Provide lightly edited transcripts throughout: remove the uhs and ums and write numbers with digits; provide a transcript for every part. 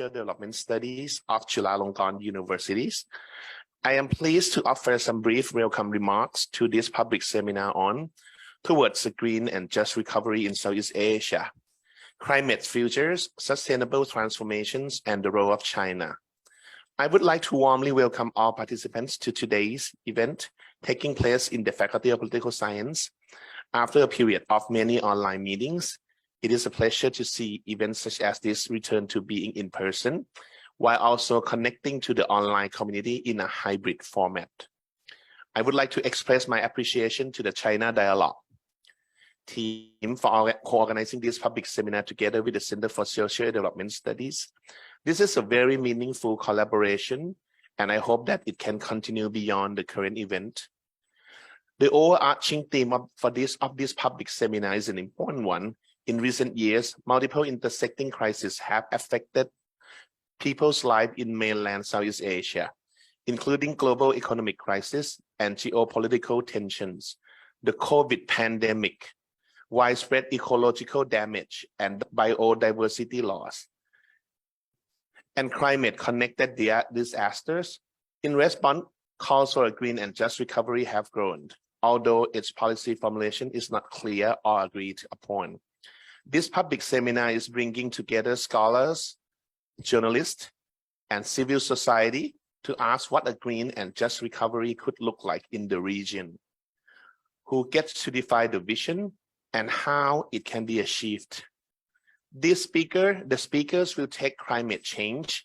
Development Studies of Chulalongkorn Universities. I am pleased to offer some brief welcome remarks to this public seminar on Towards a Green and Just Recovery in Southeast Asia, Climate Futures, Sustainable Transformations, and the Role of China. I would like to warmly welcome all participants to today's event taking place in the Faculty of Political Science. After a period of many online meetings, it is a pleasure to see events such as this return to being in person, while also connecting to the online community in a hybrid format. I would like to express my appreciation to the China Dialogue team for co-organizing this public seminar together with the Center for Social Development Studies. This is a very meaningful collaboration, and I hope that it can continue beyond the current event. The overarching theme of this public seminar is an important one. In recent years, multiple intersecting crises have affected people's lives in mainland Southeast Asia, including global economic crisis and geopolitical tensions, the COVID pandemic, widespread ecological damage and biodiversity loss, and climate-connected disasters. In response, calls for a green and just recovery have grown, although its policy formulation is not clear or agreed upon. This public seminar is bringing together scholars, journalists, and civil society to ask what a green and just recovery could look like in the region, who gets to define the vision and how it can be achieved. The speakers will take climate change,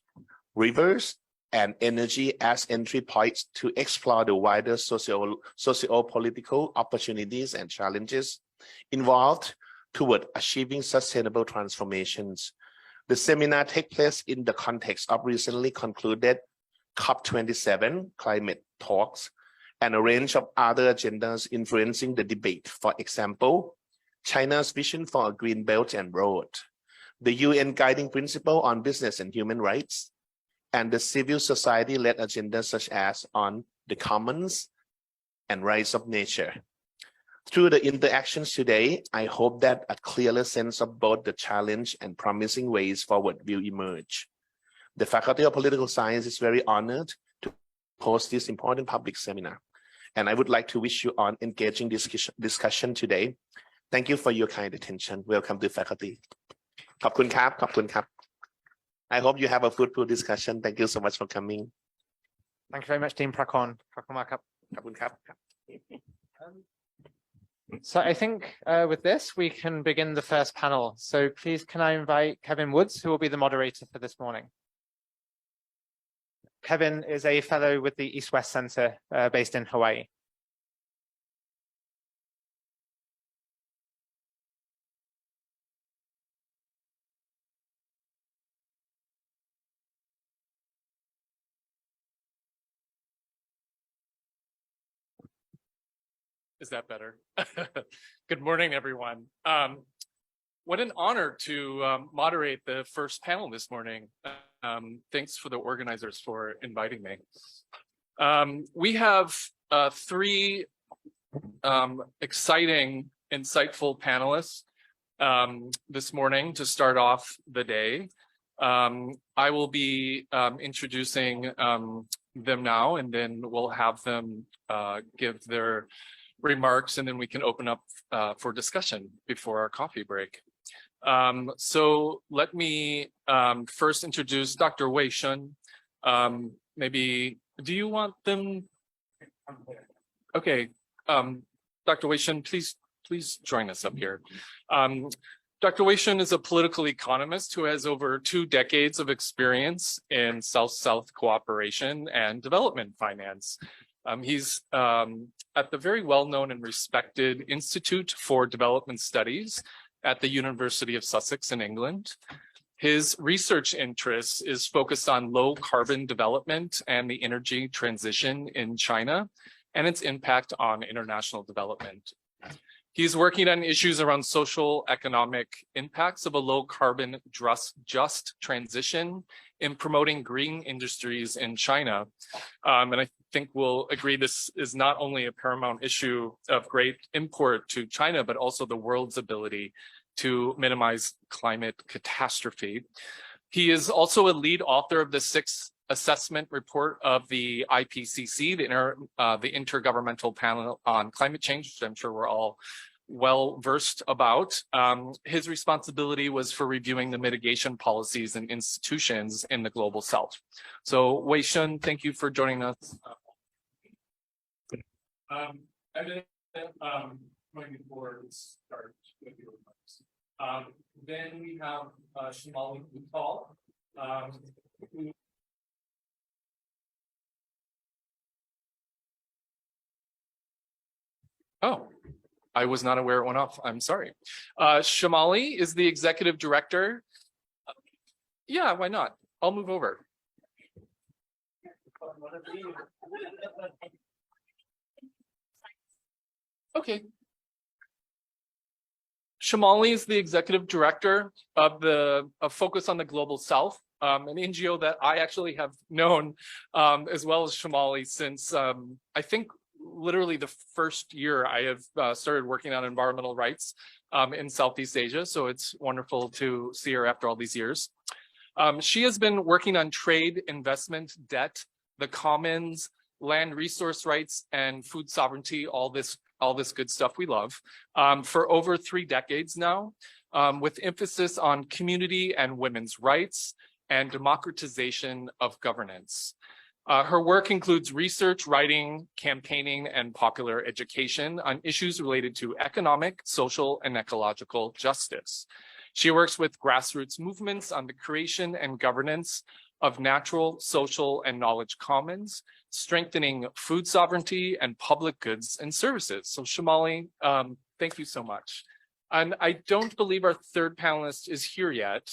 rivers, and energy as entry points to explore the wider socio-political opportunities and challenges involved toward achieving sustainable transformations. The seminar takes place in the context of recently concluded COP27 climate talks and a range of other agendas influencing the debate. For example, China's vision for a green belt and road, the UN Guiding Principle on Business and Human Rights, and the civil society-led agendas such as on the commons and rights of nature. Through the interactions today, I hope that a clearer sense of both the challenge and promising ways forward will emerge. The Faculty of Political Science is very honored to host this important public seminar, and I would like to wish you an engaging discussion today. Thank you for your kind attention. Welcome to faculty. ขอบคุณครับ ขอบคุณครับ I hope you have a fruitful discussion. Thank you so much for coming. Thank you very much, Dean Prakon. ขอบคุณมากครับ ขอบคุณครับ So I think with this, we can begin the first panel. So please, can I invite Kevin Woods, who will be the moderator for this morning. Kevin is a fellow with the East West Center based in Hawaii. Is that better? Good morning, everyone. What an honor to moderate the first panel this morning. Thanks for the organizers for inviting me. We have three exciting, insightful panelists this morning to start off the day. I will be introducing them now, and then we'll have them give their remarks, and then we can open up for discussion before our coffee break. So let me first introduce Dr. Wei Shun. Maybe, do you want them? Okay, Dr. Wei Shun, please join us up here. Dr. Wei Shun is a political economist who has over 2 decades of experience in South-South cooperation and development finance. He's at the very well-known and respected Institute for Development Studies at the University of Sussex in England. His research interest is focused on low carbon development and the energy transition in China and its impact on international development. He's working on issues around social economic impacts of a low carbon just transition in promoting green industries in China. And I think we'll agree this is not only a paramount issue of great import to China, but also the world's ability to minimize climate catastrophe. He is also a lead author of the 6th assessment report of the IPCC, the Intergovernmental Panel on Climate Change, which I'm sure we're all well versed about. His responsibility was for reviewing the mitigation policies and institutions in the global south. So Wei-Shun, thank you for joining us. Going forward, let's start with your remarks. Then we have Shimali Uttal, who oh, I was not aware it went off. I'm sorry. Shimali is the executive director. Yeah, why not? I'll move over. Okay. Shimali is the executive director of Focus on the Global South, an NGO that I actually have known, as well as Shimali, since I think literally the first year I have started working on environmental rights in Southeast Asia. So it's wonderful to see her after all these years. She has been working on trade, investment, debt, the commons, land resource rights, and food sovereignty, all this good stuff we love, for over 3 decades now, with emphasis on community and women's rights and democratization of governance. Her work includes research, writing, campaigning, and popular education on issues related to economic, social, and ecological justice. She works with grassroots movements on the creation and governance of natural, social, and knowledge commons, strengthening food sovereignty and public goods and services. So Shimali, thank you so much. And I don't believe our third panelist is here yet.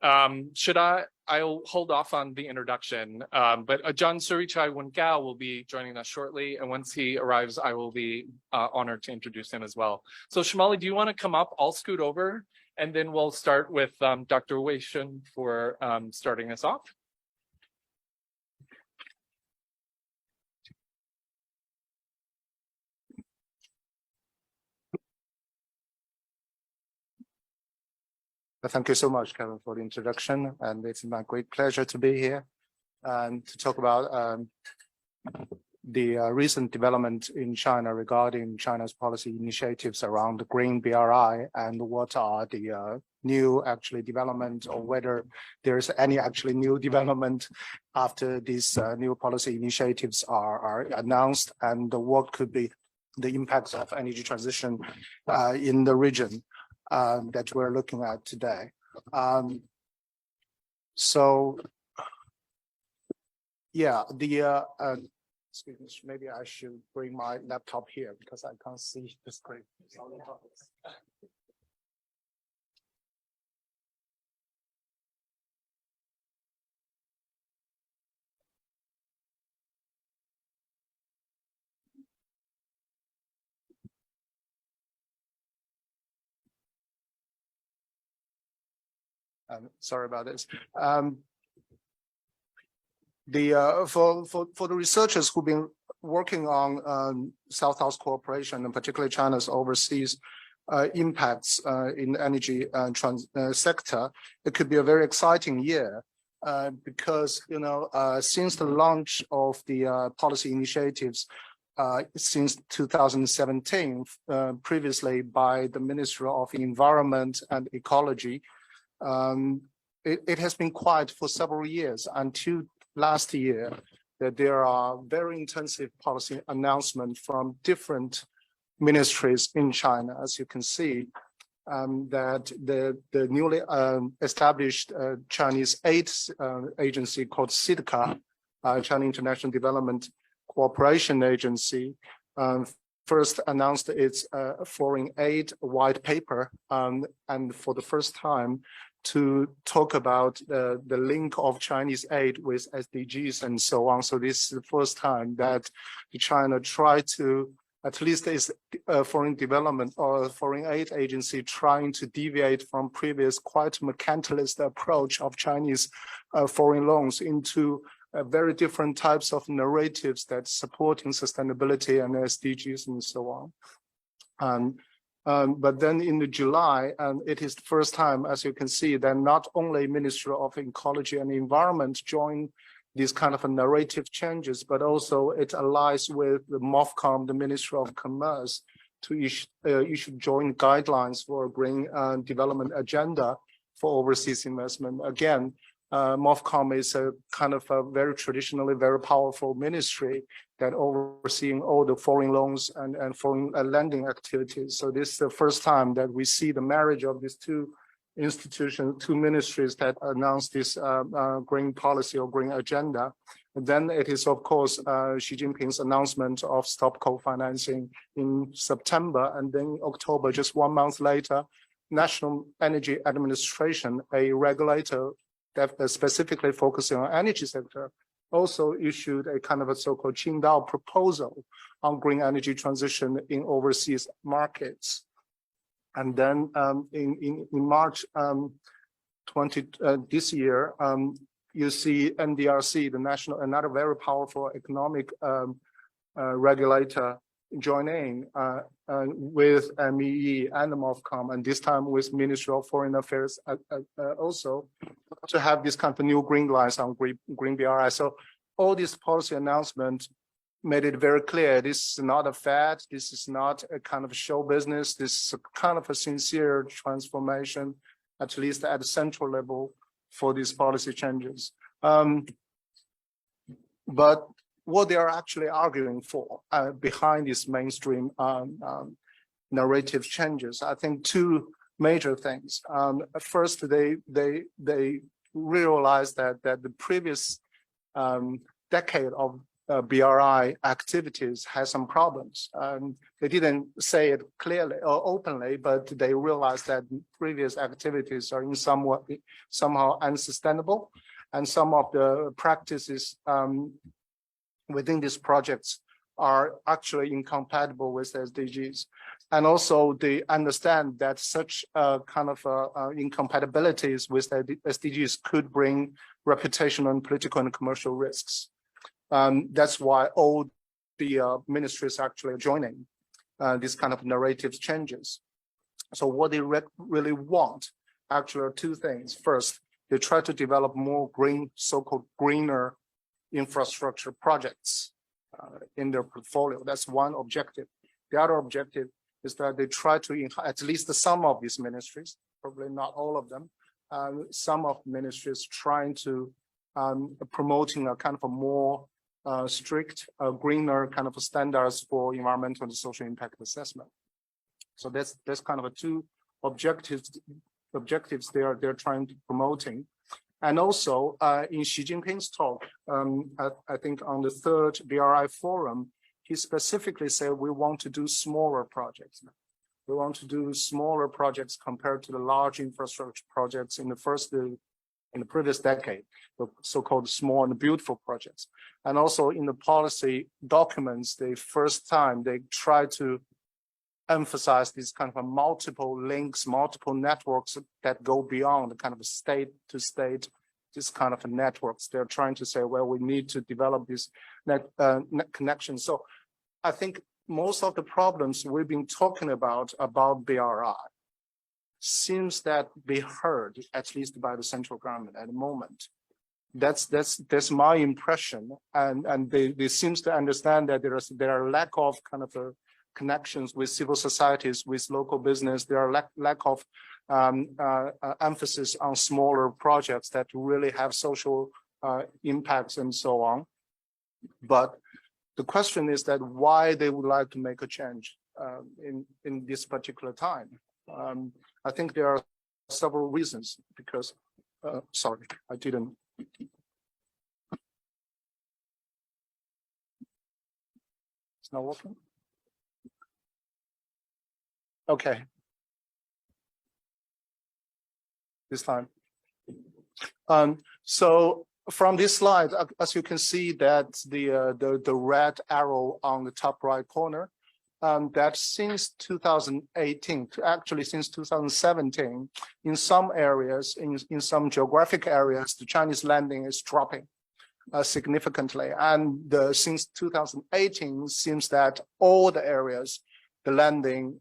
I'll hold off on the introduction, but Ajahn Surichai Wungao will be joining us shortly. And once he arrives, I will be honored to introduce him as well. So Shimali, do you want to come up? I'll scoot over. And then we'll start with Dr. Wei-Shun for starting us off. Thank you so much, Kevin, for the introduction. And it's my great pleasure to be here and to talk about the recent development in China regarding China's policy initiatives around the Green BRI and what are the new development, or whether there's any new development after these new policy initiatives are announced, and what could be the impacts of energy transition in the region that we're looking at today. Excuse me, maybe I should bring my laptop here because I can't see the screen. Sorry about this. For the researchers who've been working on South-South cooperation, and particularly China's overseas impacts in the energy sector, it could be a very exciting year because since the launch of the policy initiatives since 2017, previously by the Ministry of Environment and Ecology, it has been quiet for several years until last year that there are very intensive policy announcements from different ministries in China. As you can see, that the newly established Chinese aid agency called CIDCA, China International Development Cooperation Agency, first announced its foreign aid white paper, and for the first time to talk about the link of Chinese aid with SDGs and so on. So this is the first time that China tried to, at least its foreign development or foreign aid agency, trying to deviate from previous quite mercantilist approach of Chinese foreign loans into very different types of narratives that supporting sustainability and SDGs and so on. But then in the July, it is the first time, as you can see, that not only Ministry of Ecology and Environment joined these kind of narrative changes, but also it allies with the MOFCOM, the Ministry of Commerce, to issue joint guidelines for a green development agenda for overseas investment. Again, MOFCOM is a kind of a very traditionally very powerful ministry that overseeing all the foreign loans and foreign lending activities. So this is the first time that we see the marriage of these two institutions, two ministries that announce this green policy or green agenda. And then it is, of course, Xi Jinping's announcement of stop coal financing in September, and then October, just 1 month later, National Energy Administration, a regulator that specifically focusing on energy sector, also issued a kind of a so-called Qingdao proposal on green energy transition in overseas markets. And then in March this year, you see NDRC, the national, another very powerful economic regulator, joining with MEE and the MOFCOM, and this time with Ministry of Foreign Affairs also, to have this kind of new green lines on green BRI. So all these policy announcements made it very clear this is not a fad, this is not a kind of show business, this is a kind of a sincere transformation, at least at the central level, for these policy changes. But what they are actually arguing for behind these mainstream narrative changes, I think two major things. First, they realize that the previous decade of BRI activities has some problems. They didn't say it clearly or openly, but they realized that previous activities are in somehow unsustainable, and some of the practices within these projects are actually incompatible with SDGs. And also they understand that such kind of incompatibilities with the SDGs could bring reputational and political and commercial risks. That's why all the ministries actually are joining these kind of narrative changes. So what they really want actually are two things. First, they try to develop more green, so-called greener infrastructure projects in their portfolio. That's one objective. The other objective is that they try to, at least some of these ministries, probably not all of them, some of the ministries trying to promoting a kind of a more strict, greener kind of standards for environmental and social impact assessment. So that's kind of a two objectives they're trying to promoting. And also in Xi Jinping's talk, I think on the third BRI forum, he specifically said we want to do smaller projects. We want to do smaller projects compared to the large infrastructure projects in the previous decade, the so-called small and beautiful projects. And also in the policy documents, the first time they try to emphasize these kind of multiple links, multiple networks that go beyond the kind of state to state, this kind of networks. They're trying to say, well, we need to develop this net connection. So I think most of the problems we've been talking about BRI seems that be heard, at least by the central government at the moment. That's my impression, and they seems to understand that there are lack of kind of connections with civil societies, with local business. There are lack of emphasis on smaller projects that really have social impacts and so on. But the question is that why they would like to make a change in this particular time. I think there are several reasons because, sorry, I didn't. It's not working? Okay. This time. So from this slide, as you can see that the red arrow on the top right corner, that since 2018, actually since 2017, in some areas, in some geographic areas, the Chinese lending is dropping significantly. And since 2018, seems that all the areas, the lending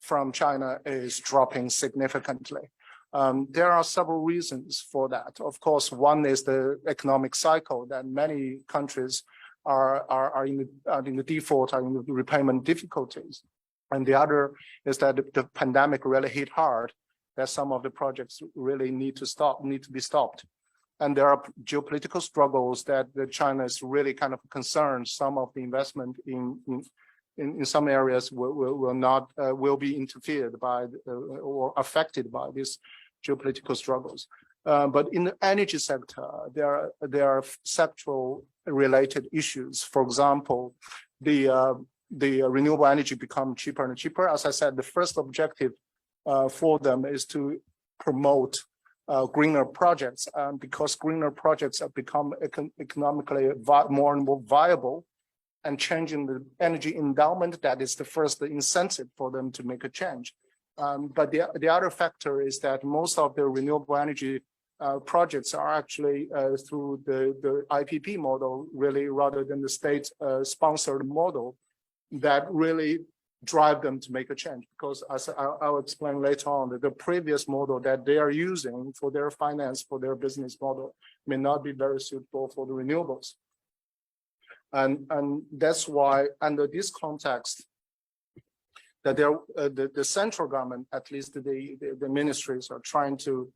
from China is dropping significantly. There are several reasons for that. Of course, one is the economic cycle that many countries are in the default, are in the repayment difficulties. And the other is that the pandemic really hit hard, that some of the projects really need to be stopped. And there are geopolitical struggles that China is really kind of concerned. Some of the investment in some areas will be interfered by or affected by these geopolitical struggles. But in the energy sector, there are sectoral related issues. For example, the renewable energy become cheaper and cheaper. As I said, the first objective for them is to promote greener projects, because greener projects have become economically more and more viable, and changing the energy endowment, that is the first incentive for them to make a change. But the other factor is that most of the renewable energy projects are actually through the IPP model, really, rather than the state sponsored model that really drive them to make a change. Because as I'll explain later on, that the previous model that they are using for their finance, for their business model, may not be very suitable for the renewables. And that's why, under this context, that the central government, at least the ministries, are trying to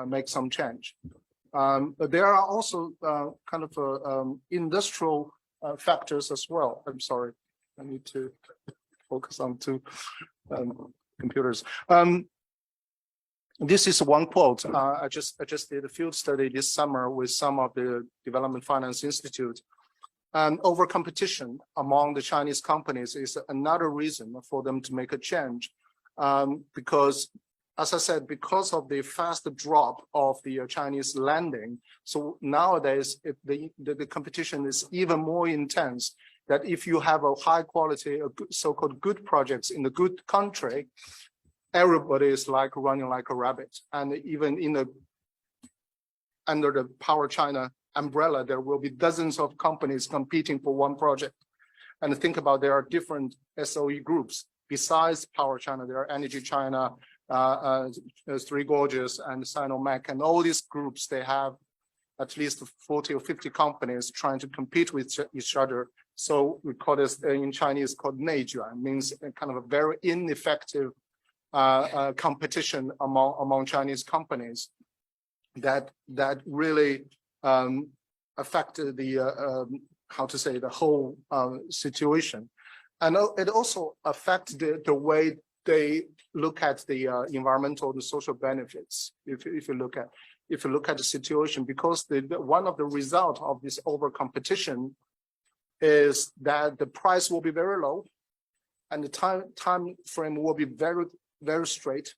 make some change. But there are also kind of industrial factors as well. I'm sorry, I need to focus on two computers. This is one quote. I just did a field study this summer with some of the Development Finance Institute. Over competition among the Chinese companies is another reason for them to make a change. Because, as I said, because of the fast drop of the Chinese lending, so nowadays the competition is even more intense. That if you have a high quality, so-called good projects in a good country, everybody is like running like a rabbit. And even under the Power China umbrella, there will be dozens of companies competing for one project. And think about, there are different SOE groups. Besides Power China, there are Energy China, Three Gorges, and Sinopec, and all these groups, they have at least 40 or 50 companies trying to compete with each other. So we call this in Chinese called 内卷, means kind of a very ineffective competition among Chinese companies that really affected the how to say, the whole situation. And it also affects the way they look at the environmental and social benefits. If you look at the situation, because one of the results of this over competition is that the price will be very low, and the time frame will be very, very straight.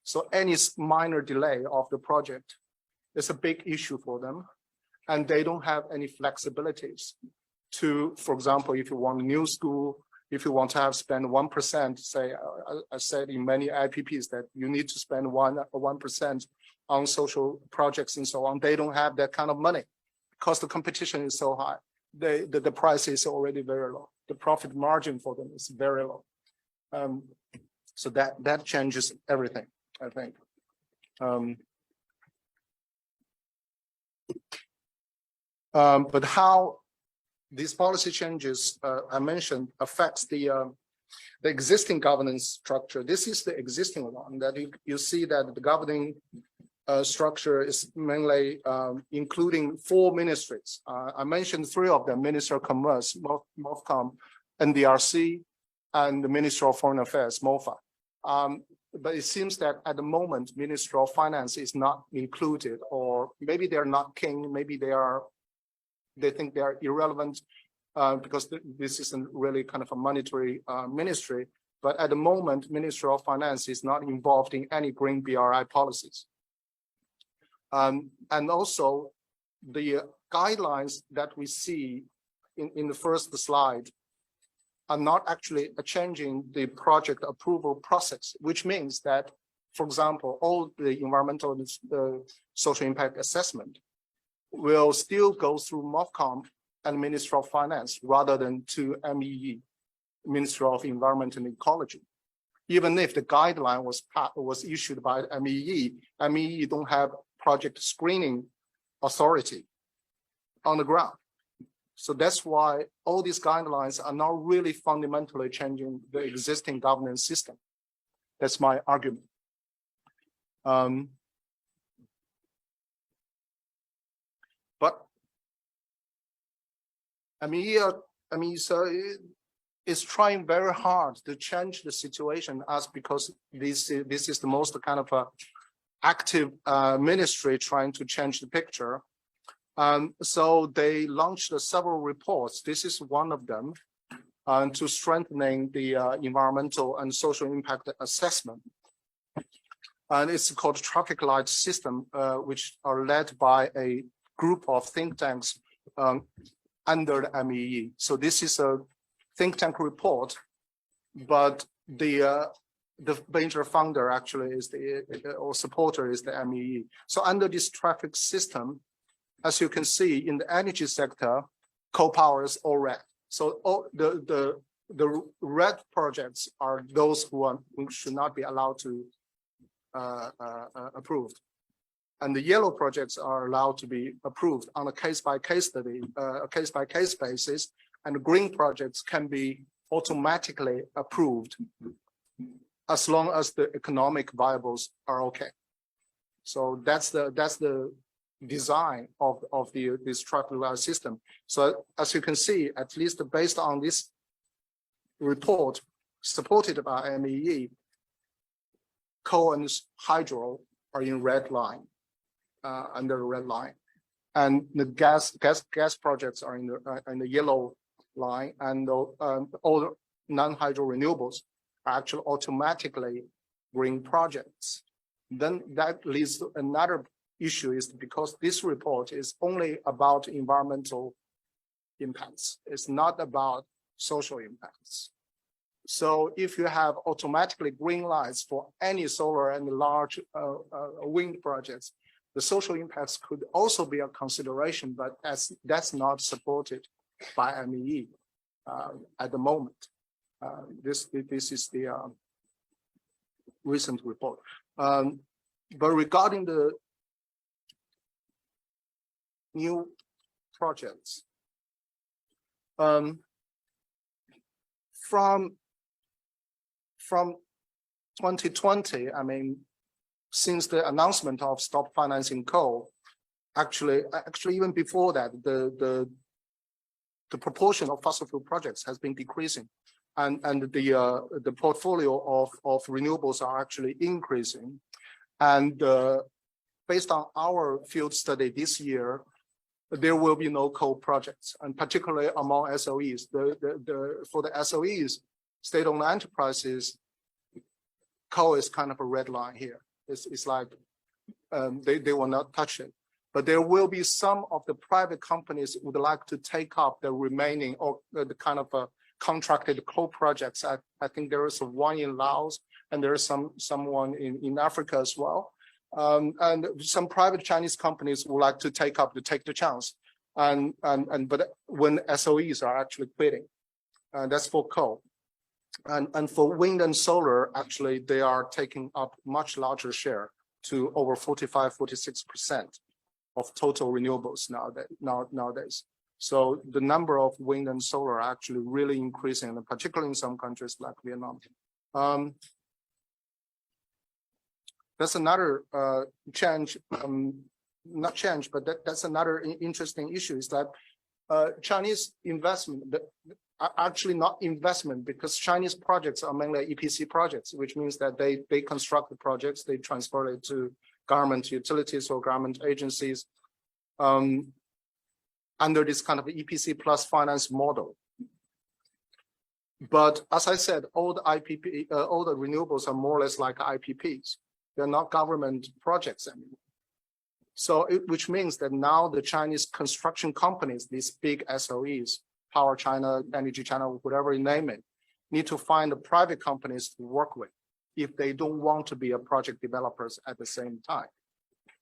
So any minor delay of the project is a big issue for them, and they don't have any flexibilities to, for example, if you want a new school, if you want to spend 1%, say, I said in many IPPs that you need to spend 1% on social projects and so on. They don't have that kind of money because the competition is so high. The price is already very low. The profit margin for them is very low. So that changes everything, I think. But how these policy changes I mentioned affects the existing governance structure. This is the existing one that you see that the governing structure is mainly including 4 ministries. I mentioned 3 of them: Minister of Commerce, MOFCOM, NDRC, and the Minister of Foreign Affairs, MOFA. But it seems that at the moment, Minister of Finance is not included, or maybe they're not keen, maybe they think they are irrelevant because this isn't really kind of a monetary ministry. But at the moment, Minister of Finance is not involved in any green BRI policies. And also the guidelines that we see in the first slide are not actually changing the project approval process, which means that, for example, all the environmental and social impact assessment will still go through MOFCOM and Ministry of Finance rather than to MEE. Ministry of Environment and Ecology. Even if the guideline was issued by MEE don't have project screening authority on the ground. So that's why all these guidelines are not really fundamentally changing the existing governance system. That's my argument. But is trying very hard to change the situation because this is the most kind of active ministry trying to change the picture. So they launched several reports. This is one of them to strengthening the environmental and social impact assessment. And it's called traffic light system, which are led by a group of think tanks under the MEE. So this is a think tank report, but the major funder actually is or supporter is the MEE. So under this traffic system, as you can see in the energy sector, coal power is all red. So all the red projects are those who should not be allowed to approved. And the yellow projects are allowed to be approved on a case-by-case study, a case-by-case basis, and green projects can be automatically approved as long as the economic viables are okay. So that's the design of this traffic light system. So as you can see, at least based on this report supported by MEE, coal and hydro are in red line, under the red line, and the gas projects are in the yellow line, and all the non-hydro renewables are actually automatically green projects. Then that leads to another issue, is because this report is only about environmental impacts. It's not about social impacts. So if you have automatically green lights for any solar and large wind projects, the social impacts could also be a consideration, but that's not supported by MEE at the moment. This is the recent report. But regarding the new projects, from 2020, I mean, since the announcement of stop financing coal, actually even before that, the proportion of fossil fuel projects has been decreasing, and the portfolio of renewables are actually increasing. And based on our field study this year, there will be no coal projects, and particularly among SOEs. For the SOEs, state-owned enterprises, coal is kind of a red line here. It's like they will not touch it. But there will be some of the private companies would like to take up the remaining or the kind of contracted coal projects. I think there is one in Laos, and there is someone in Africa as well. And some private Chinese companies would like to take the chance. But when SOEs are actually quitting, that's for coal. And for wind and solar, actually, they are taking up much larger share to over 45–46% of total renewables nowadays. So the number of wind and solar are actually really increasing, and particularly in some countries like Vietnam. That's another change, not change, but that's another interesting issue, is that Chinese investment, actually not investment, because Chinese projects are mainly EPC projects, which means that they construct the projects, they transfer it to government utilities or government agencies under this kind of EPC plus finance model. But as I said, all the renewables are more or less like IPPs. They're not government projects anymore. So which means that now the Chinese construction companies, these big SOEs, Power China, Energy China, whatever you name it, need to find the private companies to work with if they don't want to be a project developers at the same time,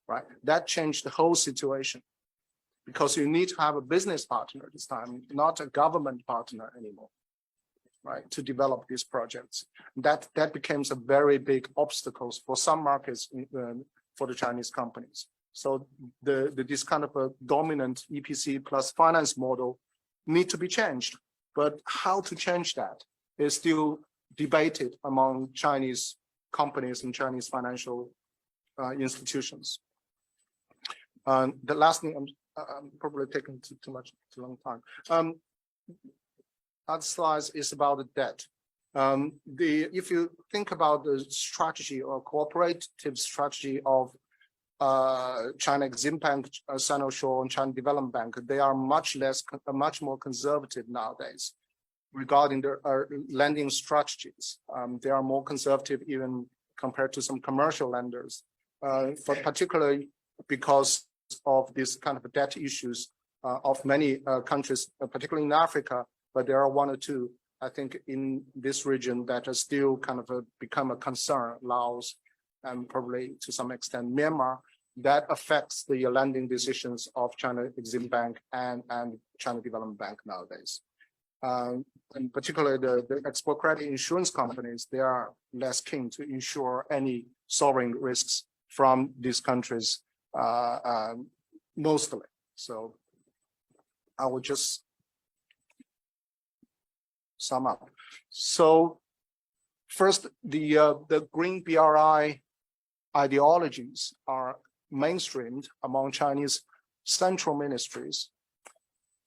right? That changed the whole situation, because you need to have a business partner this time, not a government partner anymore. right, to develop these projects. That becomes a very big obstacle for some markets for the Chinese companies. So this kind of a dominant EPC plus finance model need to be changed. But how to change that is still debated among Chinese companies and Chinese financial institutions. The last thing, I'm probably taking too long time. That slide is about the debt. If you think about the strategy or cooperative strategy of China Exim Bank, Sinosure, and China Development Bank, they are much more conservative nowadays regarding their lending strategies. They are more conservative even compared to some commercial lenders, particularly because of this kind of debt issues of many countries, particularly in Africa. But there are one or two, I think, in this region that are still kind of become a concern, Laos and probably to some extent Myanmar, that affects the lending decisions of China Exim Bank and China Development Bank nowadays. And particularly the export credit insurance companies, they are less keen to insure any sovereign risks from these countries, mostly. So I will just sum up. So first, the green BRI ideologies are mainstreamed among Chinese central ministries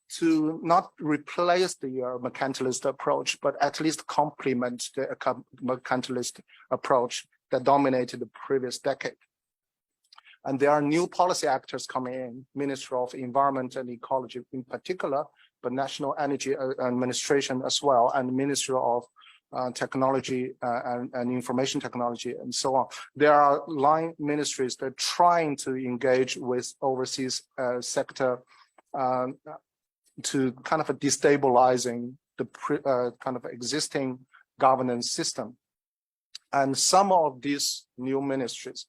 to not replace the mercantilist approach, but at least complement the mercantilist approach that dominated the previous decade. And there are new policy actors coming in, Ministry of Environment and Ecology in particular, but National Energy Administration as well, and Ministry of Technology and Information Technology and so on. There are line ministries that are trying to engage with overseas sector to kind of destabilizing the kind of existing governance system. And some of these new ministries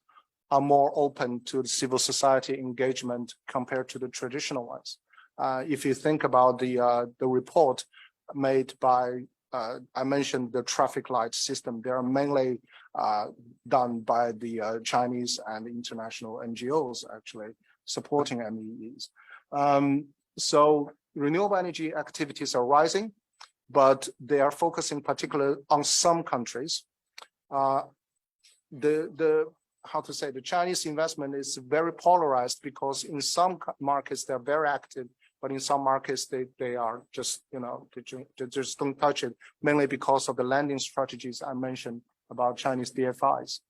are more open to the civil society engagement compared to the traditional ones. If you think about the report made by, I mentioned the traffic light system, they are mainly done by the Chinese and international NGOs actually supporting MEEs. So renewable energy activities are rising, but they are focusing particularly on some countries. How to say, the Chinese investment is very polarized because in some markets they're very active, but in some markets they are just, they just don't touch it, mainly because of the lending strategies I mentioned about Chinese DFIs.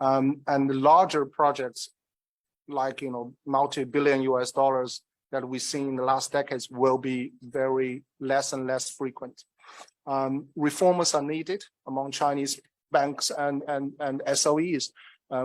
And the larger projects like, multi-billion US dollars that we've seen in the last decades will be very less and less frequent. Reforms are needed among Chinese banks and SOEs.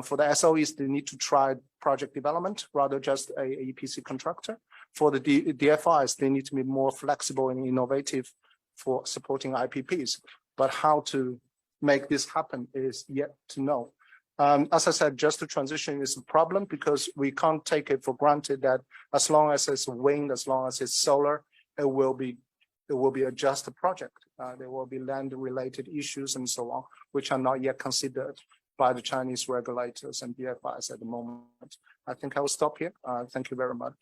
For the SOEs, they need to try project development rather just a EPC contractor. For the DFIs, they need to be more flexible and innovative for supporting IPPs. But how to make this happen is yet to know. As I said, just the transition is a problem because we can't take it for granted that as long as it's wind, as long as it's solar, it will be a just project. There will be land-related issues and so on, which are not yet considered by the Chinese regulators and DFIs at the moment. I think I will stop here. Thank you very much.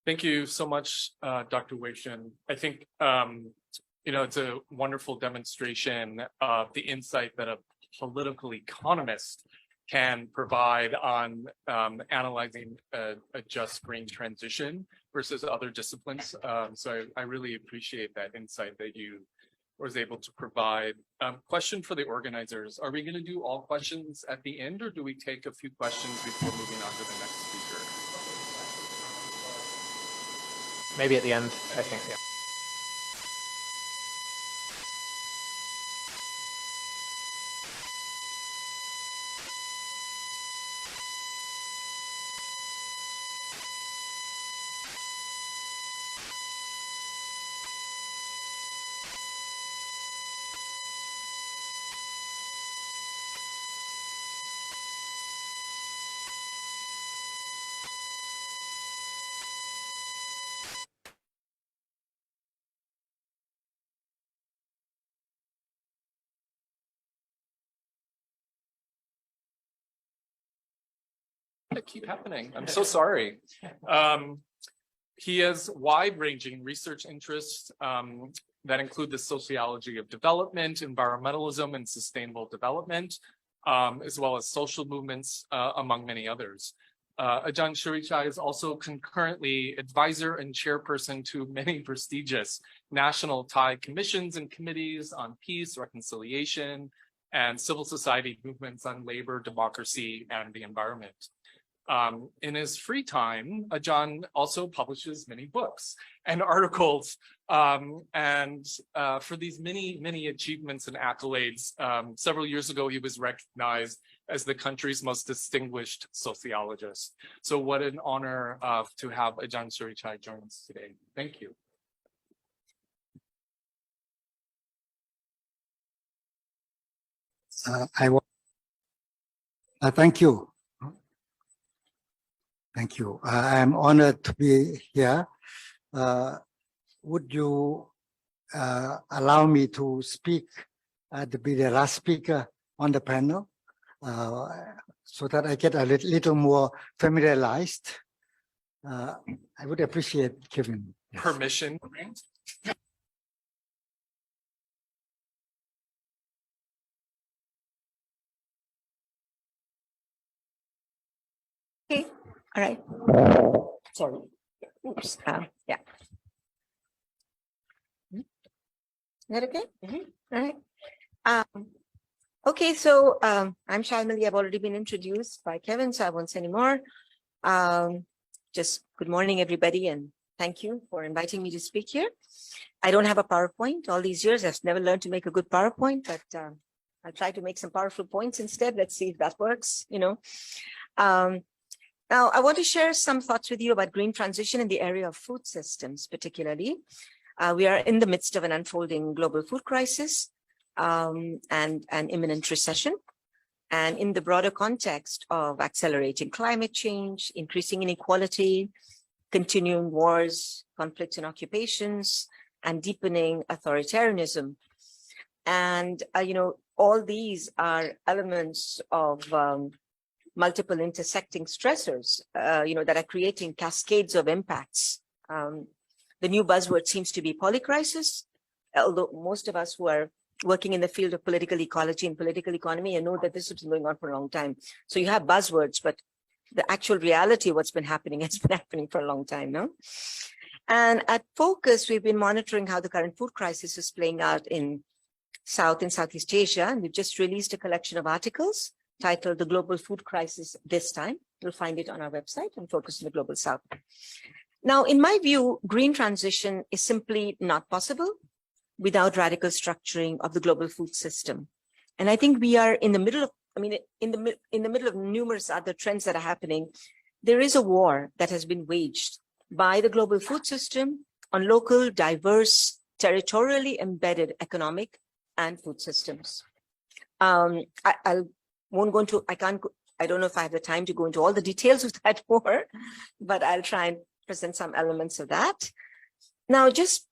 Thank you so much, Dr. Wei Shun. I think it's a wonderful demonstration of the insight that a political economist can provide on analyzing a just green transition versus other disciplines. So I really appreciate that insight that you was able to provide. Question for the organizers. Are we going to do all questions at the end, or do we take a few questions before moving on to the next speaker? Maybe at the end, I think, yeah. to keep happening. I'm so sorry. He has wide-ranging research interests that include the sociology of development, environmentalism, and sustainable development, as well as social movements, among many others. Ajahn Surichai is also concurrently advisor and chairperson to many prestigious national Thai commissions and committees on peace, reconciliation, and civil society movements on labor, democracy, and the environment. In his free time, Ajahn also publishes many books and articles, and for these many achievements and accolades, several years ago, he was recognized as the country's most distinguished sociologist. So what an honor to have Ajahn Surichai join us today. Thank you. Thank you. Thank you. I am honored to be here. Would you allow me to speak, to be the last speaker on the panel, so that I get a little more familiarized? I would appreciate Kevin. Yes. Permission grant? Okay, all right. Sorry. Oops. Yeah. Is that okay? All right. Okay, so I'm Shalmali. I've already been introduced by Kevin, so I won't say any more. Just good morning, everybody, and thank you for inviting me to speak here. I don't have a PowerPoint. All these years, I've never learned to make a good PowerPoint, but I'll try to make some powerful points instead. Let's see if that works, you know. Now, I want to share some thoughts with you about green transition in the area of food systems, particularly. We are in the midst of an unfolding global food crisis and an imminent recession. And in the broader context of accelerating climate change, increasing inequality, continuing wars, conflicts and occupations, and deepening authoritarianism. And, you know, all these are elements of multiple intersecting stressors, you know, that are creating cascades of impacts. The new buzzword seems to be polycrisis, although most of us who are working in the field of political ecology and political economy, you know that this has been going on for a long time. So you have buzzwords, but the actual reality of what's been happening has been happening for a long time now. And at Focus, we've been monitoring how the current food crisis is playing out in South and Southeast Asia. And we've just released a collection of articles titled The Global Food Crisis This Time. You'll find it on our website and Focus on the Global South. Now, in my view, green transition is simply not possible without radical structuring of the global food system. And I think we are in the middle of, in the middle of numerous other trends that are happening. There is a war that has been waged by the global food system on local, diverse, territorially embedded economic and food systems. I don't know if I have the time to go into all the details of that war, but I'll try and present some elements of that. Now, just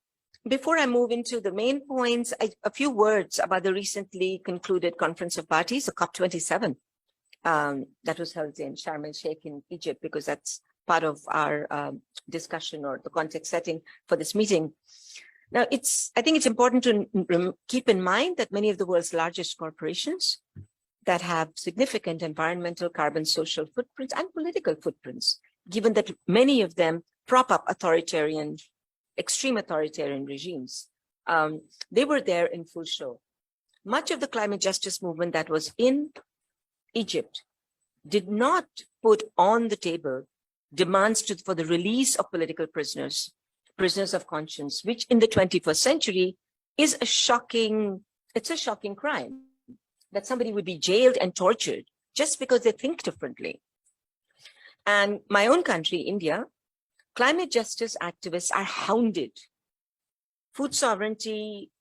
before I move into the main points, a few words about the recently concluded Conference of Parties, the COP27, that was held in Sharm el-Sheikh in Egypt, because that's part of our discussion or the context setting for this meeting. Now, I think it's important to keep in mind that many of the world's largest corporations that have significant environmental, carbon, social footprints and political footprints, given that many of them prop up extreme authoritarian regimes. They were there in full show. Much of the climate justice movement that was in Egypt did not put on the table demands for the release of political prisoners of conscience, which in the 21st century is a shocking crime, that somebody would be jailed and tortured just because they think differently. And my own country, India, climate justice activists are hounded. Food sovereignty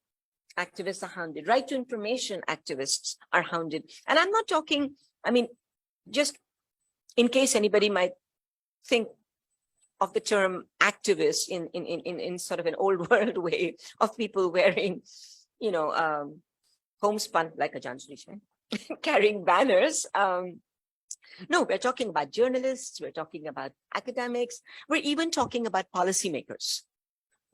activists are hounded. Right to information activists are hounded. And I'm not talking, just in case anybody might think of the term activist in sort of an old world way of people wearing, homespun like Ajahn Surichai, carrying banners. No, we're talking about journalists, we're talking about academics, we're even talking about policymakers,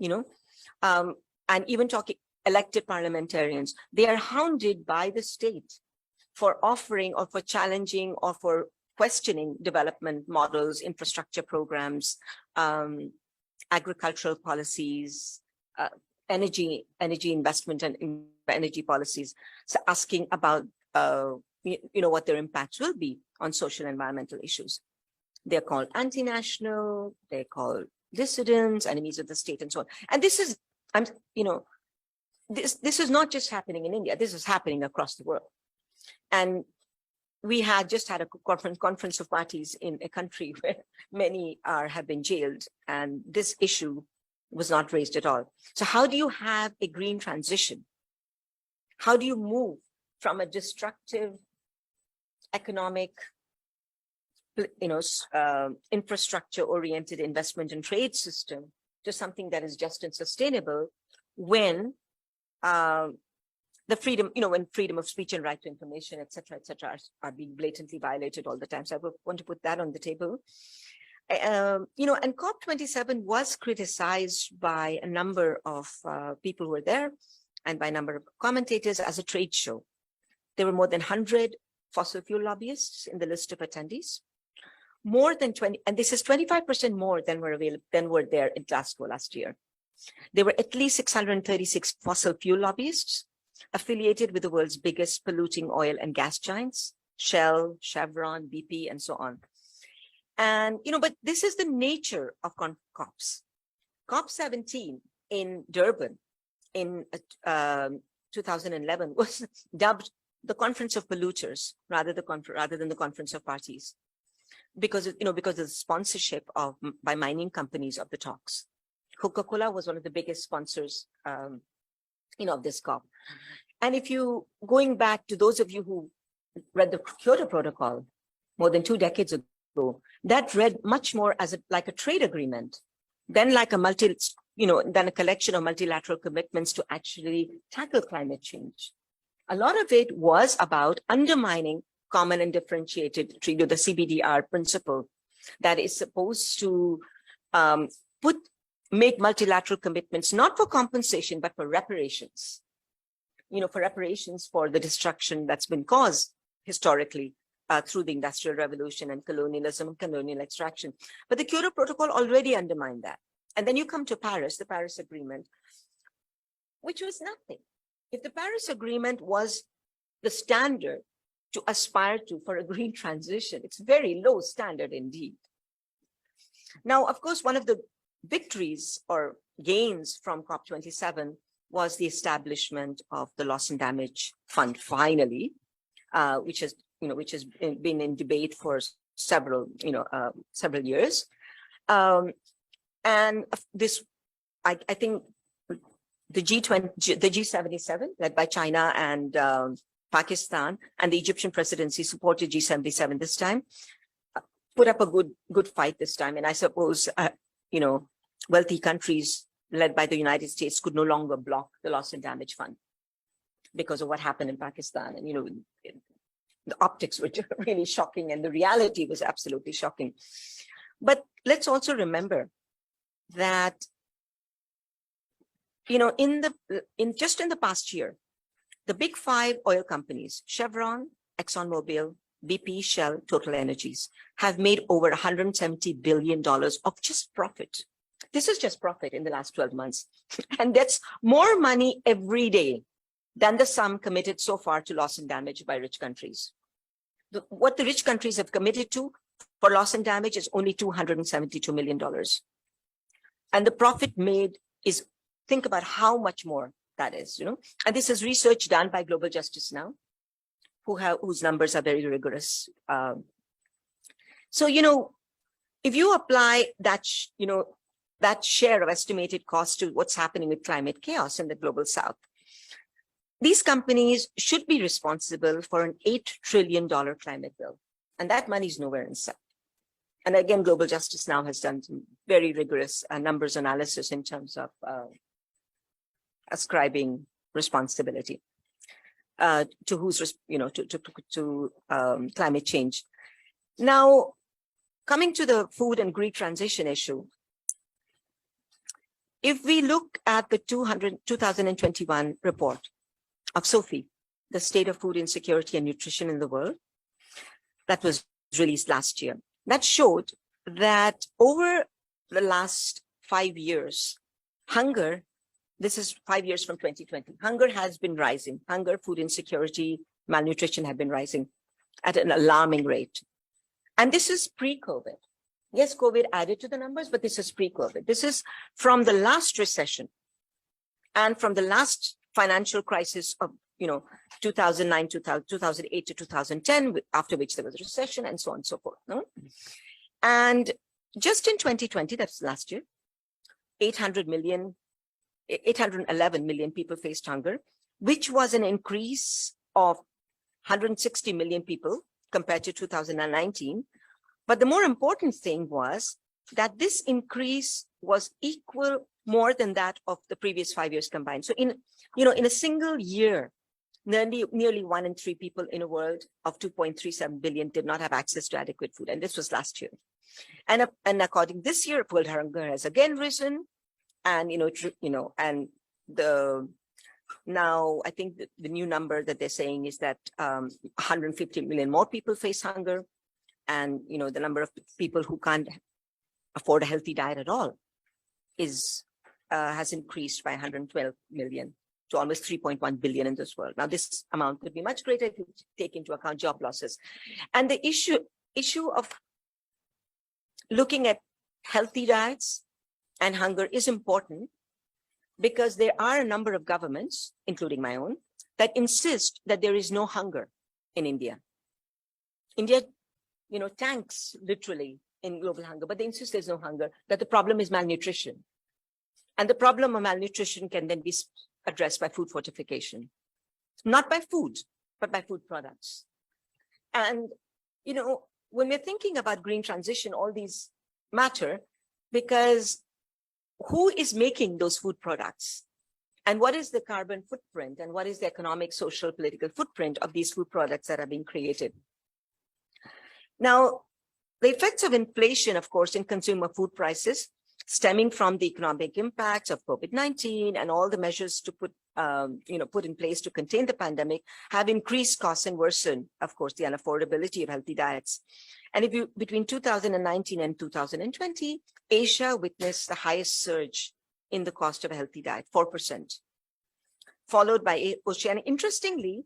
and even talking elected parliamentarians. They are hounded by the state for offering or for challenging or for questioning development models, infrastructure programs, agricultural policies, energy investment and energy policies. So asking about what their impacts will be on social and environmental issues. They're called anti-national, they're called dissidents, enemies of the state, and so on. And this is, this is not just happening in India. This is happening across the world. And we had just had a conference of parties in a country where many have been jailed, and this issue was not raised at all. So how do you have a green transition? How do you move from a destructive economic, infrastructure-oriented investment and trade system to something that is just and sustainable when the freedom, when freedom of speech and right to information, et cetera, are being blatantly violated all the time. So I want to put that on the table. And COP27 was criticized by a number of people who were there and by a number of commentators as a trade show. There were more than 100 fossil fuel lobbyists in the list of attendees. More than 20, and this is 25% more than were there in Glasgow last year. There were at least 636 fossil fuel lobbyists affiliated with the world's biggest polluting oil and gas giants, Shell, Chevron, BP, and so on. And, but this is the nature of COPs. COP17 in Durban in 2011 was dubbed the Conference of Polluters rather than the Conference of Parties, because of the sponsorship by mining companies of the talks. Coca-Cola was one of the biggest sponsors, of this COP. And if you, going back to those of you who read the Kyoto Protocol more than 2 decades ago, that read much more as like a trade agreement than like than a collection of multilateral commitments to actually tackle climate change. A lot of it was about undermining common and differentiated treaty, the CBDR principle that is supposed to make multilateral commitments, not for compensation, but for reparations. For reparations for the destruction that's been caused historically through the Industrial Revolution and colonialism and colonial extraction. But the Kyoto Protocol already undermined that. And then you come to Paris, the Paris Agreement, which was nothing. If the Paris Agreement was the standard to aspire to for a green transition, it's a very low standard indeed. Now, of course, one of the victories or gains from COP27 was the establishment of the Loss and Damage Fund, finally, which has been in debate for several years. And this, I think, the G77, led by China and Pakistan, and the Egyptian presidency supported G77 this time, put up a good fight this time. And I suppose, wealthy countries led by the United States could no longer block the Loss and Damage Fund because of what happened in Pakistan. And, the optics were really shocking and the reality was absolutely shocking. But let's also remember that, just in the past year, the big 5 oil companies, Chevron, ExxonMobil, BP, Shell, Total Energies, have made over $170 billion of just profit. This is just profit in the last 12 months. And that's more money every day than the sum committed so far to loss and damage by rich countries. What the rich countries have committed to for loss and damage is only $272 million. And the profit made is, think about how much more that is, And this is research done by Global Justice Now, whose numbers are very rigorous. So, if you apply that, that share of estimated cost to what's happening with climate chaos in the global south, these companies should be responsible for an $8 trillion climate bill. And that money is nowhere in sight. And again, Global Justice Now has done some very rigorous numbers analysis in terms of ascribing responsibility to who's, to climate change. Now, coming to the food and green transition issue, if we look at the 2021 report of SOFI, the State of Food Insecurity and Nutrition in the World, that was released last year, that showed that over the last 5 years, hunger, this is 5 years from 2020, hunger has been rising. Hunger, food insecurity, malnutrition have been rising at an alarming rate. And this is pre-COVID. Yes, COVID added to the numbers, but this is pre-COVID. This is from the last recession and from the last financial crisis of 2009, 2008 to 2010, after which there was a recession and so on and so forth. No? And just in 2020, that's last year, 811 million people faced hunger, which was an increase of 160 million people compared to 2019. But the more important thing was that this increase was equal more than that of the previous 5 years combined. So in a single year, nearly 1 in 3 people in a world of 2.37 billion did not have access to adequate food. And this was last year. And according this year, world hunger has again risen. And, now I think the new number that they're saying is that 150 million more people face hunger. And, the number of people who can't afford a healthy diet at all has increased by 112 million to almost 3.1 billion in this world. Now, this amount could be much greater if you take into account job losses. And the issue of looking at healthy diets and hunger is important because there are a number of governments, including my own, that insist that there is no hunger in India. India, tanks literally in global hunger, but they insist there's no hunger, that the problem is malnutrition. And the problem of malnutrition can then be addressed by food fortification, not by food, but by food products. And, when we're thinking about green transition, all these matter because who is making those food products? And what is the carbon footprint? And what is the economic, social, political footprint of these food products that are being created? Now, the effects of inflation, of course, in consumer food prices, stemming from the economic impacts of COVID-19 and all the measures to put in place to contain the pandemic, have increased costs and worsened, of course, the unaffordability of healthy diets. And between 2019 and 2020, Asia witnessed the highest surge in the cost of a healthy diet, 4%, followed by Oceania. Interestingly,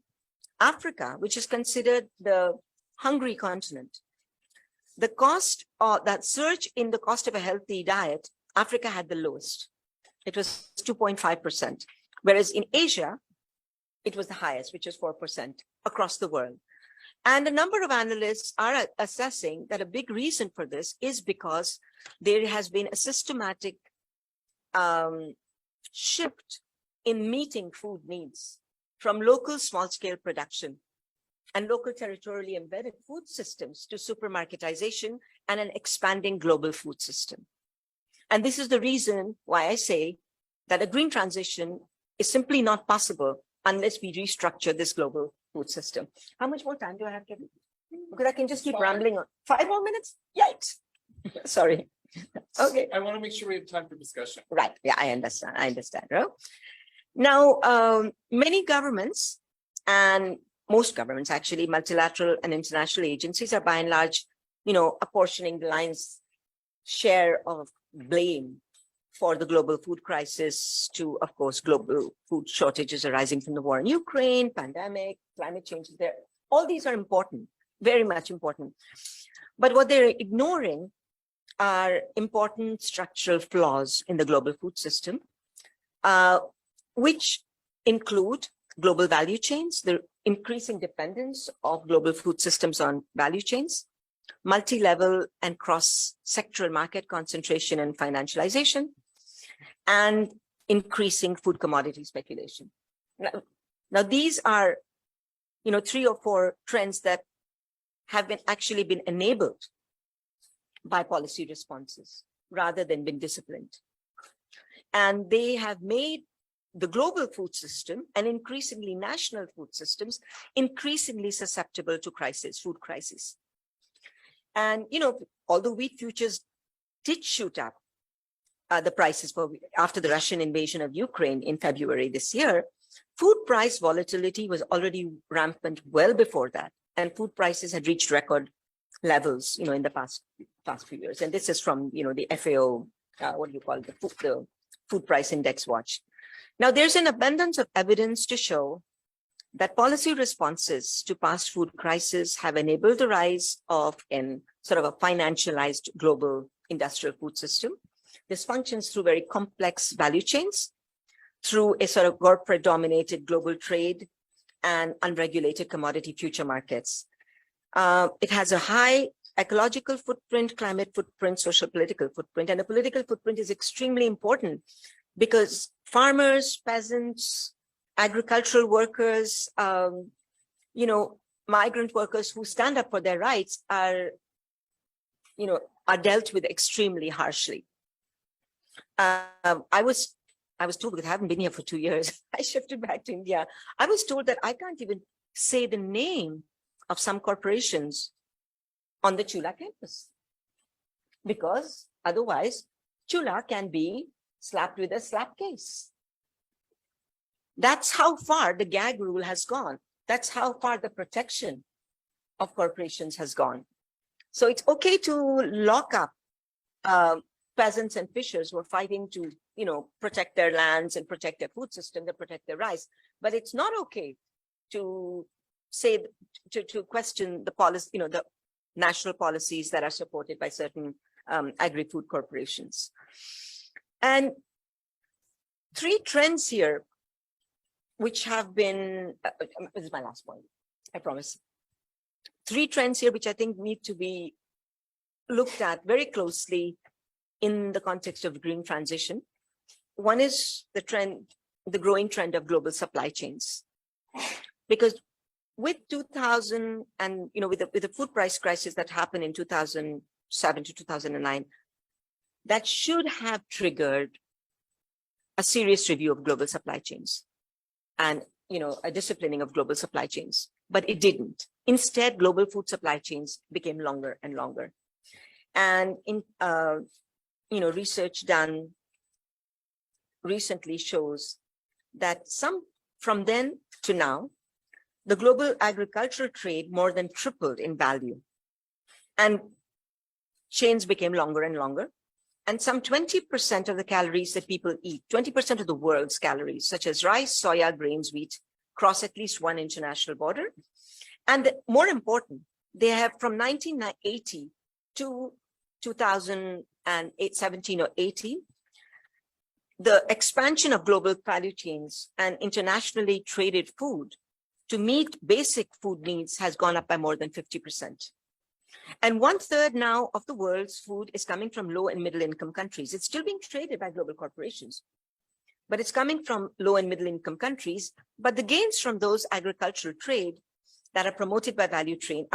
Africa, which is considered the hungry continent, the cost of that surge in the cost of a healthy diet, Africa had the lowest. It was 2.5%, whereas in Asia, it was the highest, which is 4% across the world. And a number of analysts are assessing that a big reason for this is because there has been a systematic shift in meeting food needs from local small-scale production and local territorially embedded food systems to supermarketization and an expanding global food system. And this is the reason why I say that a green transition is simply not possible unless we restructure this global food system. How much more time do I have, Kevin? Because I can just keep rambling on. 5 more minutes? Yikes. Sorry. Okay. I want to make sure we have time for discussion. Right. Yeah, I understand. Right? Now, many governments and most governments, actually, multilateral and international agencies are by and large, apportioning the lion's share of blame for the global food crisis to, of course, global food shortages arising from the war in Ukraine, pandemic, climate change. All these are important, very much important. But what they're ignoring are important structural flaws in the global food system, which include global value chains, the increasing dependence of global food systems on value chains, multi-level and cross-sectoral market concentration and financialization, and increasing food commodity speculation. Now these are, 3 or 4 trends that have actually been enabled by policy responses rather than been disciplined. And they have made the global food system and increasingly national food systems increasingly susceptible to food crisis. And, although wheat futures did shoot up, the prices after the Russian invasion of Ukraine in February this year, food price volatility was already rampant well before that. And food prices had reached record levels, in the past few years. And this is from, the FAO, the Food Price Index Watch. Now, there's an abundance of evidence to show that policy responses to past food crises have enabled the rise of sort of a financialized global industrial food system. This functions through very complex value chains, through a sort of corporate-dominated global trade and unregulated commodity future markets. It has a high ecological footprint, climate footprint, social political footprint, and the political footprint is extremely important because farmers, peasants, agricultural workers, migrant workers who stand up for their rights are dealt with extremely harshly. I was told, because I haven't been here for 2 years, I shifted back to India. I was told that I can't even say the name of some corporations on the Chula campus, because otherwise Chula can be slapped with a slap case. That's how far the gag rule has gone. That's how far the protection of corporations has gone. So it's okay to lock up peasants and fishers who are fighting to, protect their lands and protect their food system, to protect their rights. But it's not okay to say, to question the policy, the national policies that are supported by certain agri-food corporations. And three trends here, which have been, this is my last point, I promise. Three trends here, which I think need to be looked at very closely in the context of green transition. One is the growing trend of global supply chains. Because with 2000 and, with the food price crisis that happened in 2007 to 2009, that should have triggered a serious review of global supply chains and, a disciplining of global supply chains, but it didn't. Instead, global food supply chains became longer and longer. And in, research done recently shows that from then to now, the global agricultural trade more than tripled in value, and chains became longer and longer. And some 20% of the calories that people eat, 20% of the world's calories, such as rice, soya, grains, wheat, cross at least one international border. And more important, they have from 1980 to 2017 or 18, the expansion of global value chains and internationally traded food to meet basic food needs has gone up by more than 50%. And 1/3 now of the world's food is coming from low and middle income countries. It's still being traded by global corporations, but it's coming from low and middle income countries. But the gains from those agricultural trade that are promoted by value chains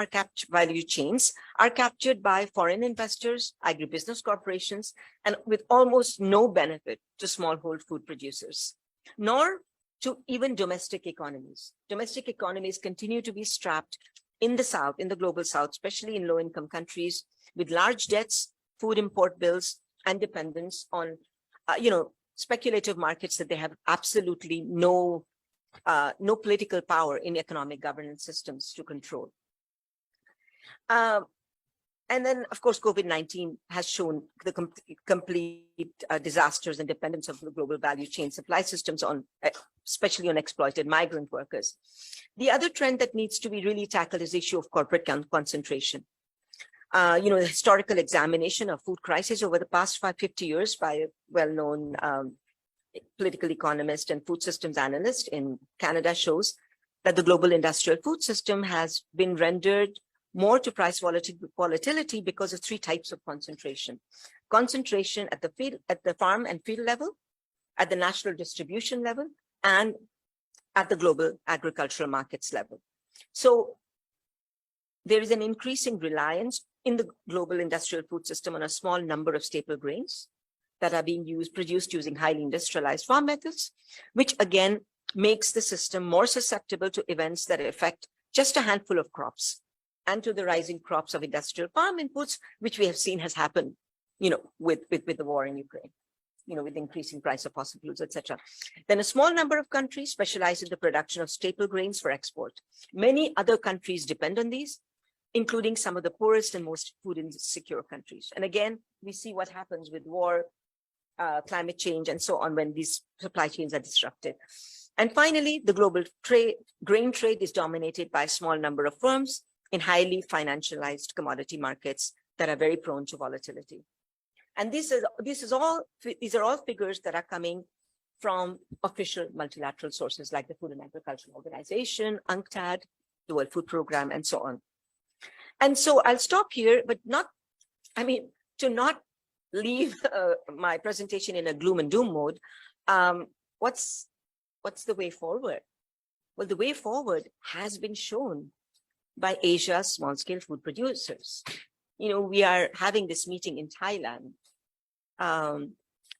are captured by foreign investors, agribusiness corporations, and with almost no benefit to smallhold food producers, nor to even domestic economies. Domestic economies continue to be strapped in the South, in the global South, especially in low-income countries, with large debts, food import bills, and dependence on, speculative markets that they have absolutely no political power in economic governance systems to control. And then, of course, COVID-19 has shown the complete disasters and dependence of the global value chain supply systems on, especially on exploited migrant workers. The other trend that needs to be really tackled is the issue of corporate concentration. The historical examination of food crisis over the past 50 years by a well-known political economist and food systems analyst in Canada shows that the global industrial food system has been rendered more to price volatility because of three types of concentration. Concentration at the farm and field level, at the national distribution level, and at the global agricultural markets level. So there is an increasing reliance in the global industrial food system on a small number of staple grains that are being produced using highly industrialized farm methods, which again makes the system more susceptible to events that affect just a handful of crops and to the rising crops of industrial farm inputs, which we have seen has happened, with the war in Ukraine, with increasing price of fossil fuels, etc. Then a small number of countries specialize in the production of staple grains for export. Many other countries depend on these, including some of the poorest and most food insecure countries. And again, we see what happens with war, climate change, and so on when these supply chains are disrupted. And finally, the global grain trade is dominated by a small number of firms in highly financialized commodity markets that are very prone to volatility. And these are all figures that are coming from official multilateral sources like the Food and Agriculture Organization, UNCTAD, the World Food Programme, and so on. And so I'll stop here, but to not leave my presentation in a gloom and doom mode. What's the way forward? Well, the way forward has been shown by Asia's small-scale food producers. We are having this meeting in Thailand,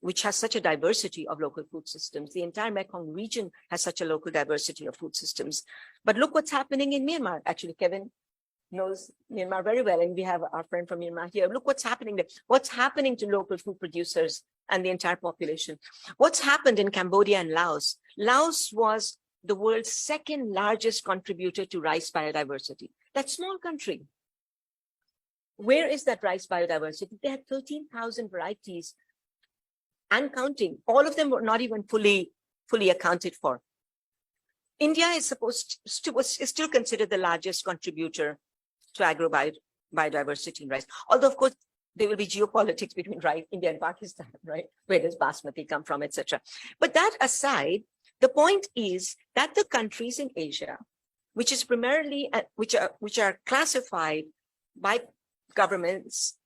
which has such a diversity of local food systems. The entire Mekong region has such a local diversity of food systems. But look what's happening in Myanmar. Actually, Kevin knows Myanmar very well, and we have our friend from Myanmar here. Look what's happening there. What's happening to local food producers and the entire population? What's happened in Cambodia and Laos? Laos was the world's second largest contributor to rice biodiversity. That small country. Where is that rice biodiversity? They had 13,000 varieties and counting. All of them were not even fully accounted for. India is still considered the largest contributor to agro-biodiversity in rice. Although, of course, there will be geopolitics between India and Pakistan, right? Where does basmati come from, etc. But that aside, the point is that the countries in Asia, which is primarily which are classified by governments,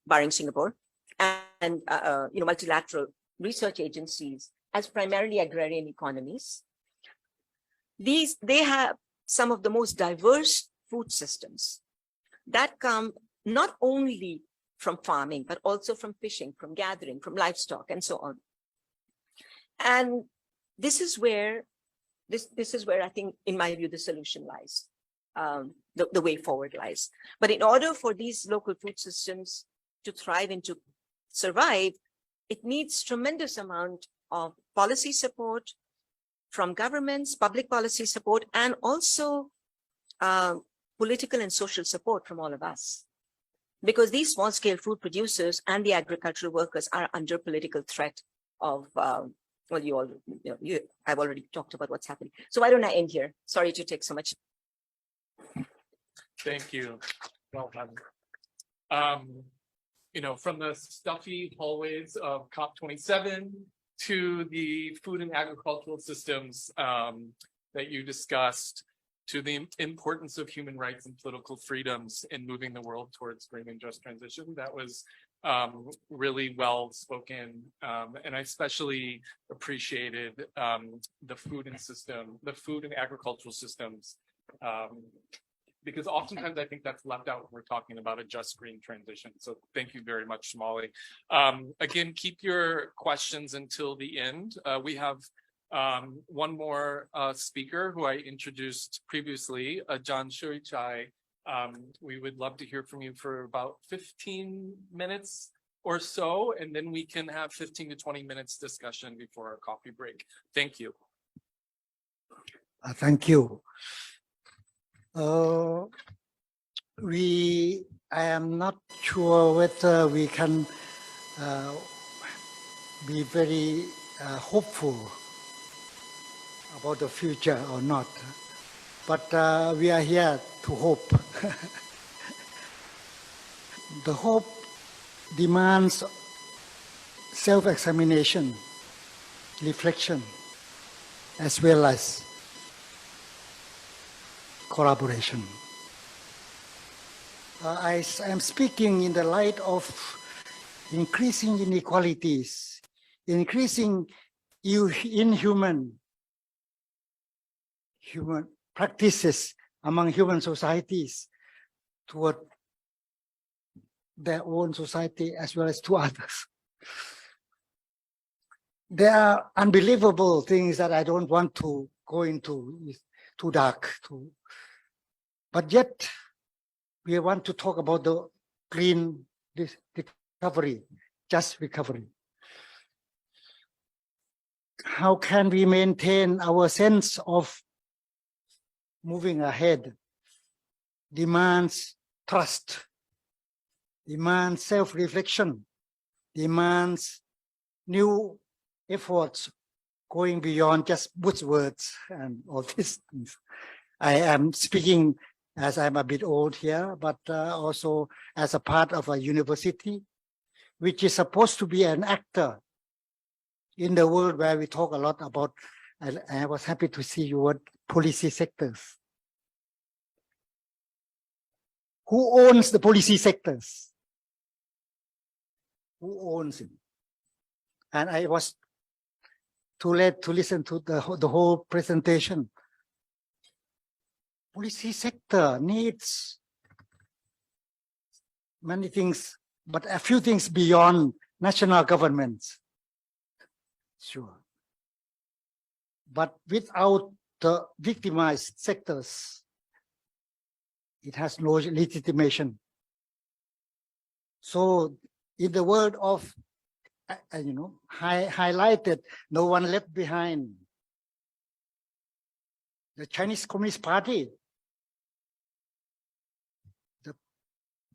barring Singapore, and multilateral research agencies as primarily agrarian economies, they have some of the most diverse food systems that come not only from farming, but also from fishing, from gathering, from livestock, and so on. And this is where I think, in my view, the solution lies, the way forward lies. But in order for these local food systems to thrive and to survive, it needs tremendous amount of policy support from governments, public policy support, and also political and social support from all of us. Because these small-scale food producers and the agricultural workers are under political threat of, I've already talked about what's happening. So why don't I end here? Sorry to take so much. Thank you. Well done. From the stuffy hallways of COP27 to the food and agricultural systems that you discussed, to the importance of human rights and political freedoms in moving the world towards green and just transition. That was really well spoken. And I especially appreciated the food and agricultural systems, because oftentimes I think that's left out when we're talking about a just green transition. So thank you very much, Somali. Again, keep your questions until the end. We have one more speaker who I introduced previously, John Shurichai. We would love to hear from you for about 15 minutes or so, and then we can have 15 to 20 minutes discussion before our coffee break. Thank you. Thank you. I am not sure whether we can be very hopeful about the future or not, but we are here to hope. The hope demands self-examination, reflection, as well as collaboration. I am speaking in the light of increasing inequalities, increasing inhuman practices among human societies toward their own society as well as to others. There are unbelievable things that I don't want to go into, it's too dark. But yet, we want to talk about the green recovery, just recovery. How can we maintain our sense of moving ahead? Demands trust, demands self-reflection, demands new efforts going beyond just buzzwords and all these things. I am speaking as I'm a bit old here, but also as a part of a university, which is supposed to be an actor in the world where we talk a lot about, I was happy to see your word, policy sectors. Who owns the policy sectors? Who owns it? And I was too late to listen to the whole presentation. Policy sector needs many things, but a few things beyond national governments. Sure. But without the victimized sectors, it has no legitimation. So in the word of, highlighted, no one left behind. The Chinese Communist Party,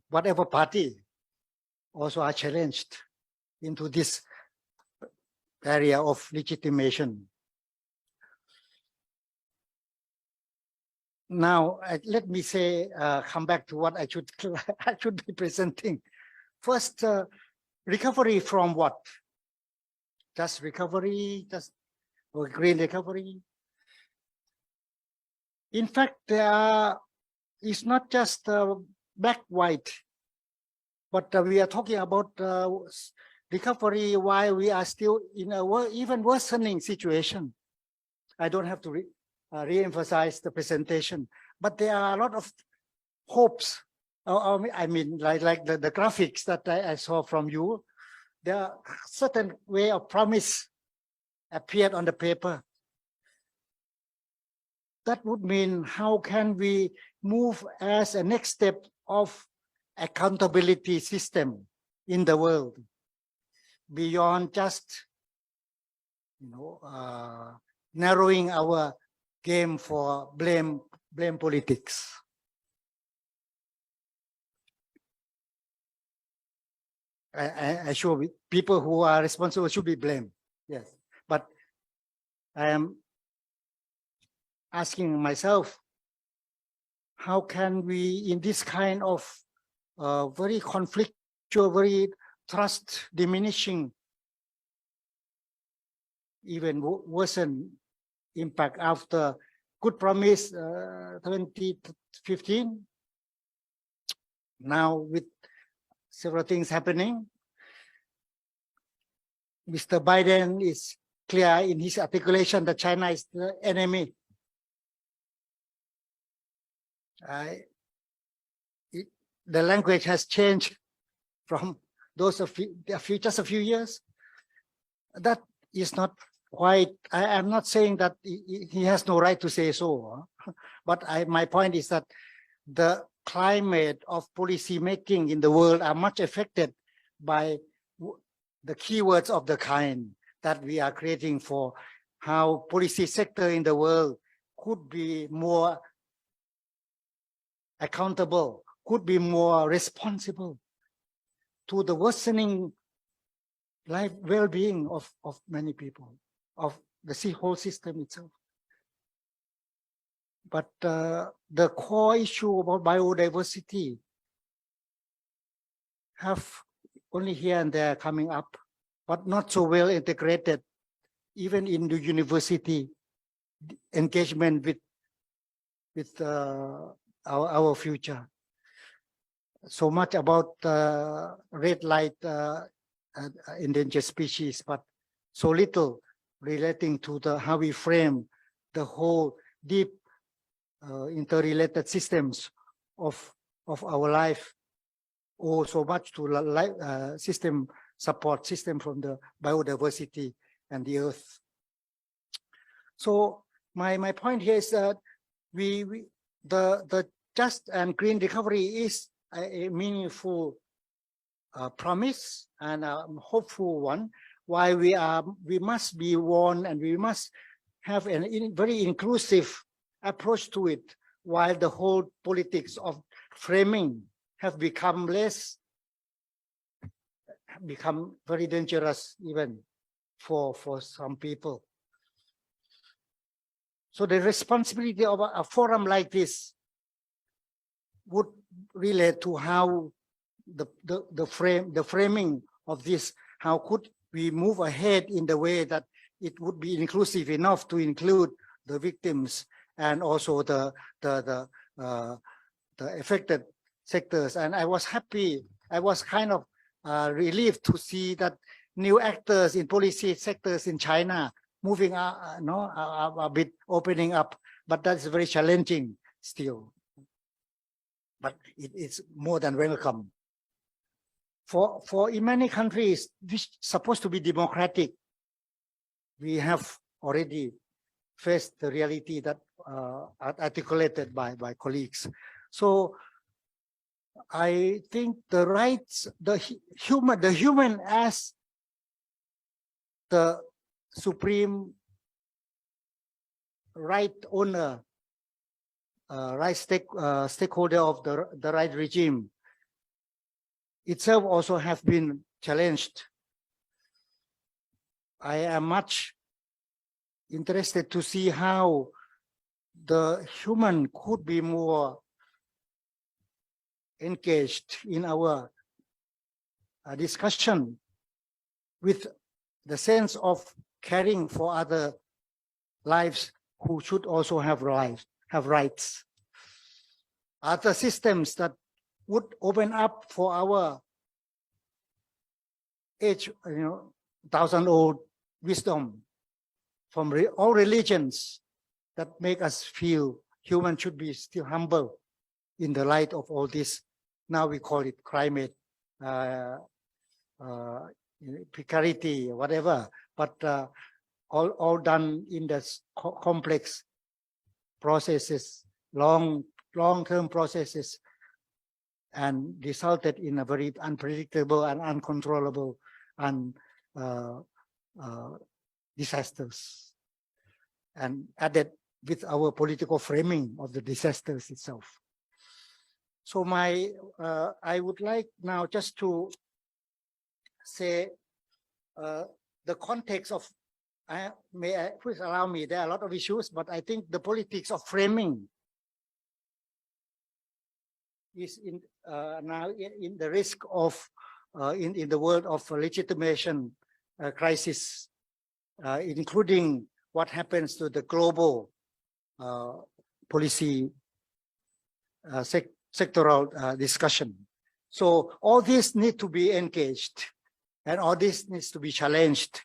whatever party, also are challenged into this area of legitimation. Now, let me say, come back to what I should be presenting. First, recovery from what? Just recovery, or green recovery. In fact, it's not just black, white, but we are talking about recovery while we are still in a even worsening situation. I don't have to re-emphasize the presentation, but there are a lot of hopes. I mean, like the graphics that I saw from you, there are certain way of promise appeared on the paper. That would mean, how can we move as a next step of accountability system in the world beyond just, narrowing our game for blame politics. I sure people who are responsible should be blamed. Yes, but I am asking myself, how can we, in this kind of very conflictual, very trust diminishing, even worsen impact after good promise 2015, now with several things happening, Mr. Biden is clear in his articulation that China is the enemy. The language has changed from those of just a few years. That is not quite, I am not saying that he has no right to say so, but my point is that the climate of policy making in the world are much affected by the keywords of the kind that we are creating for how policy sector in the world could be more accountable, could be more responsible to the worsening life well-being of many people, of the whole system itself. But the core issue about biodiversity have only here and there coming up, but not so well integrated, even in the university engagement with our future. So much about red light endangered species, but so little relating to how we frame the whole deep interrelated systems of our life, or so much to system support system from the biodiversity and the earth. So my point here is that the just and green recovery is a meaningful promise and a hopeful one. Why we must be warned and we must have a very inclusive approach to it, while the whole politics of framing have become very dangerous even for some people. So the responsibility of a forum like this would relate to how the framing of this, how could we move ahead in the way that it would be inclusive enough to include the victims and also the affected sectors. And I was happy, I was kind of relieved to see that new actors in policy sectors in China moving a bit, opening up, but that's very challenging still. But it's more than welcome. For in many countries, which supposed to be democratic, we have already faced the reality that articulated by colleagues. So I think the rights, the human as the supreme right owner, stakeholder of the right regime itself also have been challenged. I am much interested to see how the human could be more engaged in our discussion with the sense of caring for other lives who should also have rights. Other systems that would open up for our age, 1,000-old wisdom from all religions that make us feel human should be still humble in the light of all this. Now we call it climate, precarity, whatever, but all done in this complex processes, long-term processes, and resulted in a very unpredictable and uncontrollable disasters, and added with our political framing of the disasters itself. So I would like now just to say the context of, please allow me, there are a lot of issues, but I think the politics of framing is now in the risk of, in the world of legitimation crisis, including what happens to the global policy sectoral discussion. So all this need to be engaged, and all this needs to be challenged.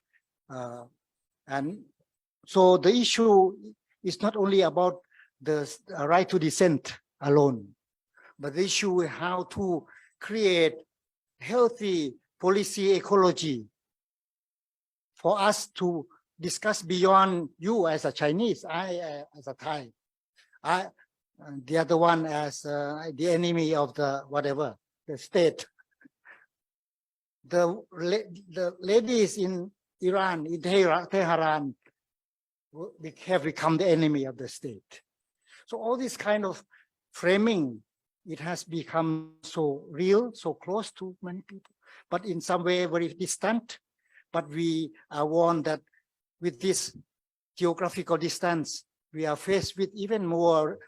And so the issue is not only about the right to dissent alone, but the issue is how to create healthy policy ecology for us to discuss beyond you as a Chinese, I as a Thai, the other one as the enemy of the whatever, the state. The ladies in Iran, in Tehran, have become the enemy of the state. So all this kind of framing, it has become so real, so close to many people, but in some way very distant. But we are warned that with this geographical distance, we are faced with even more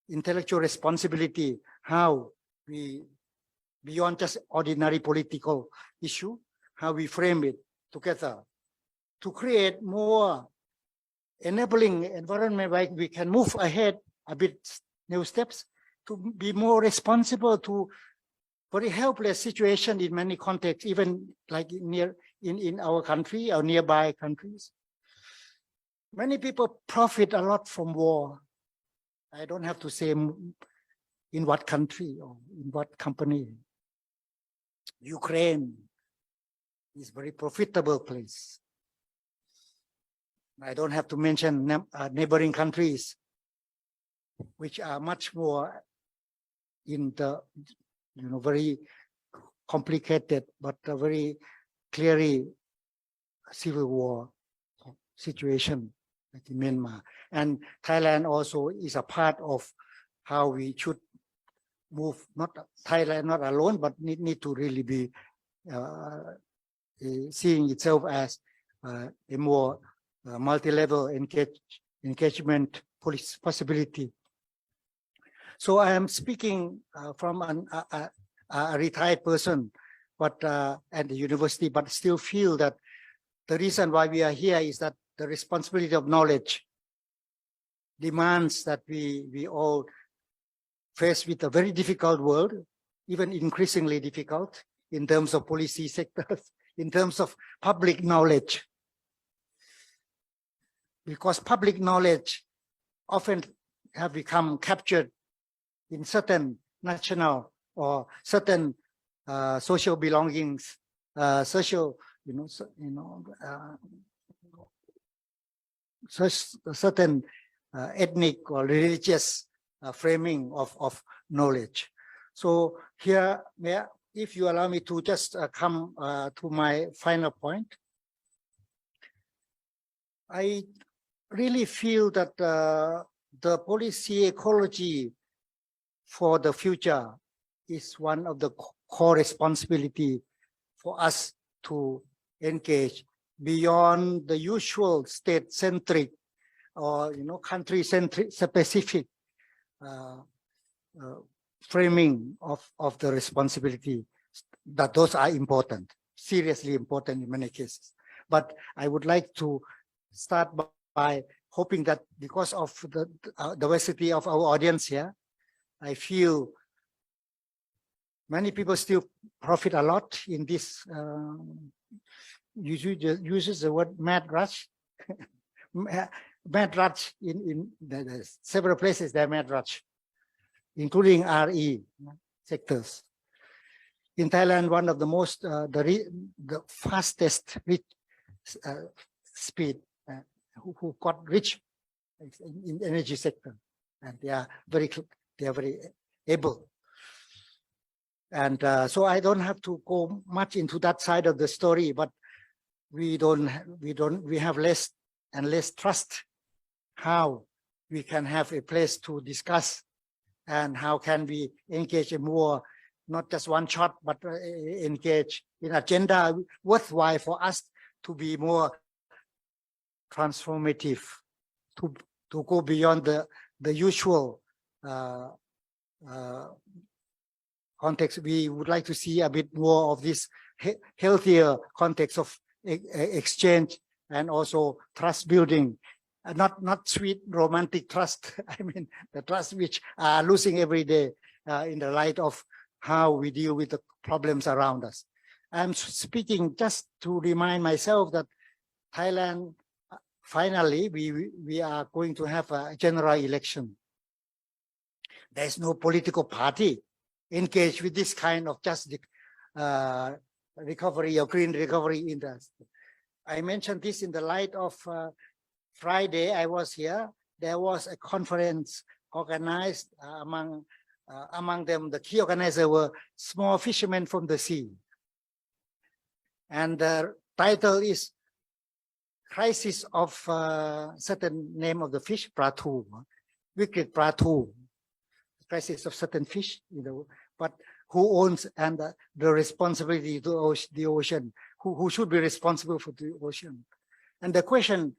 intellectual responsibility, how we, beyond just ordinary political issue, how we frame it together to create more enabling environment where we can move ahead a bit, new steps, to be more responsible to very helpless situation in many contexts, even like in our country or nearby countries. Many people profit a lot from war. I don't have to say in what country or in what company. Ukraine is a very profitable place. I don't have to mention neighboring countries, which are much more in the, very complicated but very clearly civil war situation like in Myanmar. And Thailand also is a part of how we should move, not Thailand, not alone, but need to really be seeing itself as a more multi-level engagement possibility. So I am speaking from a retired person, but at the university, but still feel that the reason why we are here is that the responsibility of knowledge demands that we all face with a very difficult world, even increasingly difficult in terms of policy sectors, in terms of public knowledge. Because public knowledge often have become captured in certain national or certain social belongings, social, certain ethnic or religious framing of knowledge. So here, if you allow me to just come to my final point, I really feel that the policy ecology for the future is one of the core responsibility for us to engage beyond the usual state-centric or country-centric specific framing of the responsibility. That those are important, seriously important in many cases. But I would like to start by hoping that because of the diversity of our audience here, I feel many people still profit a lot in this. Uses the word mad rush. Mad rush in several places. There mad rush, including RE sectors. In Thailand, one of the most the fastest speed who got rich in energy sector, and they are very able. And so I don't have to go much into that side of the story, but we have less and less trust how we can have a place to discuss and how can we engage in more, not just one shot, but engage in agenda worthwhile for us to be more transformative, to go beyond the usual context. We would like to see a bit more of this healthier context of exchange and also trust building, not sweet romantic trust. I mean the trust which are losing every day in the light of how we deal with the problems around us. I'm speaking just to remind myself that Thailand, finally, we are going to have a general election. There's no political party engaged with this kind of just recovery or green recovery industry. I mentioned this in the light of Friday. I was here. There was a conference organized among them. The key organizers were small fishermen from the sea. And the title is Crisis of certain name of the fish, Pratu, Wicked Pratu. Crisis of certain fish, but who owns and the responsibility to the ocean, who should be responsible for the ocean. And the question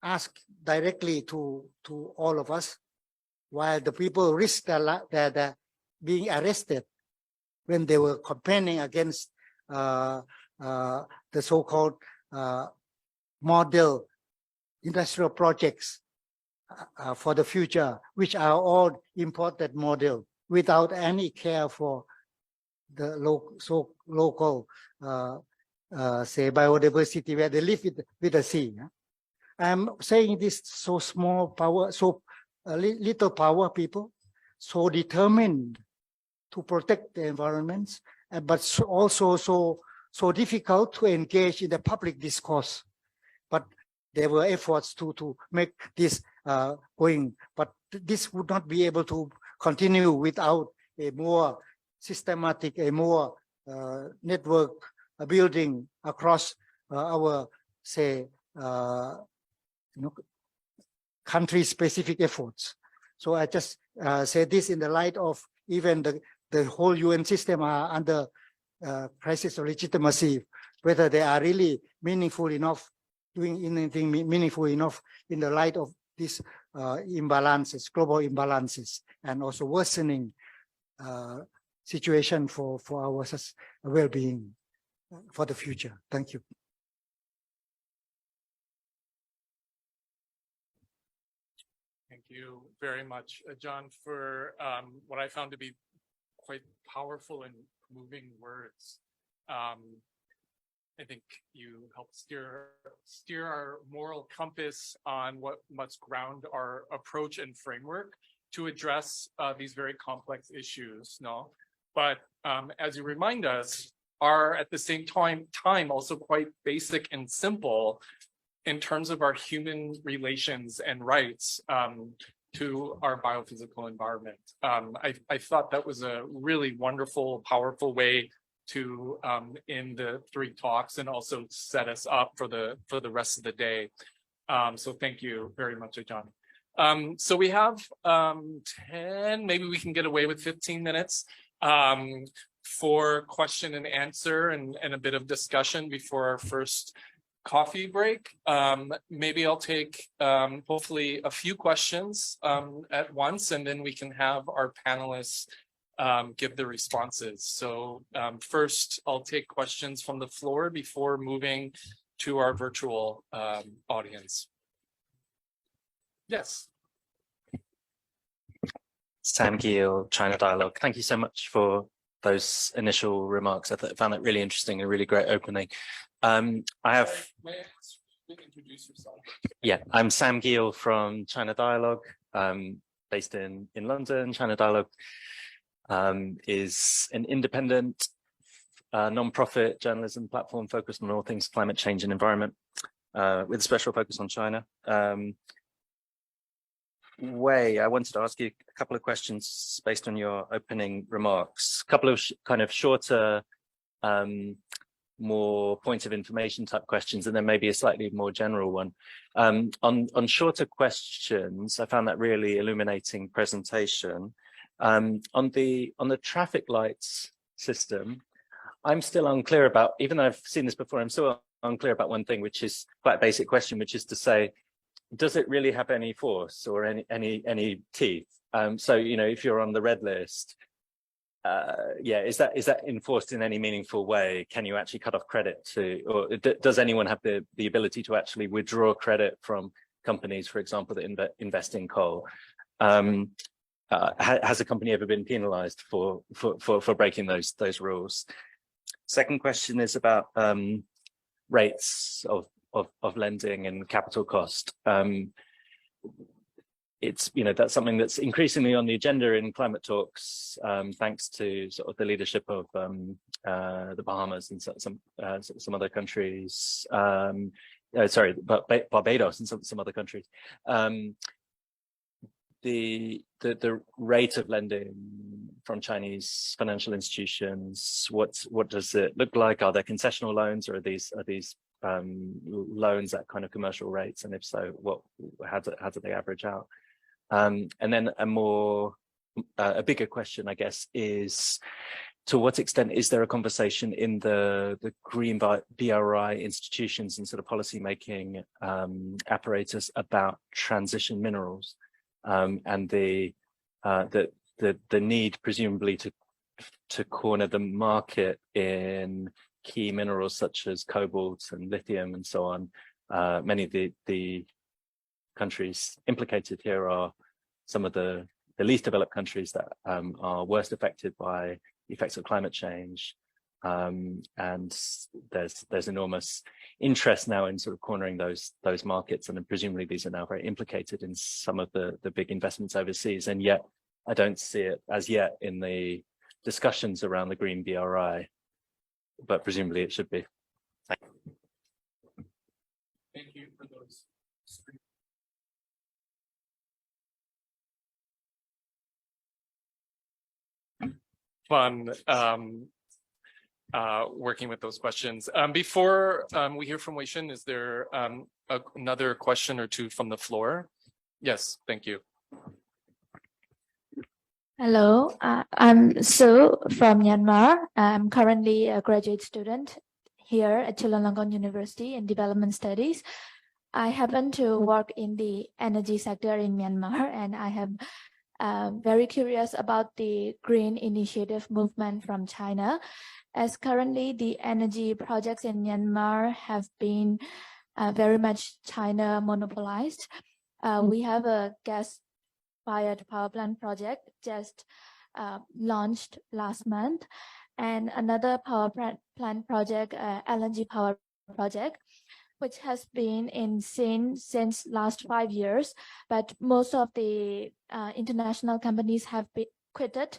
asked directly to all of us, while the people risked their being arrested when they were campaigning against the so-called model industrial projects for the future, which are all imported model without any care for the local say biodiversity where they live with the sea. I'm saying this so small power, so little power people, so determined to protect the environments, but also so difficult to engage in the public discourse. But there were efforts to make this going, but this would not be able to continue without a more systematic, a more network building across our, say, country-specific efforts. So I just say this in the light of even the whole UN system are under crisis of legitimacy, whether they are really meaningful enough, doing anything meaningful enough in the light of these imbalances, global imbalances, and also worsening situation for our well-being for the future. Thank you. Thank you very much, John, for what I found to be quite powerful and moving words. I think you helped steer our moral compass on what must ground our approach and framework to address these very complex issues. No, but as you remind us, are at the same time also quite basic and simple in terms of our human relations and rights to our biophysical environment. I thought that was a really wonderful, powerful way to end the three talks and also set us up for the rest of the day. So thank you very much, John. So we have 10, maybe we can get away with 15 minutes for question and answer and a bit of discussion before our first coffee break. Maybe I'll take hopefully a few questions at once, and then we can have our panelists give the responses. So first, I'll take questions from the floor before moving to our virtual audience. Yes. Sam Gill, China Dialogue. Thank you so much for those initial remarks. I found that really interesting and a really great opening. I have. May I ask you to introduce yourself? Yeah, I'm Sam Gill from China Dialogue, based in London. China Dialogue is an independent non-profit journalism platform focused on all things climate change and environment, with a special focus on China. I wanted to ask you a couple of questions based on your opening remarks. A couple of kind of shorter, more point of information type questions, and then maybe a slightly more general one. On shorter questions, I found that really illuminating presentation. On the traffic lights system, I'm still unclear about, even though I've seen this before, I'm still unclear about one thing, which is quite a basic question, which is to say, does it really have any force or any teeth? So, you know, if you're on the red list, is that enforced in any meaningful way? Can you actually cut off credit to, or does anyone have the ability to actually withdraw credit from companies, for example, that invest in coal? Has a company ever been penalized for breaking those rules? Second question is about rates of lending and capital cost. It's, you know, that's something that's increasingly on the agenda in climate talks, thanks to sort of the leadership of the Bahamas and some other countries. Barbados and some other countries. The rate of lending from Chinese financial institutions, what does it look like? Are there concessional loans, or are these loans at kind of commercial rates? And if so, how do they average out? And then a bigger question, I guess, is to what extent is there a conversation in the green BRI institutions and sort of policy making apparatus about transition minerals, and the need presumably to corner the market in key minerals such as cobalt and lithium and so on. Many of the countries implicated here are some of the least developed countries that are worst affected by the effects of climate change. And there's enormous interest now in sort of cornering those markets, and then presumably these are now very implicated in some of the big investments overseas. And yet I don't see it as yet in the discussions around the green BRI, but presumably it should be. Thank you. Thank you for those. fun working with those questions. Before we hear from Wei Shen, is there another question or two from the floor? Yes, thank you. Hello, I'm Sue from Myanmar. I'm currently a graduate student here at Chulalongkorn University in Development Studies. I happen to work in the energy sector in Myanmar, and I have very curious about the Green Initiative movement from China, as currently the energy projects in Myanmar have been very much China monopolized. We have a gas-fired power plant project just launched last month, and another power plant project, LNG power project, which has been in scene since last 5 years, but most of the international companies have been quitted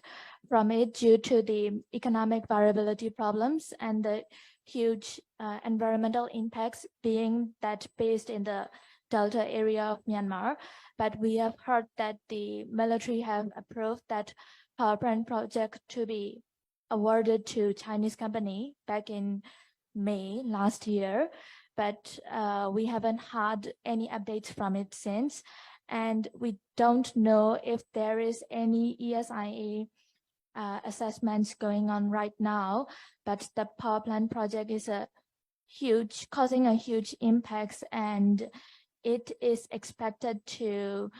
from it due to the economic viability problems and the huge environmental impacts, being that based in the Delta area of Myanmar. But we have heard that the military have approved that power plant project to be awarded to Chinese company back in May last year, but we haven't had any updates from it since. And we don't know if there is any ESIA assessments going on right now, but the power plant project is causing a huge impact, and it is expected to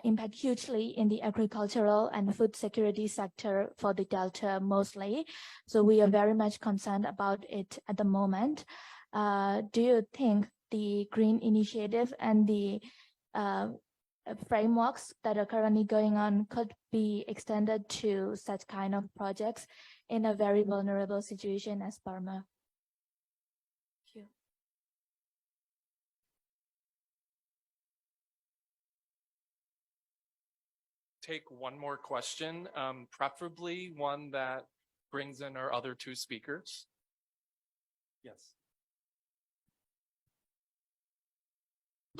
impact hugely in the agricultural and food security sector for the Delta mostly. So we are very much concerned about it at the moment. Do you think the Green Initiative and the frameworks that are currently going on could be extended to such kind of projects in a very vulnerable situation as Burma? Thank you. Take one more question, preferably one that brings in our other two speakers. Yes.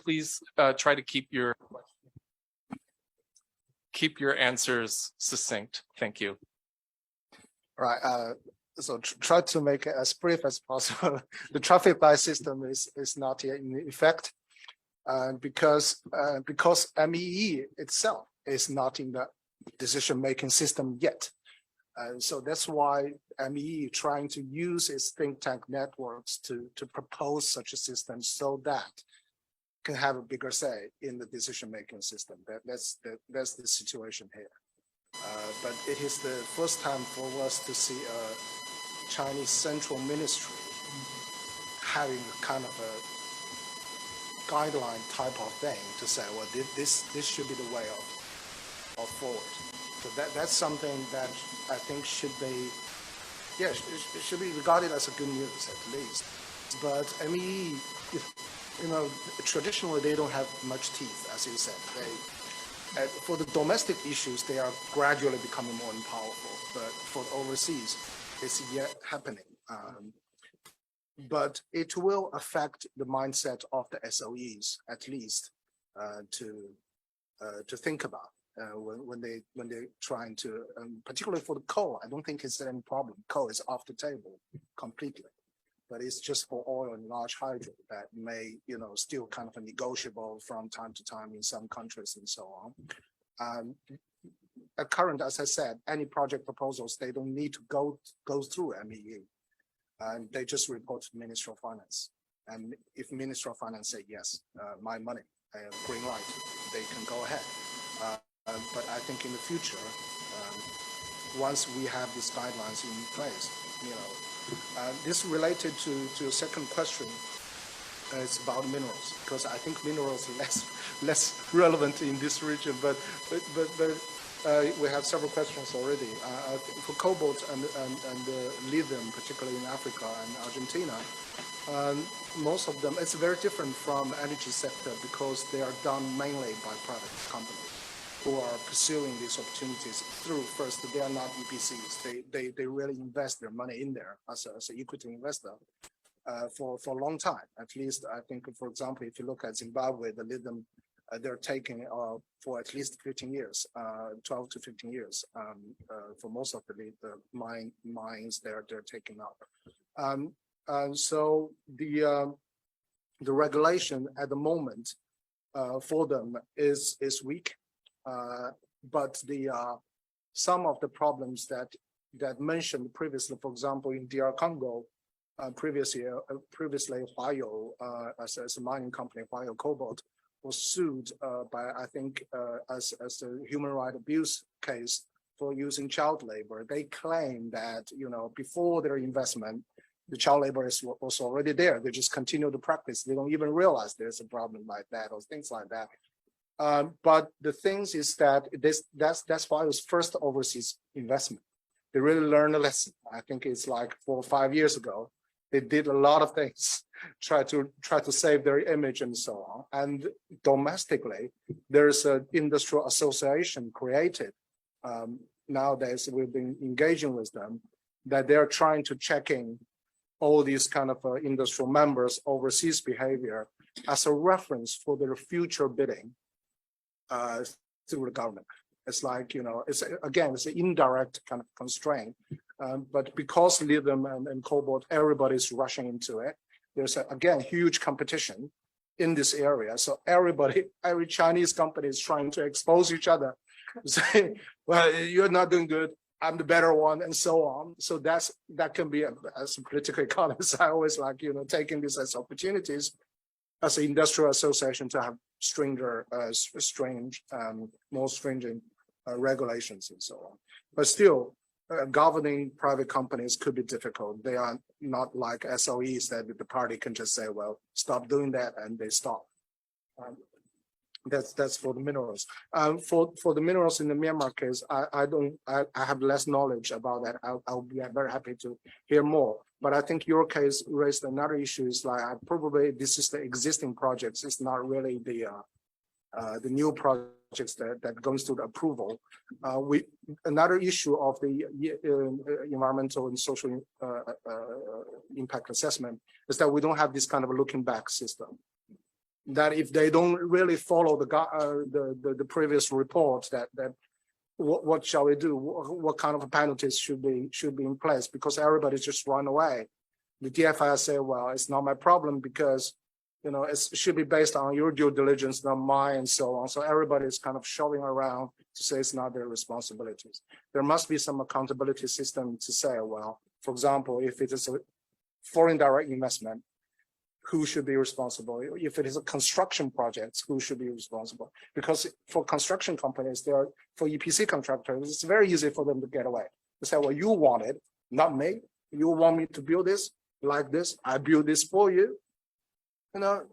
Please try to keep your answers succinct. Thank you. Right. So try to make it as brief as possible. The traffic light system is not yet in effect, because MEE itself is not in the decision-making system yet. So that's why MEE trying to use its think tank networks to propose such a system so that can have a bigger say in the decision-making system. That's the situation here. But it is the first time for us to see a Chinese central ministry having kind of a guideline type of thing to say, well, this should be the way of forward. So that's something that I think should be, it should be regarded as a good news at least. But MEE, traditionally they don't have much teeth, as you said. For the domestic issues, they are gradually becoming more powerful. But for overseas, it's yet happening. But it will affect the mindset of the SOEs, at least, to think about when they're trying to, particularly for the coal. I don't think it's any problem. Coal is off the table completely. But it's just for oil and large hydro that may, still kind of negotiable from time to time in some countries and so on. At current, as I said, any project proposals, they don't need to go through MEE. And they just report to the Ministry of Finance. And if Ministry of Finance say, yes, my money, green light, they can go ahead. But I think in the future, once we have these guidelines in place, this related to a second question. It's about minerals, because I think minerals are less relevant in this region. But we have several questions already. For cobalt and lithium, particularly in Africa and Argentina, most of them, it's very different from the energy sector because they are done mainly by private companies who are pursuing these opportunities through, first, they are not EPCs. They really invest their money in there as an equity investor for a long time. At least, I think, for example, if you look at Zimbabwe, the lithium they're taking for at least 15 years, 12 to 15 years for most of the mines they're taking up. And so the regulation at the moment for them is weak, but some of the problems that mentioned previously, for example, in DR Congo, previously Huayou, as a mining company, Huayou Cobalt, was sued by, I think, as a human rights abuse case for using child labor. They claim that, before their investment, the child labor was already there. They just continue to practice. They don't even realize there's a problem like that or things like that. But the things is that that's why it was first overseas investment. They really learned a lesson. I think it's like 4 or 5 years ago. They did a lot of things, try to save their image and so on. And domestically, there's an industrial association created. Nowadays, we've been engaging with them, that they're trying to check in all these kind of industrial members' overseas behavior as a reference for their future bidding through the government. It's like, it's an indirect kind of constraint. But because lithium and cobalt, everybody's rushing into it. There's again huge competition in this area. So every Chinese company is trying to expose each other, say, well, you're not doing good, I'm the better one, and so on. So that can be, as a political economist, I always like, taking this as opportunities as an industrial association to have more stringent regulations and so on. But still, governing private companies could be difficult. They are not like SOEs that the party can just say, well, stop doing that, and they stop. That's for the minerals. For the minerals in the Myanmar case, I have less knowledge about that. I'll be very happy to hear more. But I think your case raised another issue. Is like probably this is the existing projects. It's not really the new projects that goes through the approval. Another issue of the environmental and social impact assessment is that we don't have this kind of a looking back system. That if they don't really follow the previous report, that what shall we do? What kind of penalties should be in place? Because everybody just run away. The DFI say, well, it's not my problem because it should be based on your due diligence, not mine, and so on. So everybody is kind of shoving around to say it's not their responsibilities. There must be some accountability system to say, well, for example, if it is a foreign direct investment, who should be responsible? If it is a construction project, who should be responsible? Because for construction companies, for EPC contractors, it's very easy for them to get away. They say, well, you want it, not me. You want me to build this like this? I build this for you.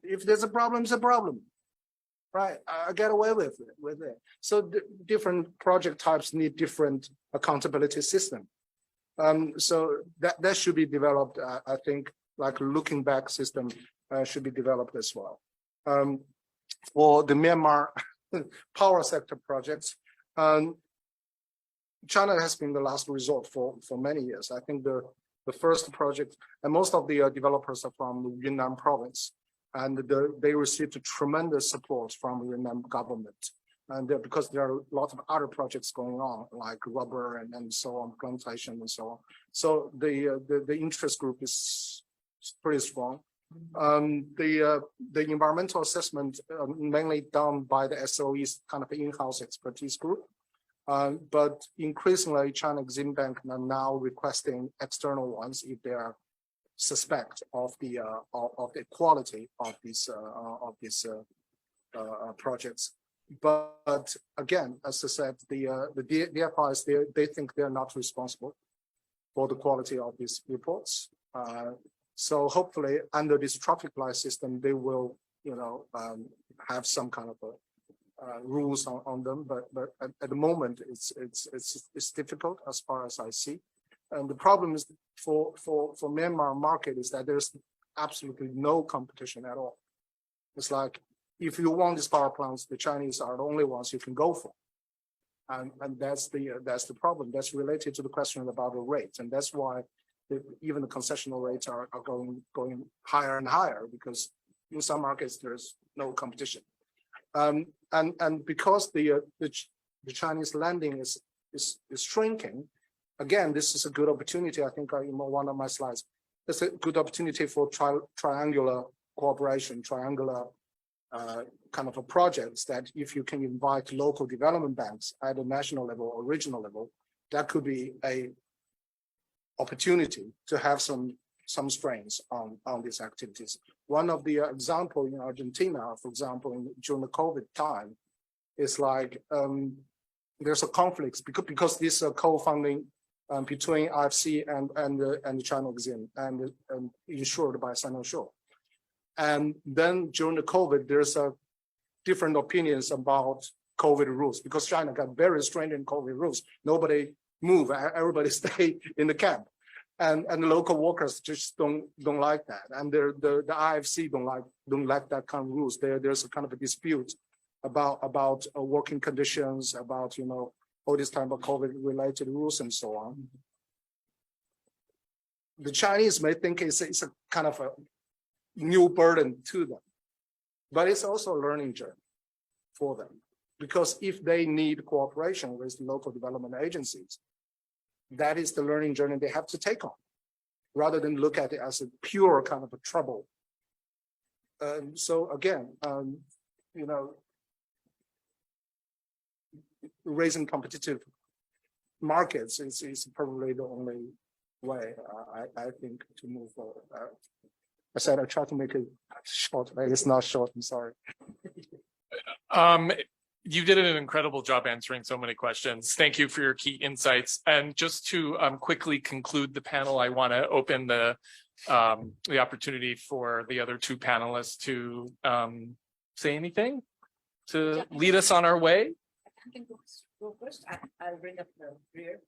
If there's a problem, it's a problem, right? I get away with it. So different project types need different accountability system. So that should be developed. I think like a looking back system should be developed as well. For the Myanmar power sector projects, China has been the last resort for many years. I think the first project, and most of the developers are from the Yunnan province. And they received tremendous support from the Yunnan government, and because there are a lot of other projects going on, like rubber and so on, plantation and so on. So the interest group is pretty strong. The environmental assessment mainly done by the SOE's kind of in-house expertise group, but increasingly China Exim Bank are now requesting external ones if they are suspect of the quality of these projects. But again, as I said, the DFIs they think they're not responsible for the quality of these reports. So hopefully, under this traffic light system, they will have some kind of rules on them. But at the moment, it's difficult as far as I see. And the problem is for Myanmar market is that there's absolutely no competition at all. It's like, if you want these power plants, the Chinese are the only ones you can go for. And that's the problem. That's related to the question about the rate. And that's why even the concessional rates are going higher and higher, because in some markets, there's no competition. And because the Chinese lending is shrinking, again, this is a good opportunity. I think in one of my slides, it's a good opportunity for triangular cooperation, triangular kind of a projects that if you can invite local development banks at a national level or regional level, that could be a opportunity to have some strains on these activities. One of the example in Argentina, for example, during the COVID time, is like there's a conflict because this co-funding between IFC and the China Exim and insured by Sinocure. And then during the COVID, there's different opinions about COVID rules because China got very stringent COVID rules. Nobody move, everybody stay in the camp. And the local workers just don't like that. And the IFC don't like that kind of rules. There's a kind of a dispute about working conditions, about all this type of COVID related rules and so on. The Chinese may think it's a kind of a new burden to them, but it's also a learning journey for them, because if they need cooperation with local development agencies, that is the learning journey they have to take on, rather than look at it as a pure kind of a trouble. So again, raising competitive markets is probably the only way I think to move forward. I said I try to make it short, but it's not short. I'm sorry. You did an incredible job answering so many questions. Thank you for your key insights. And just to quickly conclude the panel, I want to open the opportunity for the other two panelists to say anything to lead us on our way. I can go first. I'll bring up the rear.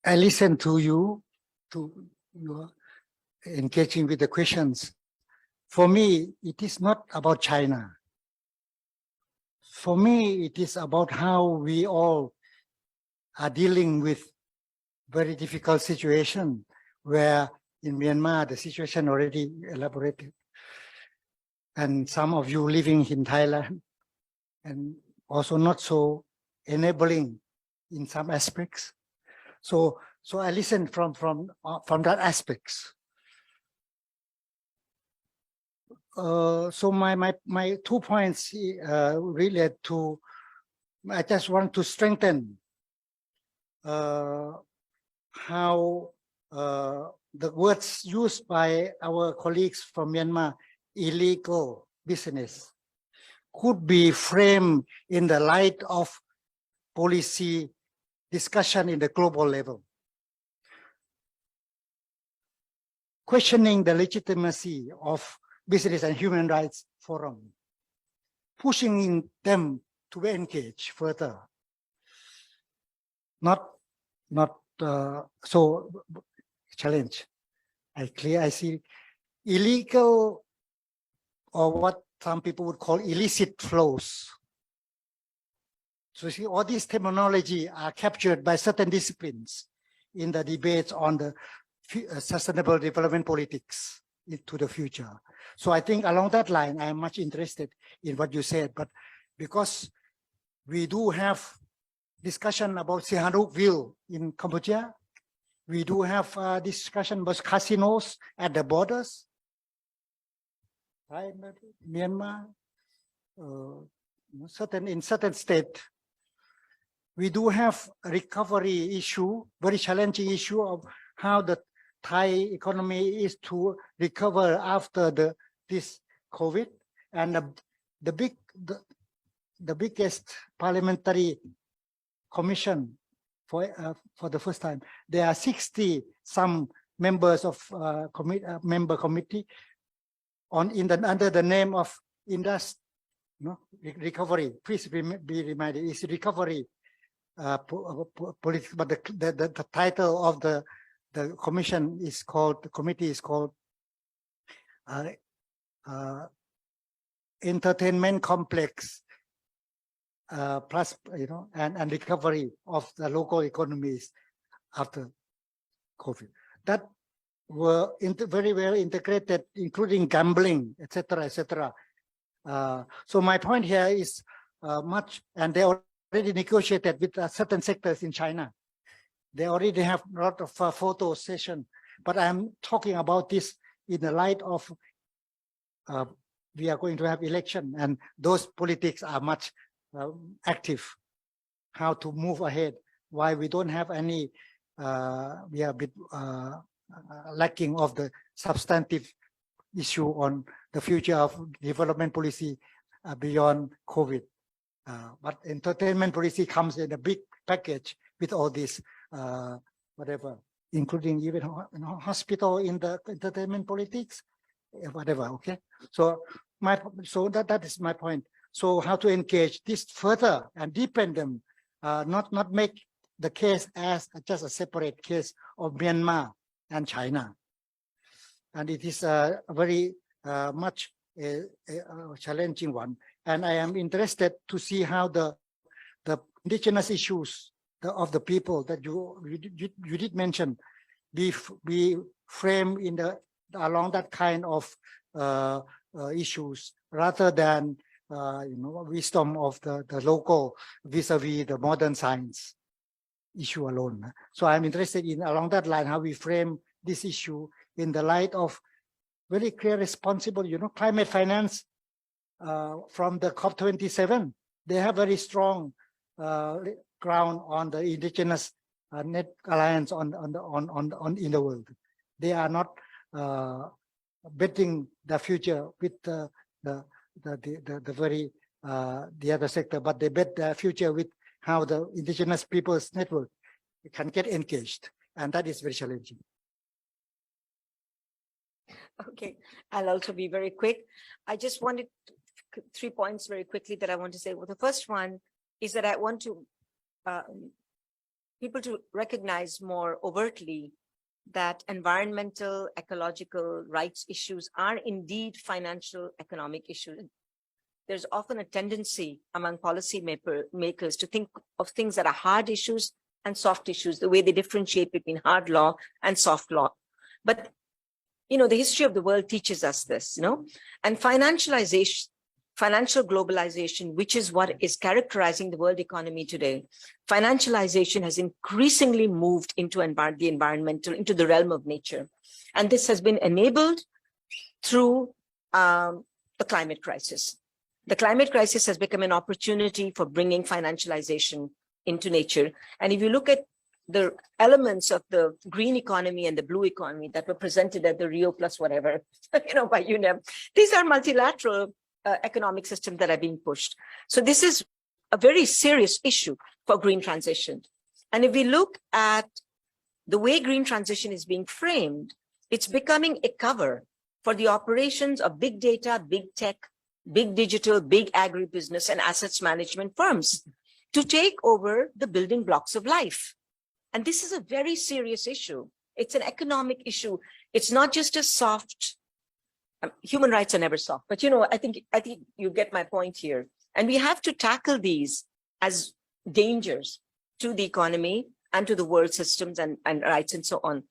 I listen to you engaging with the questions. For me, it is not about China. For me, it is about how we all are dealing with very difficult situation where in Myanmar, the situation already elaborated. And some of you living in Thailand and also not so enabling in some aspects. So I listen from that aspects. So my 2 points relate to, I just want to strengthen how the words used by our colleagues from Myanmar, illegal business, could be framed in the light of policy discussion in the global level. Questioning the legitimacy of business and human rights forum, pushing them to engage further. Not so challenge. I see illegal, or what some people would call illicit flows. So you see, all these terminology are captured by certain disciplines in the debates on the sustainable development politics into the future. So I think along that line, I am much interested in what you said, but because we do have discussion about Sihanoukville in Cambodia, we do have discussion about casinos at the borders, right? Myanmar, in certain state, we do have a recovery issue, very challenging issue of how the Thai economy is to recover after this COVID, and the biggest parliamentary commission for the first time. There are 60 some members of member committee under the name of recovery. Please be reminded, it's recovery politics, but the title of the commission is called, the committee is called entertainment complex plus, and recovery of the local economies after COVID. That were very well integrated, including gambling, etc., etc. So my point here is and they already negotiated with certain sectors in China. They already have a lot of photo session, but I'm talking about this in the light of we are going to have election, and those politics are much active. How to move ahead? Why we don't have any? We are a bit lacking of the substantive issue on the future of development policy beyond COVID. But entertainment policy comes in a big package with all this, whatever, including even hospital in the entertainment politics, whatever. Okay, so that is my point. So how to engage this further and deepen them, not make the case as just a separate case of Myanmar and China. And it is a very much a challenging one. And I am interested to see how the indigenous issues of the people that you did mention be framed in along that kind of issues, rather than wisdom of the local vis-a-vis the modern science issue alone. So I'm interested in along that line how we frame this issue in the light of very clear, responsible, climate finance from the COP27. They have very strong ground on the indigenous net alliance in the world. They are not betting the future with the other sector, but they bet their future with how the indigenous people's network can get engaged, and that is very challenging. Okay, I'll also be very quick. I just wanted 3 points very quickly that I want to say. Well, the first one is that I want to people to recognize more overtly that environmental, ecological rights issues are indeed financial, economic issues. There's often a tendency among policy makers to think of things that are hard issues and soft issues, the way they differentiate between hard law and soft law. But the history of the world teaches us this, and financial globalization, which is what is characterizing the world economy today, financialization has increasingly moved into the environmental, into the realm of nature. And this has been enabled through the climate crisis. The climate crisis has become an opportunity for bringing financialization into nature. And if you look at the elements of the green economy and the blue economy that were presented at the Rio Plus whatever, by UNEP, these are multilateral economic systems that are being pushed. So this is a very serious issue for green transition. And if we look at the way green transition is being framed, it's becoming a cover for the operations of big data, big tech, big digital, big agribusiness, and assets management firms to take over the building blocks of life. And this is a very serious issue. It's an economic issue. It's not just a soft, human rights are never soft, but I think you get my point here. And we have to tackle these as dangers to the economy and to the world systems and rights and so on.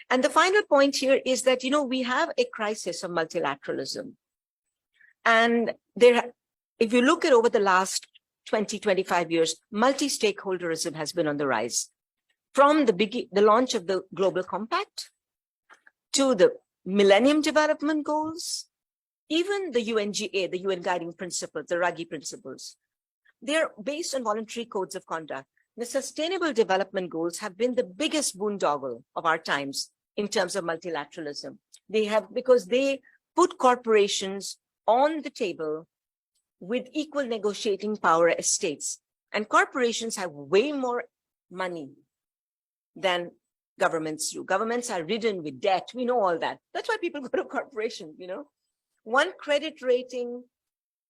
And the final point here is that, we have a crisis of multilateralism. And if you look at over the last 20, 25 years, multi-stakeholderism has been on the rise. From the launch of the Global Compact to the Millennium Development Goals, even the UNGA, the UN Guiding Principles, the Ruggie Principles, they're based on voluntary codes of conduct. The Sustainable Development Goals have been the biggest boondoggle of our times in terms of multilateralism. Because they put corporations on the table with equal negotiating power as states. And corporations have way more money than governments do. Governments are ridden with debt. We know all that. That's why people go to corporations, One credit rating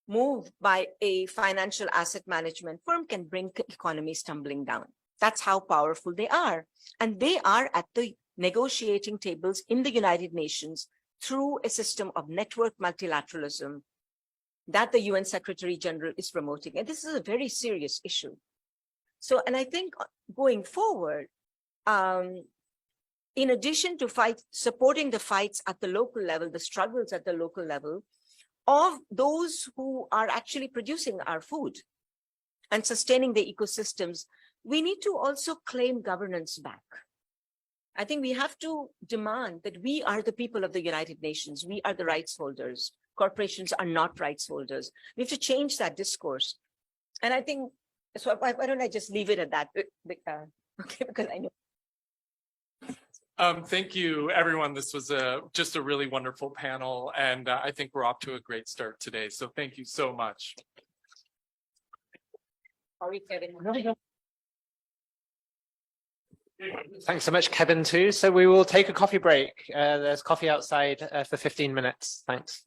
move by a financial asset management firm can bring economies tumbling down. That's how powerful they are. And they are at the negotiating tables in the United Nations through a system of network multilateralism that the UN Secretary General is promoting. And this is a very serious issue. So, and I think going forward, in addition to supporting the fights at the local level, the struggles at the local level of those who are actually producing our food and sustaining the ecosystems, we need to also claim governance back. I think we have to demand that we are the people of the United Nations. We are the rights holders. Corporations are not rights holders. We have to change that discourse. And I think, so why don't I just leave it at that? Okay, because I know. Thank you, everyone. This was just a really wonderful panel, and I think we're off to a great start today. So thank you so much. Sorry, Kevin. Thanks so much, Kevin, too. So we will take a coffee break. There's coffee outside for 15 minutes. Thanks.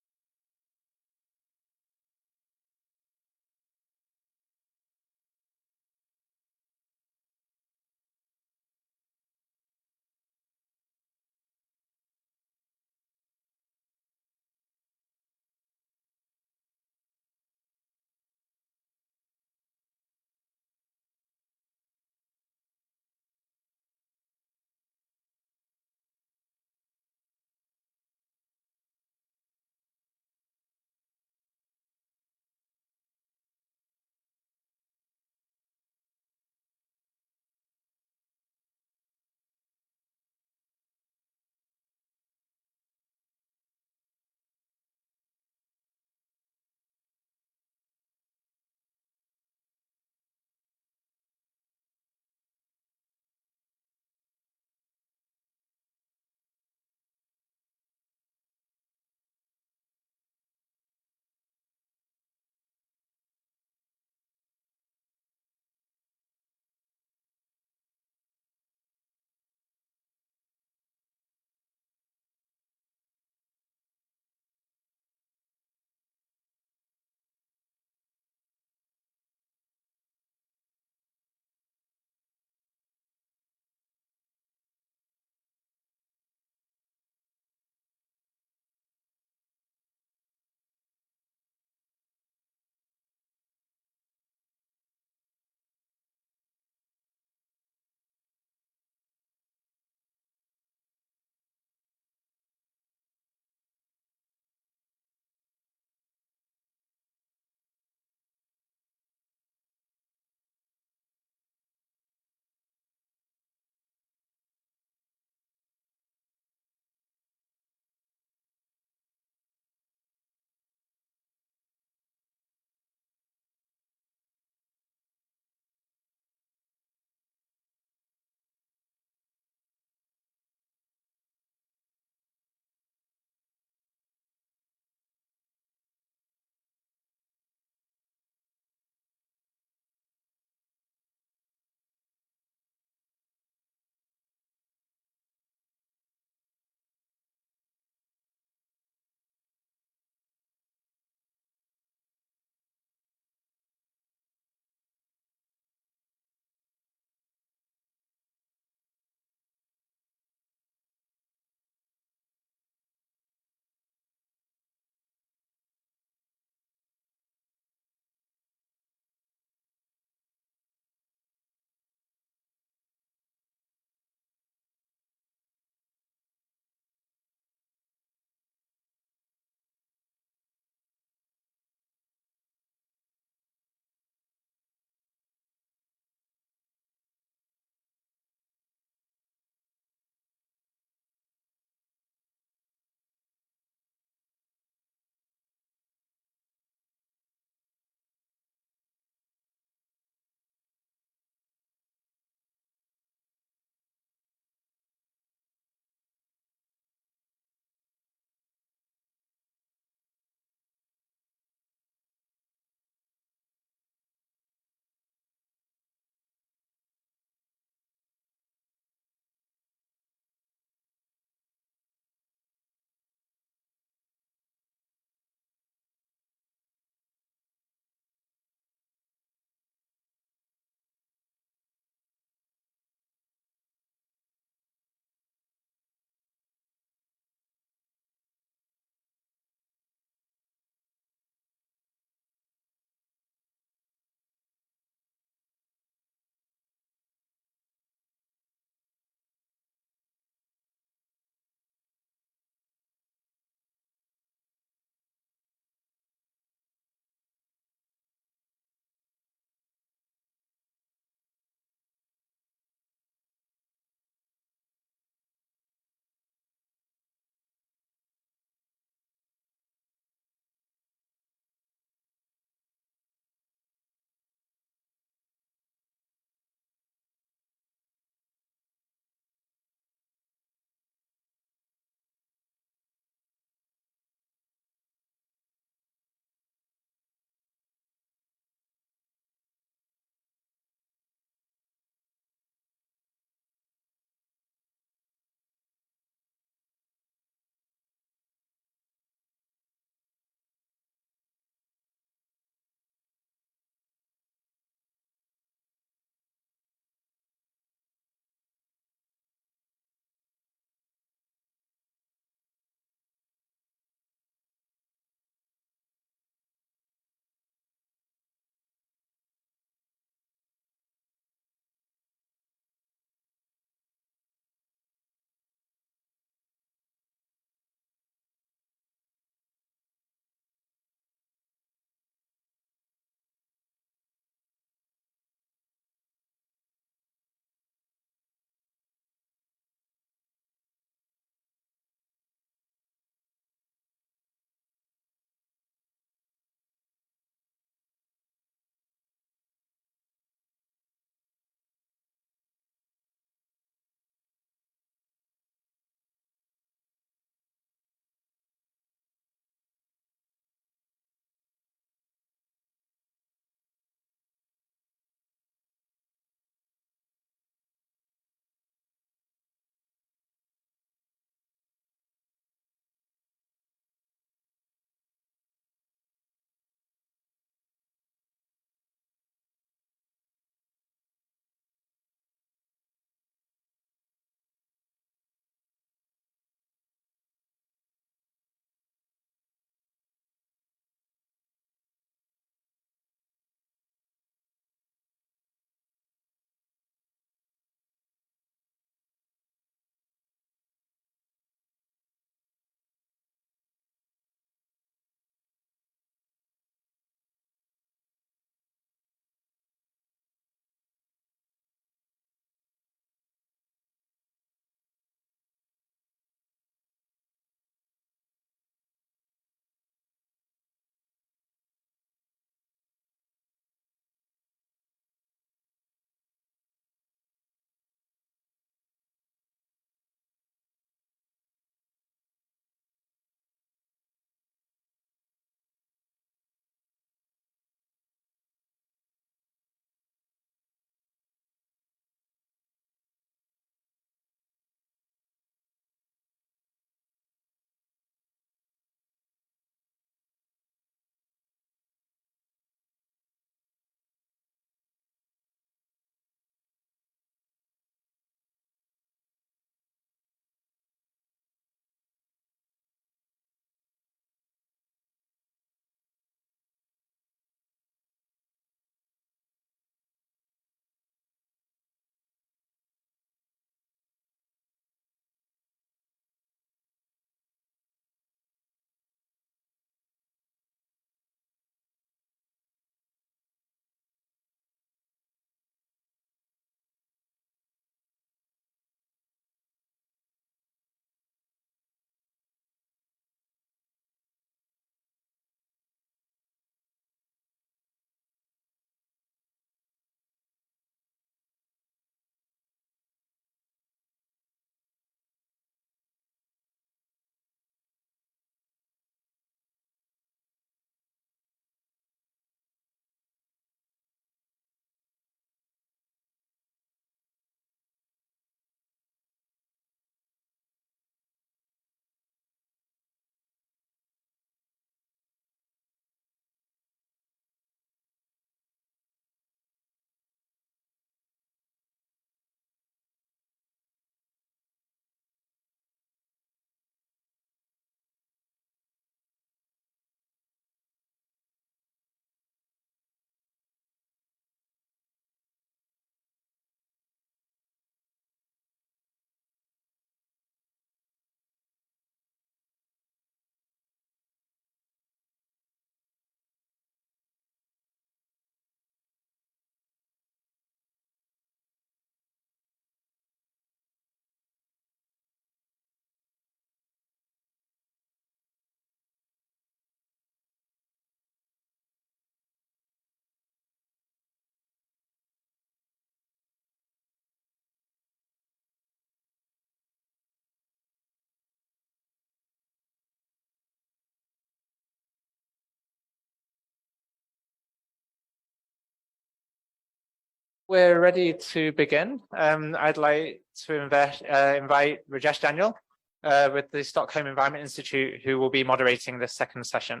we're ready to begin. I'd like to invite Rajesh Daniel with the Stockholm Environment Institute, who will be moderating this second session.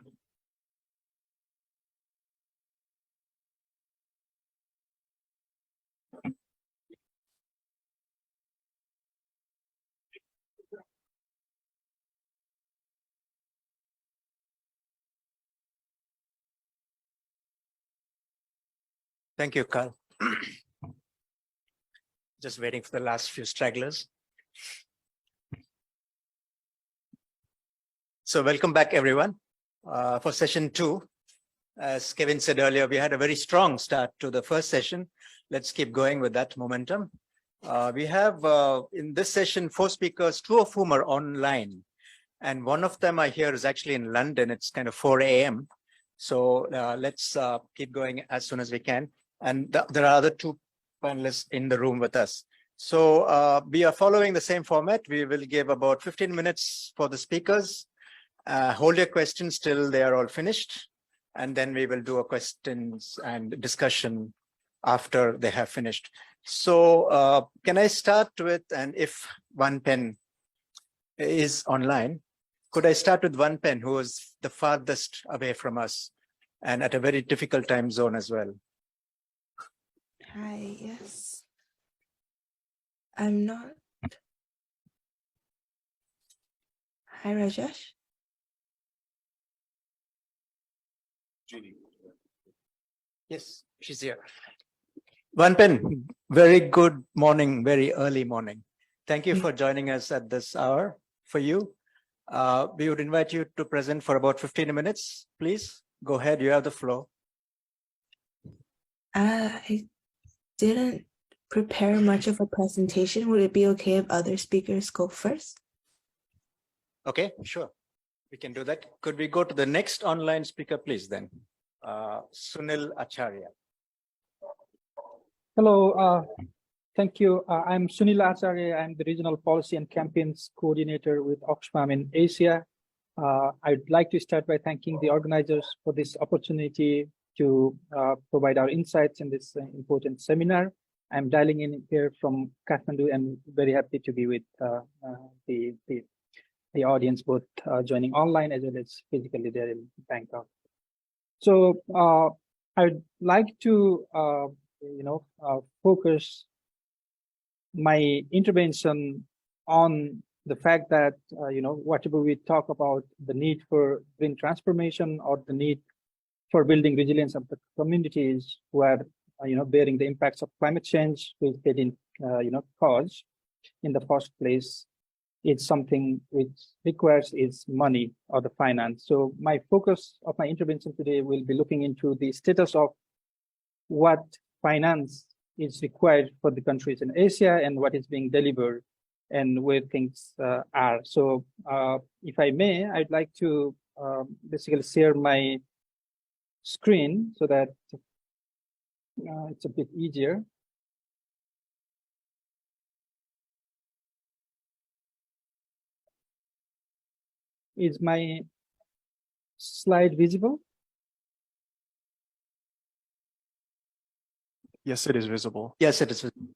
Thank you, Carl. Just waiting for the last few stragglers. So welcome back, everyone, for session 2. As Kevin said earlier, we had a very strong start to the first session. Let's keep going with that momentum. We have in this session 4 speakers, 2 of whom are online. And one of them I hear is actually in London. It's kind of 4 a.m. So let's keep going as soon as we can. And there are other 2 panelists in the room with us. So we are following the same format. We will give about 15 minutes for the speakers. Hold your questions till they are all finished. And then we will do a questions and discussion after they have finished. So can I start with, and if One Pen is online, could I start with One Pen, who is the farthest away from us and at a very difficult time zone as well? Hi, yes. I'm not. Hi, Rajesh. Yes, she's here. One Pen, very good morning, very early morning. Thank you for joining us at this hour. For you, we would invite you to present for about 15 minutes. Please go ahead, you have the floor. I didn't prepare much of a presentation. Would it be okay if other speakers go first? Okay, sure. We can do that. Could we go to the next online speaker, please, then? Sunil Acharya. Hello, thank you. I'm Sunil Acharya. I'm the Regional Policy and Campaigns Coordinator with Oxfam in Asia. I'd like to start by thanking the organizers for this opportunity to provide our insights in this important seminar. I'm dialing in here from Kathmandu and very happy to be with the audience, both joining online as well as physically there in Bangkok. So I'd like to focus my intervention on the fact that whatever we talk about the need for green transformation or the need for building resilience of the communities who are bearing the impacts of climate change, which they didn't cause in the first place, it's something which requires is money or the finance. So my focus of my intervention today will be looking into the status of what finance is required for the countries in Asia and what is being delivered and where things are. So if I may, I'd like to basically share my screen so that it's a bit easier. Is my slide visible? Yes, it is visible. Yes, it is visible.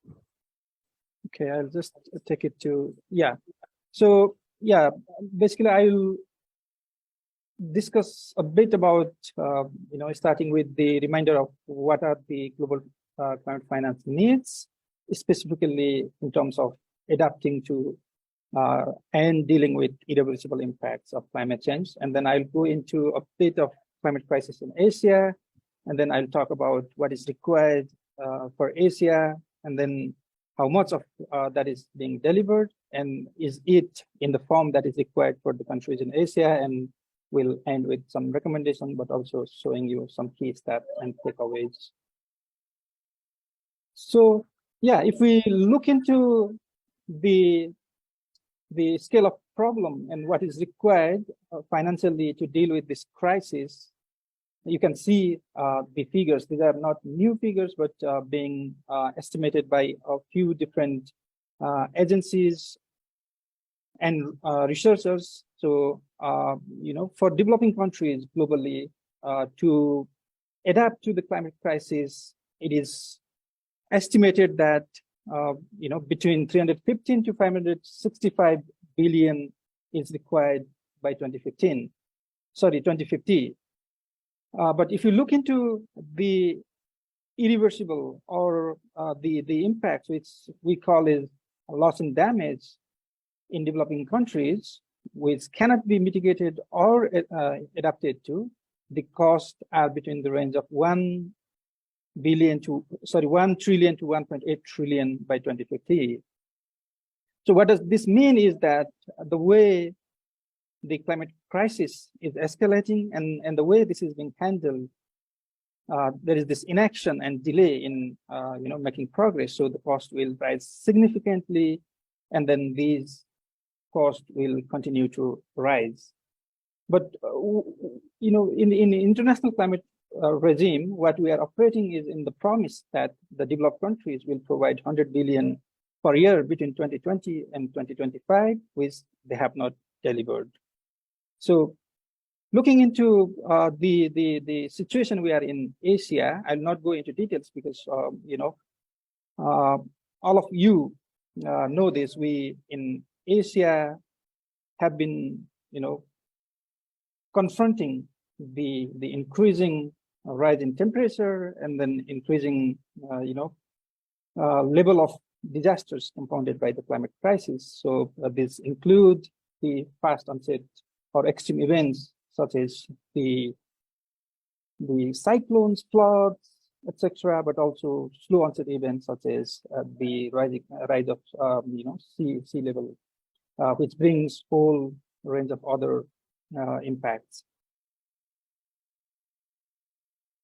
Okay, I'll just take it to, yeah. So, yeah, basically I'll discuss a bit about, starting with the reminder of what are the global climate finance needs, specifically in terms of adapting to and dealing with irreversible impacts of climate change. And then I'll go into a bit of climate crisis in Asia, and then I'll talk about what is required for Asia, and then how much of that is being delivered, and is it in the form that is required for the countries in Asia, and we'll end with some recommendations, but also showing you some key steps and takeaways. So, yeah, if we look into the scale of problem and what is required financially to deal with this crisis, you can see the figures. These are not new figures, but being estimated by a few different agencies and researchers. So, for developing countries globally to adapt to the climate crisis, it is estimated that between 315 to 565 billion is required by 2050. But if you look into the irreversible or the impacts, which we call is loss and damage in developing countries, which cannot be mitigated or adapted to, the costs are between the range of 1 trillion to 1.8 trillion by 2050. So what does this mean is that the way the climate crisis is escalating and the way this is being handled, there is this inaction and delay in making progress. So the cost will rise significantly, and then these costs will continue to rise. But in the international climate regime, what we are operating is in the promise that the developed countries will provide 100 billion per year between 2020 and 2025, which they have not delivered. So looking into the situation we are in Asia, I'll not go into details because all of you know this. We in Asia have been confronting the increasing rise in temperature and then increasing level of disasters compounded by the climate crisis. So this includes the fast onset or extreme events such as the cyclones, floods, etc., but also slow onset events such as the rise of sea level, which brings whole range of other impacts.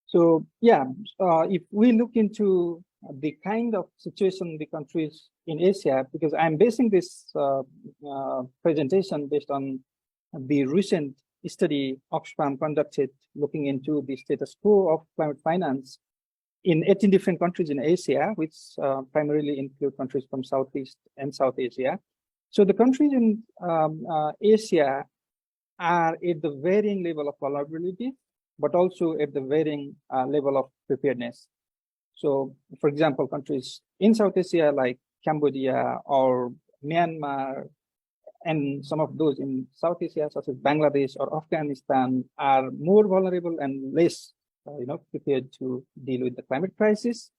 So yeah, if we look into the kind of situation the countries in Asia, because I'm basing this presentation based on the recent study Oxfam conducted looking into the status quo of climate finance in 18 different countries in Asia, which primarily include countries from Southeast and South Asia. So the countries in Asia are at the varying level of vulnerability, but also at the varying level of preparedness. So, for example, countries in South Asia like Cambodia or Myanmar, and some of those in South Asia, such as Bangladesh or Afghanistan, are more vulnerable and less, prepared to deal with the climate crisis.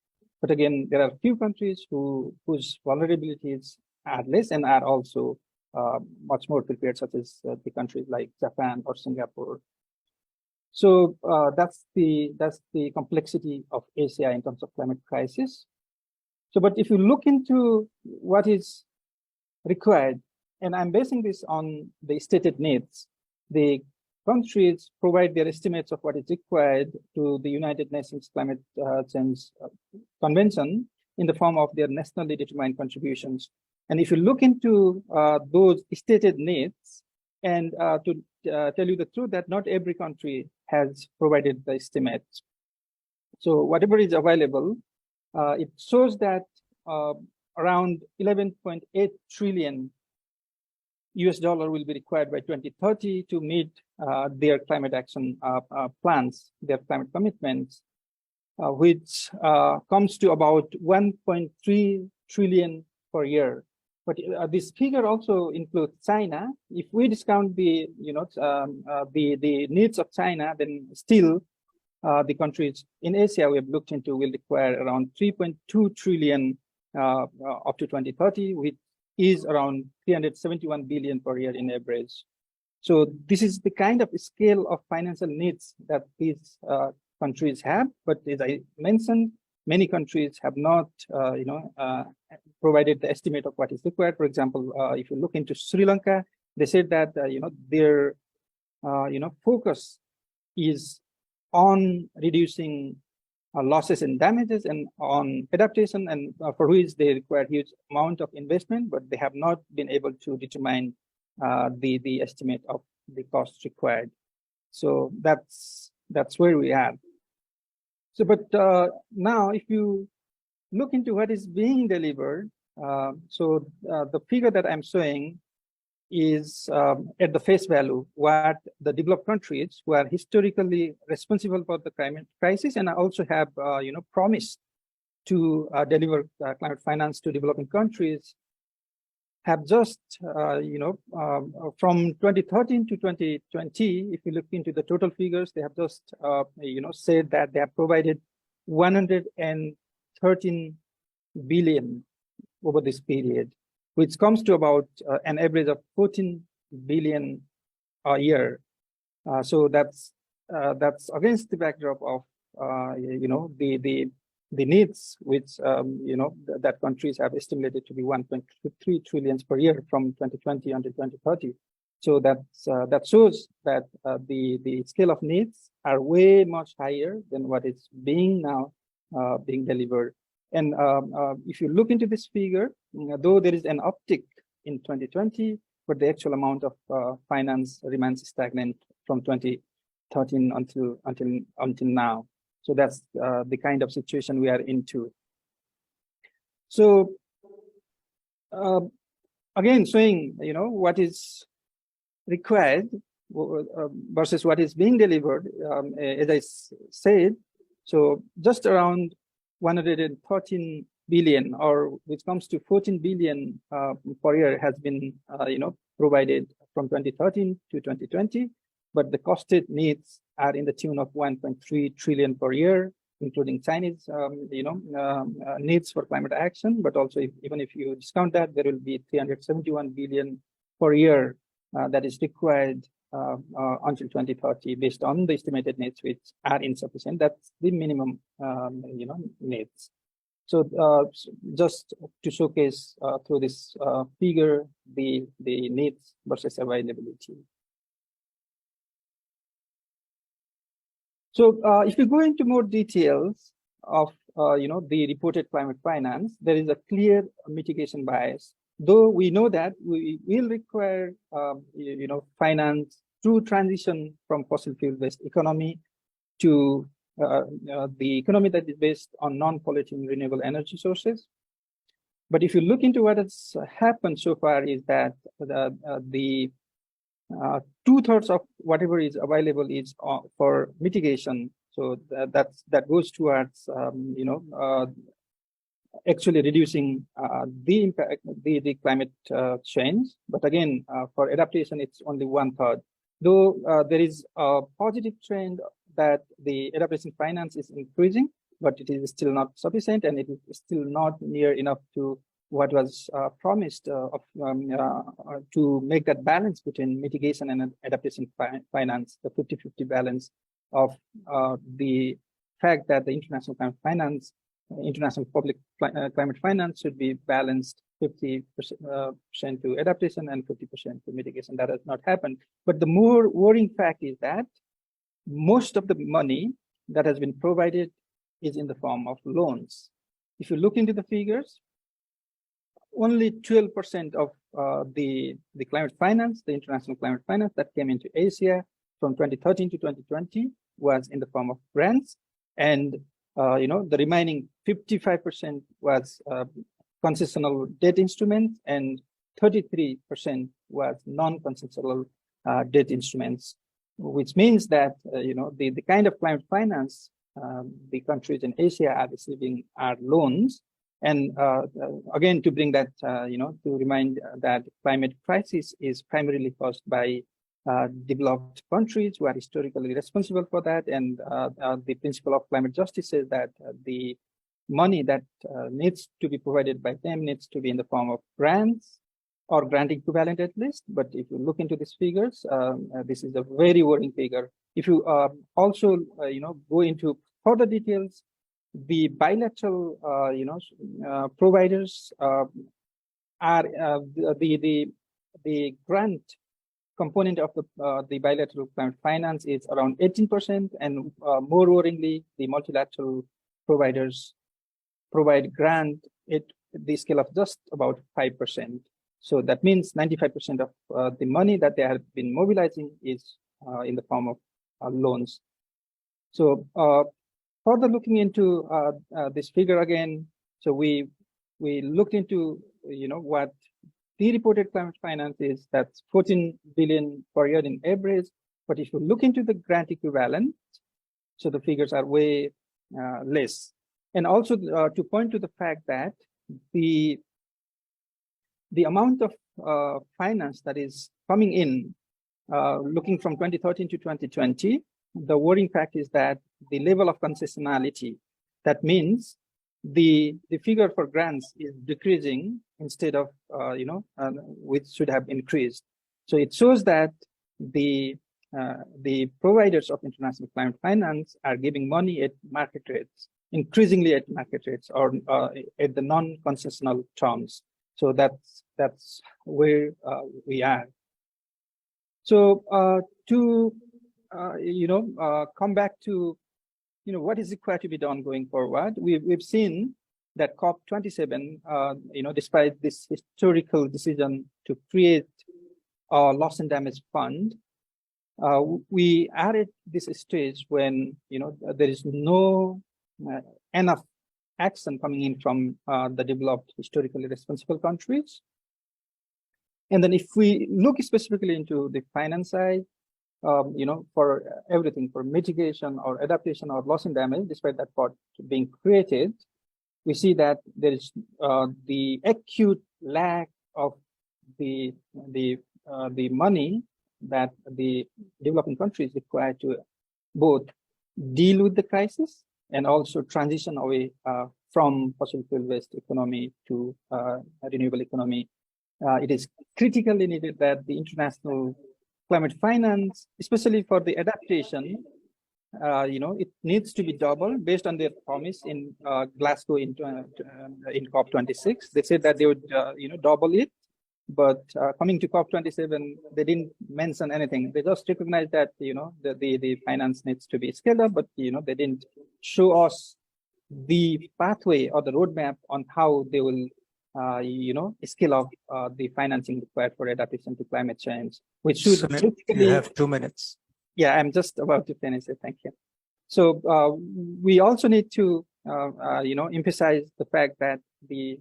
But again, there are few countries whose vulnerabilities are less and are also much more prepared, such as the countries like Japan or Singapore. So that's the complexity of Asia in terms of climate crisis. So, but if you look into what is required, and I'm basing this on the stated needs, the countries provide their estimates of what is required to the United Nations Climate Change Convention in the form of their nationally determined contributions. And if you look into those stated needs, and to tell you the truth that not every country has provided the estimates. So whatever is available, it shows that around 11.8 trillion US dollar will be required by 2030 to meet their climate action plans, their climate commitments, which comes to about 1.3 trillion per year. But this figure also includes China. If we discount the the needs of China, then still the countries in Asia we have looked into will require around 3.2 trillion up to 2030, which is around 371 billion per year in average. So this is the kind of scale of financial needs that these countries have. But as I mentioned, many countries have not, provided the estimate of what is required. For example, if you look into Sri Lanka, they said that their focus is on reducing losses and damages and on adaptation, and for which they require huge amount of investment, but they have not been able to determine the estimate of the costs required. So that's where we are. So, but now if you look into what is being delivered, the figure that I'm showing is at the face value what the developed countries who are historically responsible for the climate crisis and also have promised to deliver climate finance to developing countries have just, from 2013 to 2020, if you look into the total figures, they have just, said that they have provided 113 billion over this period, which comes to about an average of 14 billion a year. So that's against the backdrop of the needs which that countries have estimated to be 1.3 trillion per year from 2020 until 2030. So that shows that the scale of needs are way much higher than what is being now being delivered. And if you look into this figure, though there is an uptick in 2020, but the actual amount of finance remains stagnant from 2013 until now. So that's the kind of situation we are into. So again, showing what is required versus what is being delivered, as I said. So just around 113 billion, or which comes to 14 billion per year, has been provided from 2013 to 2020. But the costed needs are in the tune of 1.3 trillion per year, including Chinese, needs for climate action. But also, even if you discount that, there will be 371 billion per year that is required until 2030, based on the estimated needs, which are insufficient. That's the minimum, needs. So just to showcase through this figure the needs versus availability. So if you go into more details of the reported climate finance, there is a clear mitigation bias. Though we know that we will require finance through transition from fossil fuel-based economy to the economy that is based on non-polluting renewable energy sources. But if you look into what has happened so far, is that the 2/3 of whatever is available is for mitigation. So that goes towards actually reducing the impact, the climate change. But again, for adaptation, it's only 1/3. Though there is a positive trend that the adaptation finance is increasing, but it is still not sufficient, and it is still not near enough to what was promised to make that balance between mitigation and adaptation finance, the 50-50 balance of the fact that the international climate finance, international public climate finance should be balanced 50% to adaptation and 50% to mitigation. That has not happened. But the more worrying fact is that most of the money that has been provided is in the form of loans. If you look into the figures, only 12% of the climate finance, the international climate finance that came into Asia from 2013 to 2020 was in the form of grants, and the remaining 55% was concessional debt instruments, and 33% was non-concessional debt instruments, which means that the kind of climate finance the countries in Asia are receiving are loans. And again, to bring that, to remind that climate crisis is primarily caused by developed countries who are historically responsible for that. And the principle of climate justice says that the money that needs to be provided by them needs to be in the form of grants or grant equivalent at least. But if you look into these figures, this is a very worrying figure. If you also, go into further details, the bilateral, providers are the grant component of the bilateral climate finance is around 18%, and more worryingly, the multilateral providers provide grant at the scale of just about 5%. So that means 95% of the money that they have been mobilizing is in the form of loans. So further looking into this figure again, so we looked into what the reported climate finance is. That's 14 billion per year in average. But if you look into the grant equivalent, so the figures are way less. And also to point to the fact that the amount of finance that is coming in, looking from 2013 to 2020, the worrying fact is that the level of concessionality, that means the figure for grants is decreasing instead of, which should have increased. So it shows that the providers of international climate finance are giving money at market rates, increasingly at market rates, or at the non-concessional terms. So that's where we are. So to come back to what is required to be done going forward, we've seen that COP27, despite this historical decision to create a loss and damage fund, we are at this stage when there is no enough action coming in from the developed, historically responsible countries. And then if we look specifically into the finance side, for everything, for mitigation or adaptation or loss and damage, despite that part being created, we see that there is the acute lack of the money that the developing countries require to both deal with the crisis and also transition away from fossil fuel-based economy to a renewable economy. It is critically needed that the international climate finance, especially for the adaptation, it needs to be doubled based on their promise in Glasgow in COP26. They said that they would, double it, but coming to COP27, they didn't mention anything. They just recognized that, the finance needs to be scaled up, but, they didn't show us the pathway or the roadmap on how they will scale up the financing required for adaptation to climate change, which should you have 2 minutes. Yeah, I'm just about to finish it. Thank you. So we also need to, emphasize the fact that the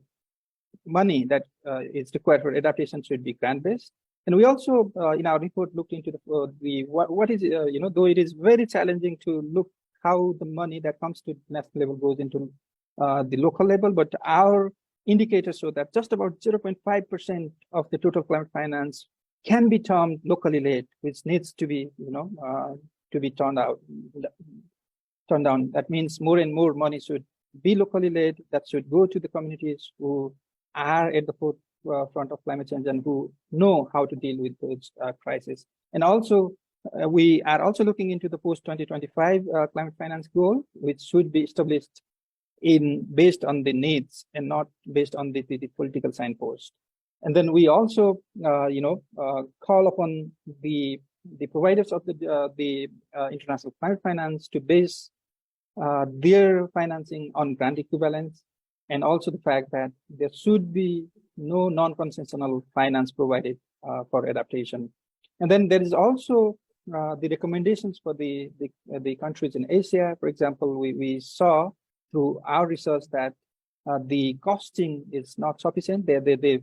money that is required for adaptation should be grant-based. And we also, in our report, looked into what is, though it is very challenging to look how the money that comes to national level goes into the local level, but our indicators show that just about 0.5% of the total climate finance can be termed locally led, which needs to be, to be turned down. That means more and more money should be locally led, that should go to the communities who are at the forefront of climate change and who know how to deal with those crises. And also, we are also looking into the post-2025 climate finance goal, which should be established based on the needs and not based on the political signpost. And then we also, call upon the providers of the international climate finance to base their financing on grant equivalence, and also the fact that there should be no non-concessional finance provided for adaptation. And then there is also the recommendations for the countries in Asia. For example, we saw through our research that the costing is not sufficient. They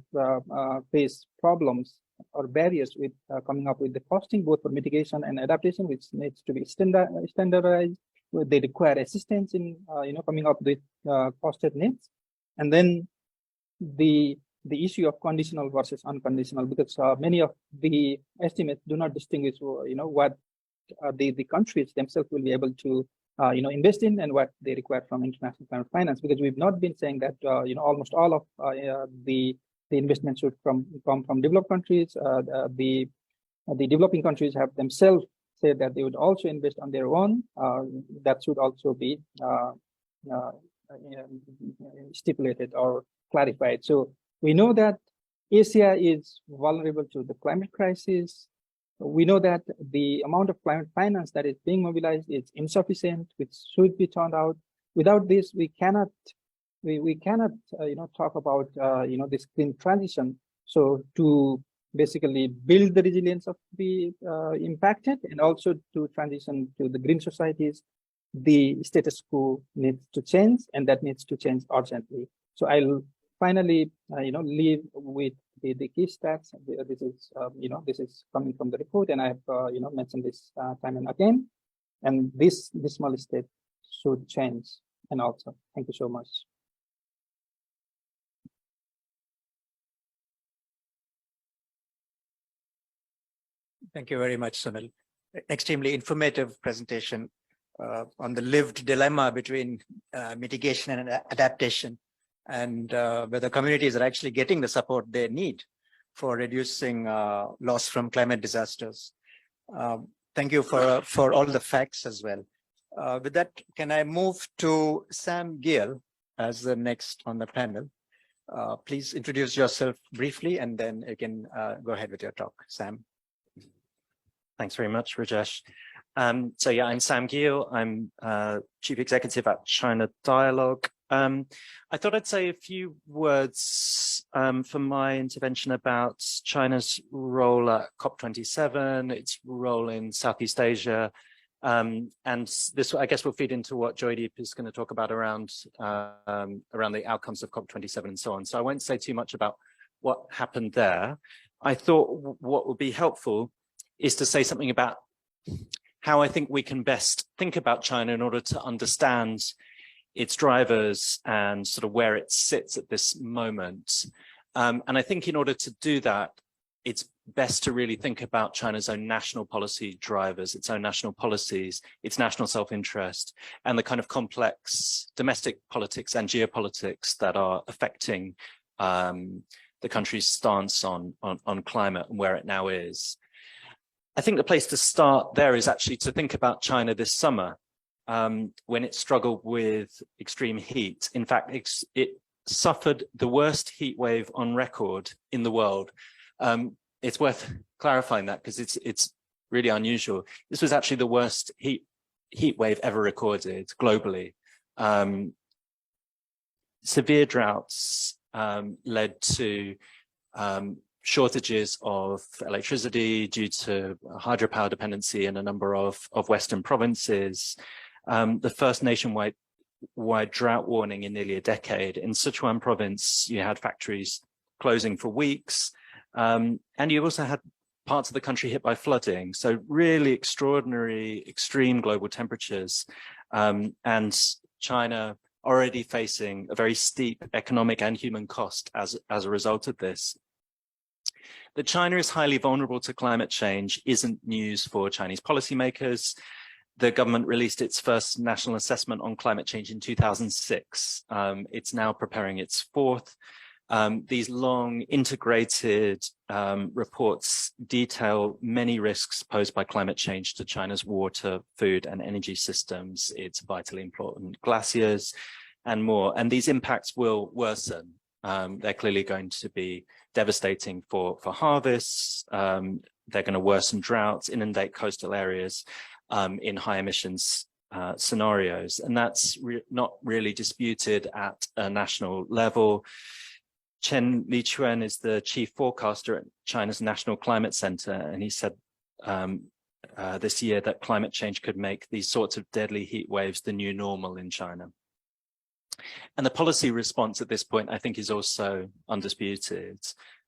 face problems or barriers with coming up with the costing, both for mitigation and adaptation, which needs to be standardized. They require assistance in coming up with costed needs. And then the issue of conditional versus unconditional, because many of the estimates do not distinguish what the countries themselves will be able to invest in and what they require from international climate finance, because we've not been saying that almost all of the investment should come from developed countries. The developing countries have themselves said that they would also invest on their own. That should also be stipulated or clarified. So we know that Asia is vulnerable to the climate crisis. We know that the amount of climate finance that is being mobilized is insufficient, which should be turned out. Without this, we cannot talk about this green transition. So to basically build the resilience of the impacted and also to transition to the green societies, the status quo needs to change, and that needs to change urgently. So I'll finally leave with the key stats. This is coming from the report, and I've mentioned this time and again. And this dismal state should change and also. Thank you so much. Thank you very much, Sunil. Extremely informative presentation on the lived dilemma between mitigation and adaptation, and whether communities are actually getting the support they need for reducing loss from climate disasters. Thank you for all the facts as well. With that, can I move to Sam Gill as the next on the panel? Please introduce yourself briefly, and then you can go ahead with your talk, Sam. Thanks very much, Rajesh. So yeah, I'm Sam Gill. I'm Chief Executive at China Dialogue. I thought I'd say a few words for my intervention about China's role at COP27, its role in Southeast Asia, and this, I guess, will feed into what Joydeep is going to talk about around the outcomes of COP27 and so on. So I won't say too much about what happened there. I thought what would be helpful is to say something about how I think we can best think about China in order to understand its drivers and sort of where it sits at this moment. And I think in order to do that, it's best to really think about China's own national policy drivers, its own national policies, its national self-interest, and the kind of complex domestic politics and geopolitics that are affecting the country's stance on climate and where it now is. I think the place to start there is actually to think about China this summer, when it struggled with extreme heat. In fact, it suffered the worst heat wave on record in the world. It's worth clarifying that because it's really unusual. This was actually the worst heat wave ever recorded globally. Severe droughts led to shortages of electricity due to hydropower dependency in a number of Western provinces. The first nationwide drought warning in nearly a decade. In Sichuan province, you had factories closing for weeks, and you also had parts of the country hit by flooding. So really extraordinary, extreme global temperatures, and China already facing a very steep economic and human cost as a result of this. That China is highly vulnerable to climate change isn't news for Chinese policymakers. The government released its first national assessment on climate change in 2006. It's now preparing its fourth. These long integrated reports detail many risks posed by climate change to China's water, food, and energy systems, its vitally important glaciers, and more. And these impacts will worsen. They're clearly going to be devastating for harvests. They're going to worsen droughts, inundate coastal areas in high emissions scenarios. And that's not really disputed at a national level. Chen Lichuan is the chief forecaster at China's National Climate Center, and he said this year that climate change could make these sorts of deadly heat waves the new normal in China. And the policy response at this point, I think, is also undisputed.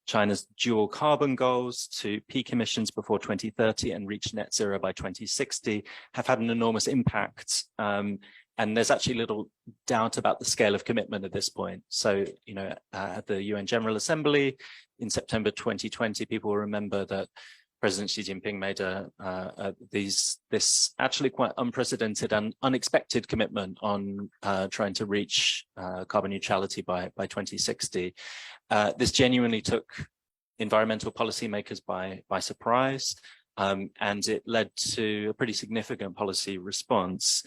China's dual carbon goals to peak emissions before 2030 and reach net zero by 2060 have had an enormous impact. And there's actually little doubt about the scale of commitment at this point. So, you know, at the UN General Assembly in September 2020, people will remember that President Xi Jinping made this actually quite unprecedented and unexpected commitment on trying to reach carbon neutrality by 2060. This genuinely took environmental policymakers by surprise, and it led to a pretty significant policy response.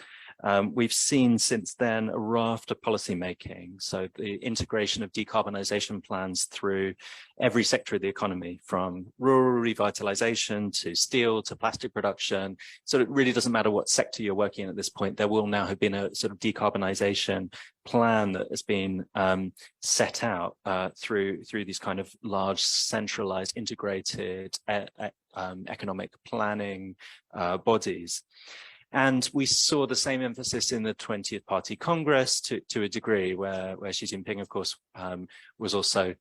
We've seen since then a raft of policymaking, so the integration of decarbonization plans through every sector of the economy, from rural revitalization to steel to plastic production. So it really doesn't matter what sector you're working in at this point. There will now have been a sort of decarbonization plan that has been set out through these kind of large, centralized, integrated economic planning bodies. And we saw the same emphasis in the 20th Party Congress to a degree, where Xi Jinping, of course, was also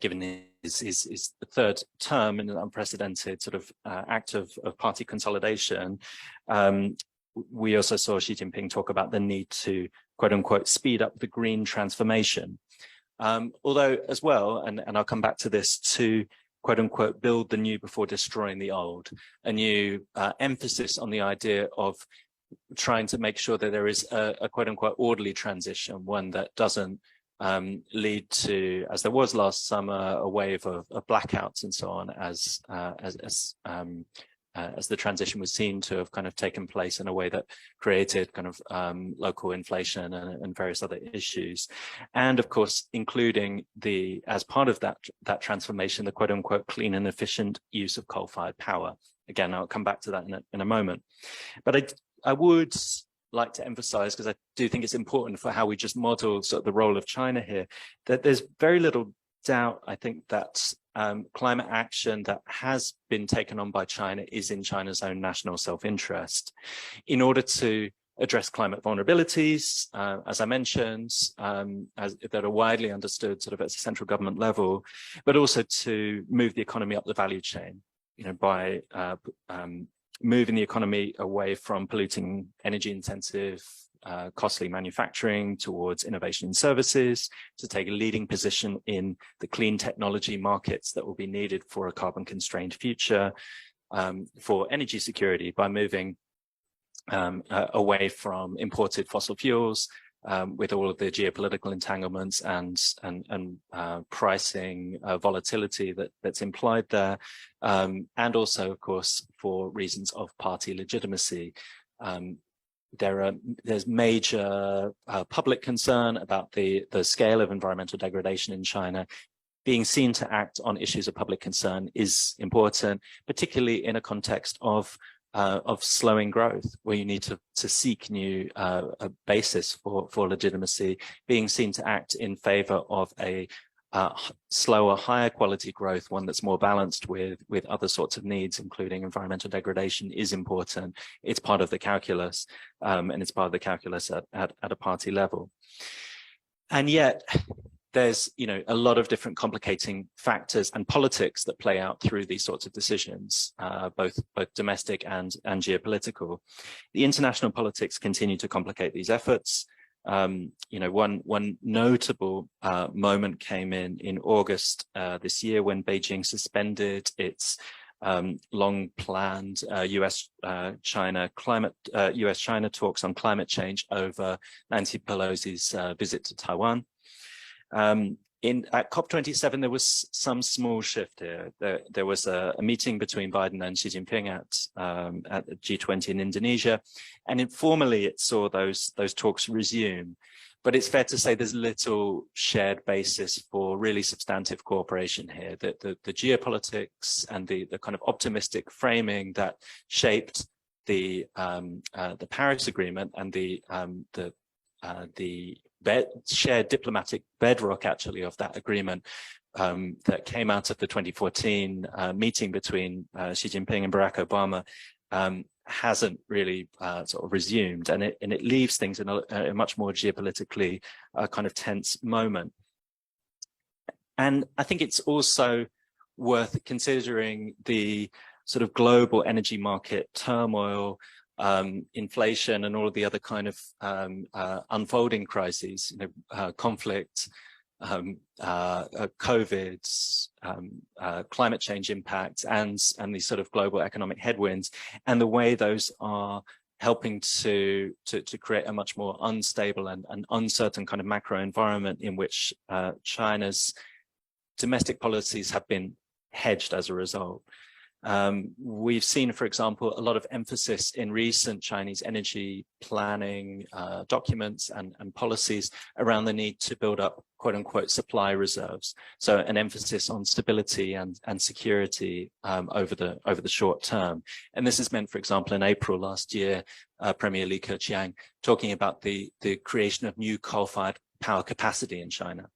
given his third term in an unprecedented sort of act of party consolidation, we also saw Xi Jinping talk about the need to, quote unquote, speed up the green transformation. Although as well, and I'll come back to this, to quote unquote, build the new before destroying the old, a new emphasis on the idea of trying to make sure that there is a quote unquote orderly transition, one that doesn't lead to, as there was last summer, a wave of blackouts and so on, as the transition was seen to have kind of taken place in a way that created kind of local inflation and various other issues. And of course, including as part of that transformation, the quote unquote clean and efficient use of coal-fired power. Again, I'll come back to that in a moment. But I would like to emphasize, because I do think it's important for how we just model sort of the role of China here, that there's very little doubt, I think, that climate action that has been taken on by China is in China's own national self-interest. In order to address climate vulnerabilities, as I mentioned, that are widely understood sort of at a central government level, but also to move the economy up the value chain, by moving the economy away from polluting, energy-intensive, costly manufacturing towards innovation in services, to take a leading position in the clean technology markets that will be needed for a carbon-constrained future, for energy security by moving away from imported fossil fuels, with all of the geopolitical entanglements and pricing volatility that's implied there, and also, of course, for reasons of party legitimacy. There's major public concern about the scale of environmental degradation in China. Being seen to act on issues of public concern is important, particularly in a context of slowing growth, where you need to seek new basis for legitimacy. Being seen to act in favor of a slower, higher quality growth, one that's more balanced with other sorts of needs, including environmental degradation, is important. It's part of the calculus, and it's part of the calculus at a party level. And yet, there's a lot of different complicating factors and politics that play out through these sorts of decisions, both domestic and geopolitical. The international politics continue to complicate these efforts. One notable moment came in August this year, when Beijing suspended its long-planned US-China talks on climate change over Nancy Pelosi's visit to Taiwan. At COP27, there was some small shift here. There was a meeting between Biden and Xi Jinping at the G20 in Indonesia, and informally it saw those talks resume. But it's fair to say there's little shared basis for really substantive cooperation here. The geopolitics and the kind of optimistic framing that shaped the Paris Agreement and the shared diplomatic bedrock, actually, of that agreement that came out of the 2014 meeting between Xi Jinping and Barack Obama hasn't really sort of resumed, and it leaves things in a much more geopolitically kind of tense moment. And I think it's also worth considering the sort of global energy market turmoil, inflation, and all of the other kind of unfolding crises, conflict, COVID, climate change impacts, and these sort of global economic headwinds, and the way those are helping to create a much more unstable and uncertain kind of macro environment in which China's domestic policies have been hedged as a result. We've seen, for example, a lot of emphasis in recent Chinese energy planning documents and policies around the need to build up, quote unquote, supply reserves. So an emphasis on stability and security over the short term. And this has meant, for example, in April last year, Premier Li Keqiang talking about the creation of new coal-fired power capacity in China.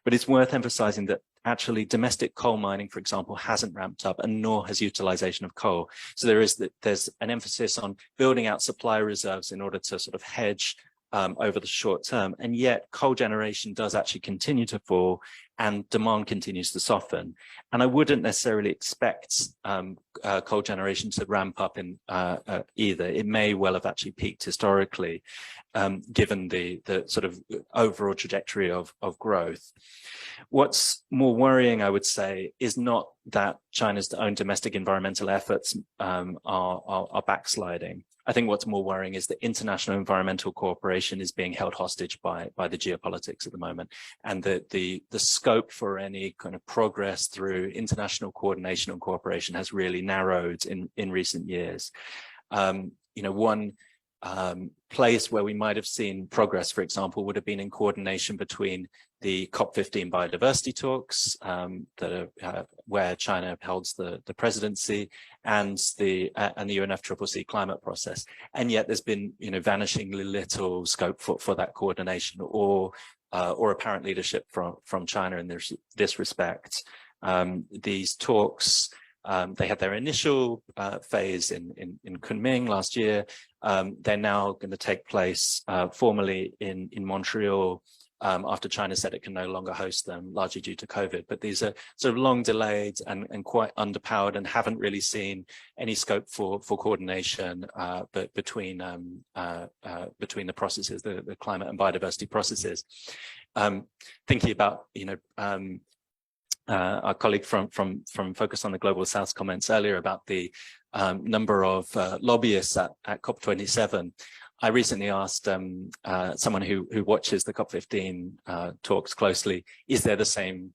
But it's worth emphasizing that actually domestic coal mining, for example, hasn't ramped up, and nor has utilization of coal. So there's an emphasis on building out supply reserves in order to sort of hedge over the short term, and yet coal generation does actually continue to fall and demand continues to soften. And I wouldn't necessarily expect coal generation to ramp up in either. It may well have actually peaked historically, given the sort of overall trajectory of growth. What's more worrying, I would say, is not that China's own domestic environmental efforts are backsliding. I think what's more worrying is that international environmental cooperation is being held hostage by the geopolitics at the moment, and the scope for any kind of progress through international coordination and cooperation has really narrowed in recent years. One place where we might have seen progress, for example, would have been in coordination between the COP15 biodiversity talks where China holds the presidency, and the UNFCCC climate process. And yet there's been vanishingly little scope for that coordination or apparent leadership from China in this respect. These talks, they had their initial phase in Kunming last year. They're now going to take place formally in Montreal after China said it can no longer host them, largely due to COVID. But these are sort of long delayed and quite underpowered, and haven't really seen any scope for coordination but between the processes, the climate and biodiversity processes. Thinking about our colleague from Focus on the Global South's comments earlier about the number of lobbyists at COP27. I recently asked someone who watches the COP15 talks closely, is there the same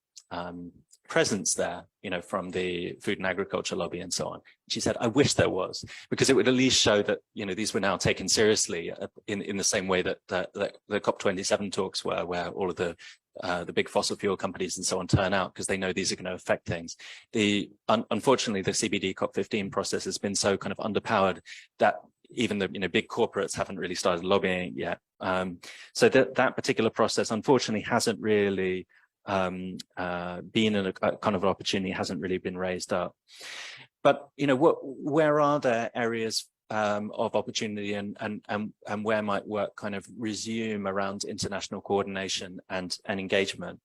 presence there, from the food and agriculture lobby and so on? She said, I wish there was, because it would at least show that, these were now taken seriously in the same way that the COP27 talks were, where all of the big fossil fuel companies and so on turn out because they know these are going to affect things. Unfortunately, the CBD COP15 process has been so kind of underpowered that even the big corporates haven't really started lobbying yet. So that particular process, unfortunately, hasn't really been in a kind of opportunity, hasn't really been raised up. But where are there areas of opportunity and where might work kind of resume around international coordination and engagement?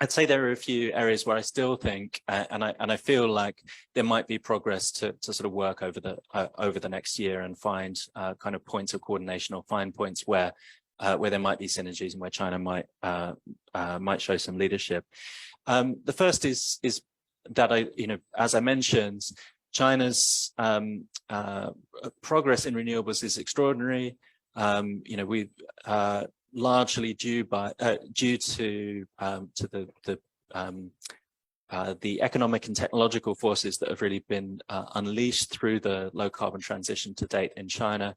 I'd say there are a few areas where I still think, and I feel like there might be progress to sort of work over the next year and find kind of points of coordination, or find points where there might be synergies and where China might show some leadership. The first is that as I mentioned, China's progress in renewables is extraordinary. We've largely due to the economic and technological forces that have really been unleashed through the low carbon transition to date in China.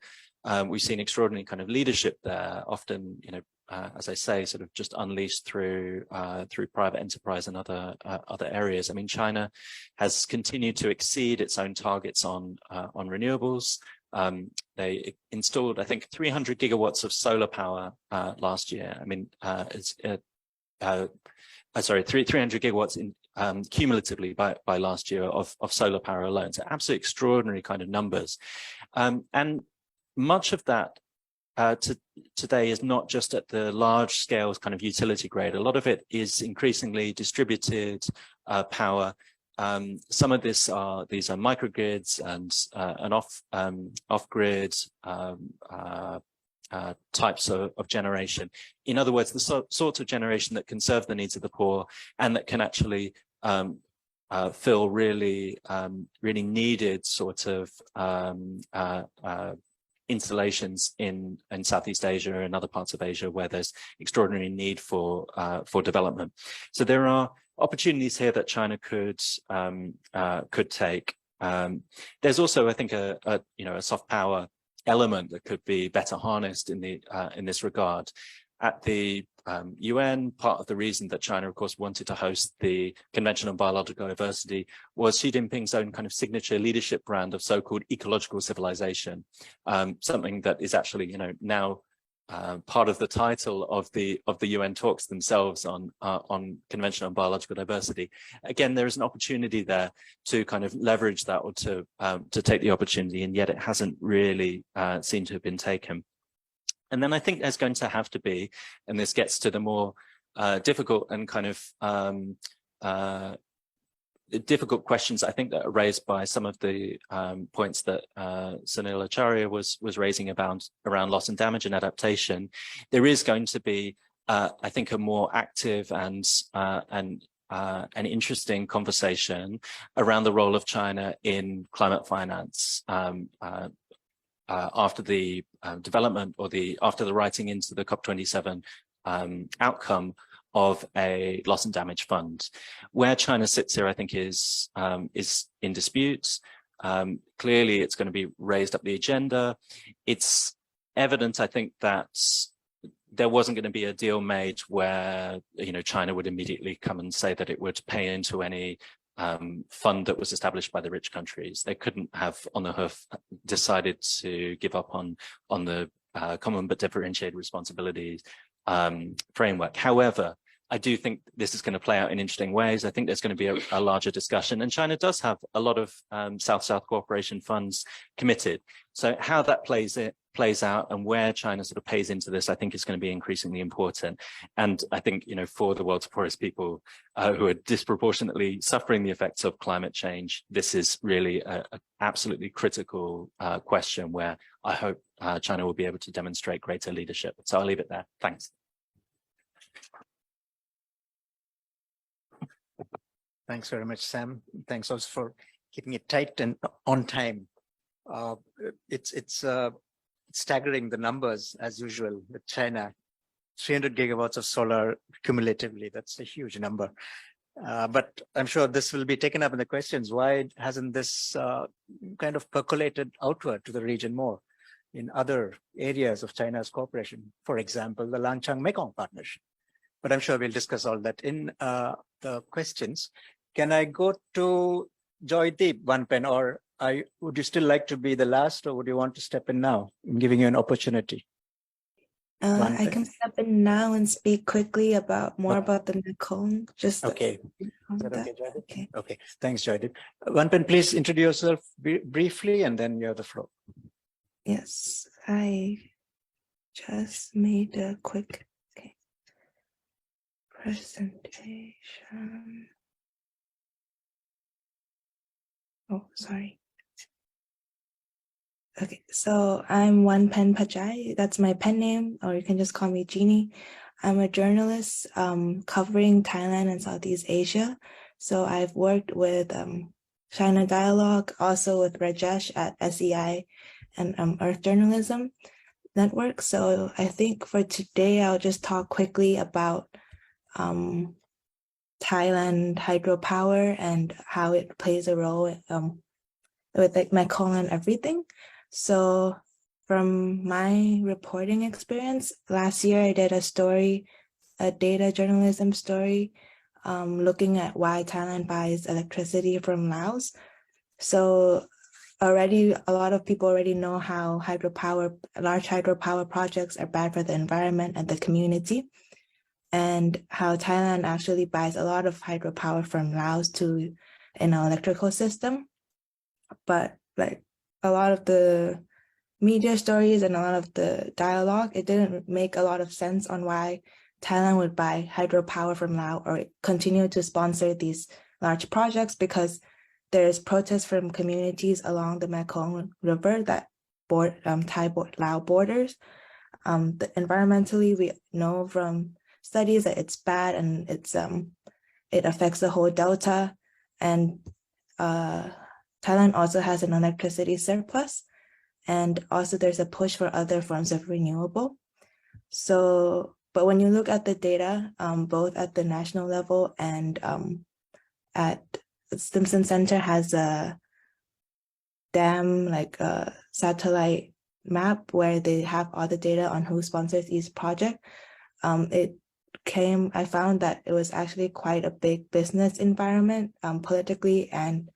We've seen extraordinary kind of leadership there, often, as I say, sort of just unleashed through private enterprise and other areas. I mean, China has continued to exceed its own targets on renewables. They installed, I think, 300 gigawatts of solar power last year. I mean, 300 gigawatts in cumulatively by last year of solar power alone. So absolutely extraordinary kind of numbers. And much of that today is not just at the large scale kind of utility grade. A lot of it is increasingly distributed power. Some of these are microgrids and off-grid types of generation. In other words, the sorts of generation that can serve the needs of the poor and that can actually fill really needed sort of installations in Southeast Asia and other parts of Asia where there's extraordinary need for development. So there are opportunities here that China could take. There's also, I think, a soft power element that could be better harnessed in this regard. At the UN, part of the reason that China, of course, wanted to host the Convention on Biological Diversity was Xi Jinping's own kind of signature leadership brand of so-called ecological civilization, something that is actually, now part of the title of the UN talks themselves on Convention on Biological Diversity. Again, there is an opportunity there to kind of leverage that, or to take the opportunity, and yet it hasn't really seemed to have been taken. And then I think there's going to have to be, and this gets to the more difficult and kind of difficult questions I think that are raised by some of the points that Sunil Acharya was raising around loss and damage and adaptation. There is going to be, I think, a more active and an interesting conversation around the role of China in climate finance after the development or after the writing into the COP27 outcome of a loss and damage fund. Where China sits here, I think, is in dispute. Clearly, it's going to be raised up the agenda. It's evident, I think, that there wasn't going to be a deal made where, you know, China would immediately come and say that it would pay into any fund that was established by the rich countries. They couldn't have on the hoof decided to give up on the common but differentiated responsibilities framework. However, I do think this is going to play out in interesting ways. I think there's going to be a larger discussion, and China does have a lot of South-South cooperation funds committed. So how that plays out and where China sort of pays into this, I think is going to be increasingly important. And I think, you know, for the world's poorest people who are disproportionately suffering the effects of climate change, this is really a absolutely critical question where I hope China will be able to demonstrate greater leadership. So I'll leave it there. Thanks. Thanks very much, Sam. Thanks also for keeping it tight and on time. It's staggering, the numbers as usual with China. 300 gigawatts of solar cumulatively. That's a huge number. But I'm sure this will be taken up in the questions. Why hasn't this kind of percolated outward to the region more in other areas of China's cooperation? For example, the Langchang Mekong Partnership. But I'm sure we'll discuss all that in the questions. Can I go to Joydeep Wanpen, or would you still like to be the last, or would you want to step in now? I'm giving you an opportunity. I can step in now and speak quickly about the Mekong. Just okay. Is that okay, Joydeep? Okay. Okay. Thanks, Joydeep. Wanpen, please introduce yourself briefly, and then you have the floor. Yes, I just made a quick presentation. Oh, sorry. Okay, so I'm Wanpen Pachai. That's my pen name, or you can just call me Jeannie. I'm a journalist covering Thailand and Southeast Asia. So I've worked with China Dialogue, also with Rajesh at SEI and Earth Journalism Network. So I think for today, I'll just talk quickly about Thailand hydropower and how it plays a role with like Mekong and everything. So from my reporting experience, last year I did a data journalism story, looking at why Thailand buys electricity from Laos. So already a lot of people already know how large hydropower projects are bad for the environment and the community, and how Thailand actually buys a lot of hydropower from Laos in our electrical system. But like a lot of the media stories and a lot of the dialogue, it didn't make a lot of sense on why Thailand would buy hydropower from Laos or continue to sponsor these large projects, because there's protests from communities along the Mekong River that Thai-Lao borders. Environmentally, we know from studies that it's bad and it affects the whole delta. And Thailand also has an electricity surplus, and also there's a push for other forms of renewable. So, but when you look at the data, both at the national level and at Stimson Center has a dam, like a satellite map where they have all the data on who sponsors each project. I found that it was actually quite a big business environment politically, and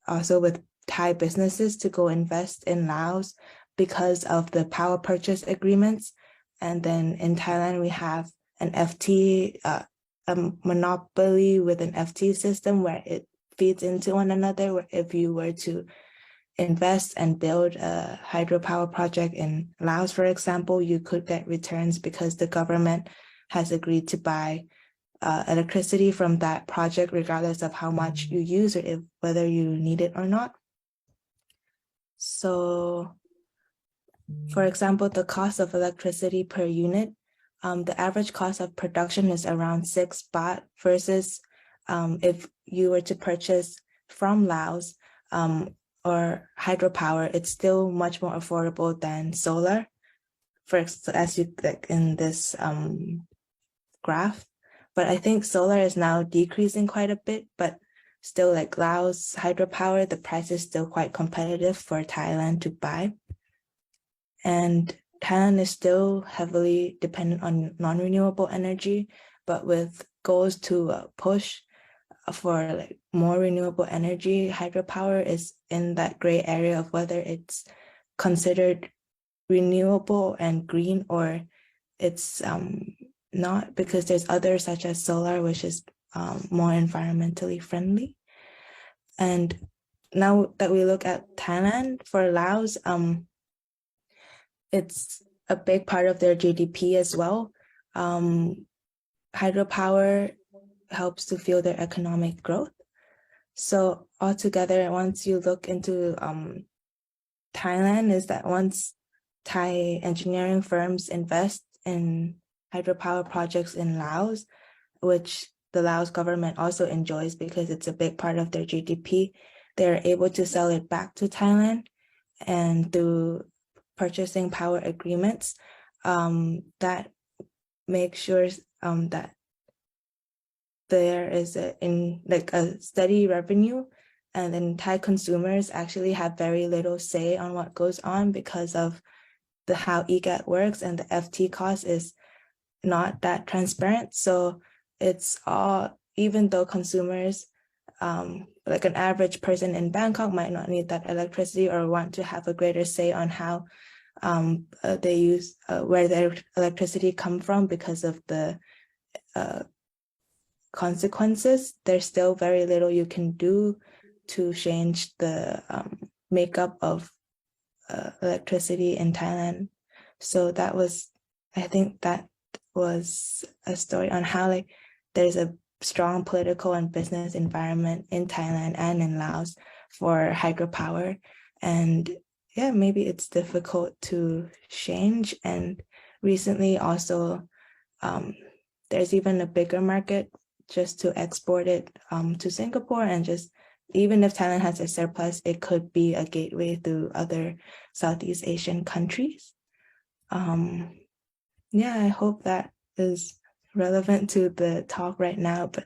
also with Thai businesses to go invest in Laos because of the power purchase agreements. And then in Thailand, we have an FT, a monopoly with an FT system where it feeds into one another. Where if you were to invest and build a hydropower project in Laos, for example, you could get returns because the government has agreed to buy electricity from that project, regardless of how much you use or whether you need it or not. So, for example, the cost of electricity per unit, the average cost of production is around 6 baht versus if you were to purchase from Laos or hydropower, it's still much more affordable than solar. As you like in this graph, but I think solar is now decreasing quite a bit, but still like Laos hydropower, the price is still quite competitive for Thailand to buy. And Thailand is still heavily dependent on non-renewable energy, but with goals to push for like more renewable energy, hydropower is in that gray area of whether it's considered renewable and green or it's not, because there's others such as solar, which is more environmentally friendly. And now that we look at Thailand, for Laos, it's a big part of their GDP as well. Hydropower helps to fuel their economic growth. So altogether, once you look into Thailand, is that once Thai engineering firms invest in hydropower projects in Laos, which the Laos government also enjoys because it's a big part of their GDP, they're able to sell it back to Thailand, and through purchasing power agreements, that make sure that there is a steady revenue, and then Thai consumers actually have very little say on what goes on because of how EGAT works, and the FT cost is not that transparent. So it's all, even though consumers, like an average person in Bangkok might not need that electricity or want to have a greater say on how they use, where their electricity come from because of the consequences, there's still very little you can do to change the makeup of electricity in Thailand. So that was, I think that was a story on how like there's a strong political and business environment in Thailand and in Laos for hydropower. And yeah, maybe it's difficult to change. And recently also, there's even a bigger market just to export it to Singapore, and just even if Thailand has a surplus, it could be a gateway through other Southeast Asian countries. Yeah, I hope that is relevant to the talk right now. But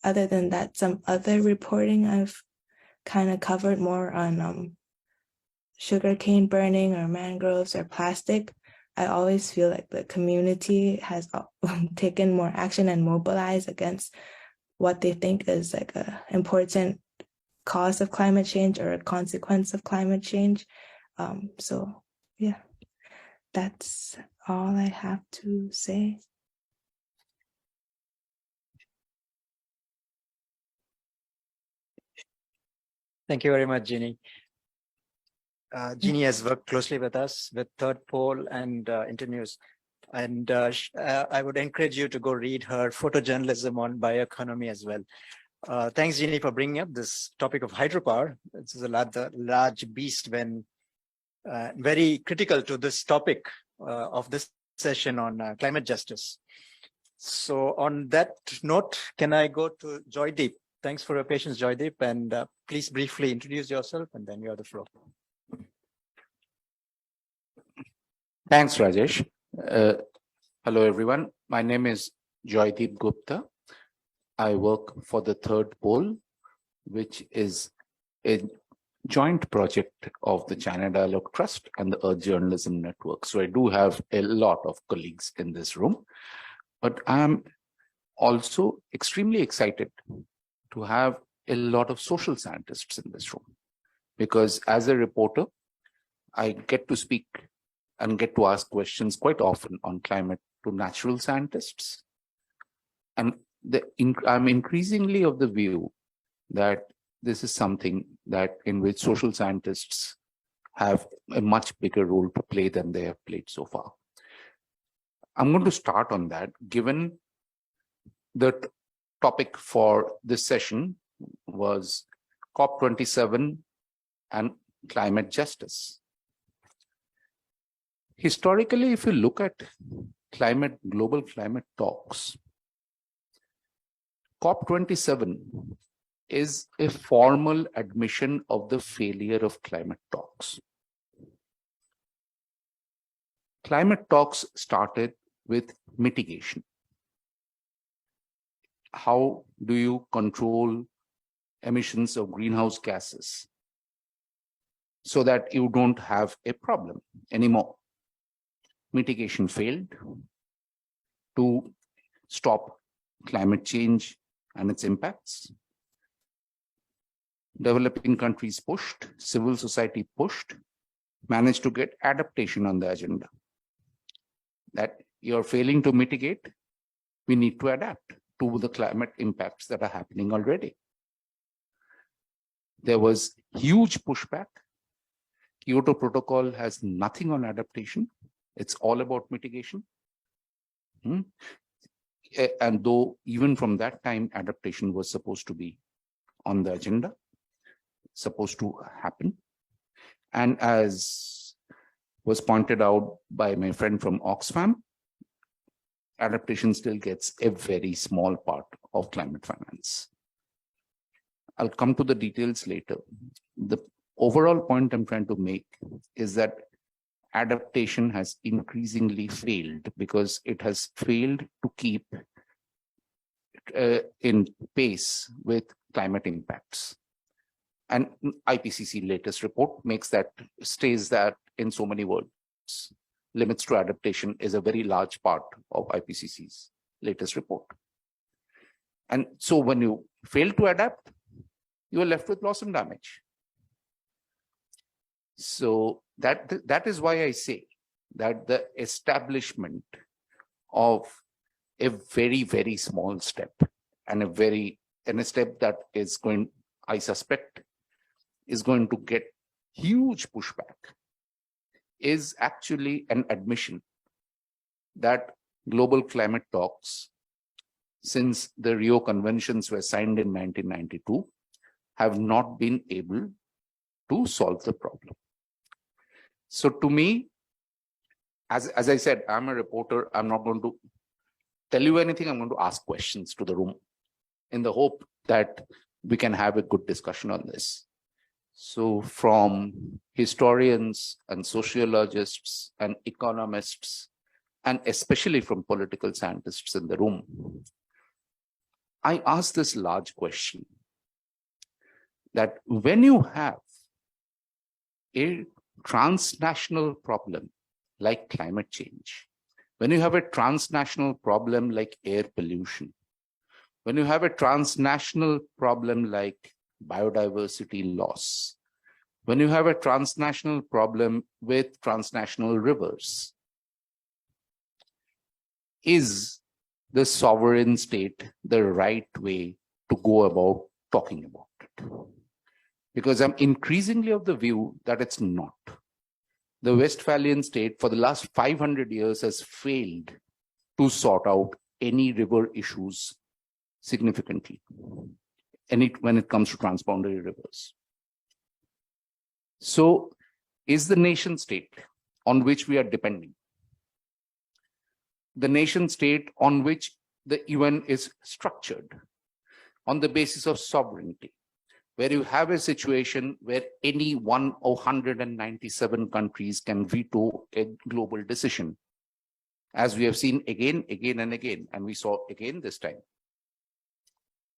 other than that, some other reporting I've kind of covered more on sugarcane burning or mangroves or plastic. I always feel like the community has taken more action and mobilized against what they think is like an important cause of climate change or a consequence of climate change. So yeah, that's all I have to say. Thank you very much, Jeannie. Jeannie has worked closely with us with Third Pole and Internews. And I would encourage you to go read her photojournalism on bioeconomy as well. Thanks, Jeannie, for bringing up this topic of hydropower. This is a large beast when very critical to this topic of this session on climate justice. So on that note, can I go to Joydeep? Thanks for your patience, Joydeep, and please briefly introduce yourself, and then you have the floor. Thanks, Rajesh. Hello, everyone. My name is Joydeep Gupta. I work for the Third Pole, which is a joint project of the China Dialogue Trust and the Earth Journalism Network. So I do have a lot of colleagues in this room, but I'm also extremely excited to have a lot of social scientists in this room, because as a reporter, I get to speak and get to ask questions quite often on climate to natural scientists. And I'm increasingly of the view that this is something that in which social scientists have a much bigger role to play than they have played so far. I'm going to start on that, given the topic for this session was COP27 and climate justice. Historically, if you look at global climate talks, COP27 is a formal admission of the failure of climate talks. Climate talks started with mitigation. How do you control emissions of greenhouse gases so that you don't have a problem anymore? Mitigation failed to stop climate change and its impacts. Developing countries pushed, civil society pushed, managed to get adaptation on the agenda. That you're failing to mitigate, we need to adapt to the climate impacts that are happening already. There was huge pushback. Kyoto Protocol has nothing on adaptation. It's all about mitigation. And though even from that time, adaptation was supposed to be on the agenda, supposed to happen. And as was pointed out by my friend from Oxfam, adaptation still gets a very small part of climate finance. I'll come to the details later. The overall point I'm trying to make is that adaptation has increasingly failed because it has failed to keep in pace with climate impacts. And IPCC latest report states that in so many words, limits to adaptation is a very large part of IPCC's latest report. And so when you fail to adapt, you are left with loss and damage. So that is why I say that the establishment of a very, very small step and a step that is going, I suspect, is going to get huge pushback is actually an admission that global climate talks, since the Rio Conventions were signed in 1992, have not been able to solve the problem. So to me, as I said, I'm a reporter. I'm not going to tell you anything. I'm going to ask questions to the room in the hope that we can have a good discussion on this. So from historians and sociologists and economists, and especially from political scientists in the room, I ask this large question that when you have a transnational problem like climate change, when you have a transnational problem like air pollution, when you have a transnational problem like biodiversity loss, when you have a transnational problem with transnational rivers, is the sovereign state the right way to go about talking about it? Because I'm increasingly of the view that it's not. The Westphalian state for the last 500 years has failed to sort out any river issues significantly, when it comes to transboundary rivers. So is the nation state on which we are depending, the nation state on which the UN is structured on the basis of sovereignty, where you have a situation where any one of 197 countries can veto a global decision, as we have seen again and again, and we saw again this time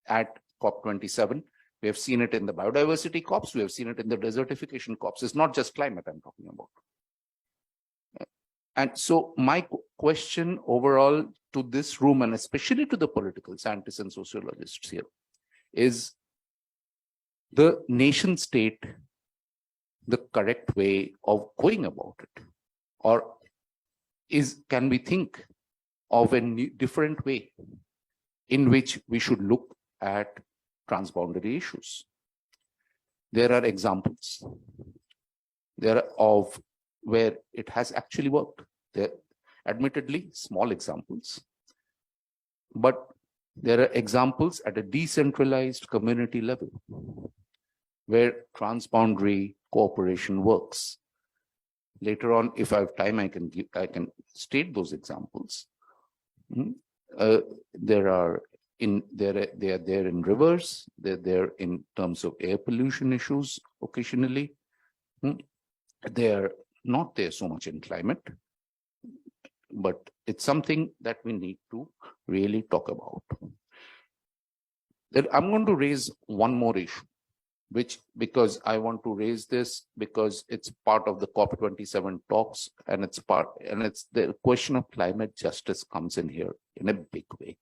at COP27. We have seen it in the biodiversity COPs, we have seen it in the desertification COPs. It's not just climate I'm talking about. And so my question overall to this room, and especially to the political scientists and sociologists here, is the nation state the correct way of going about it? Or can we think of a different way in which we should look at transboundary issues? There are examples of where it has actually worked. They're admittedly small examples, but there are examples at a decentralized community level where transboundary cooperation works. Later on, if I have time, I can state those examples. They are there in rivers. They're there in terms of air pollution issues occasionally. They are not there so much in climate, but it's something that we need to really talk about. I'm going to raise one more issue, because I want to raise this because it's part of the COP27 talks, and it's the question of climate justice comes in here in a big way.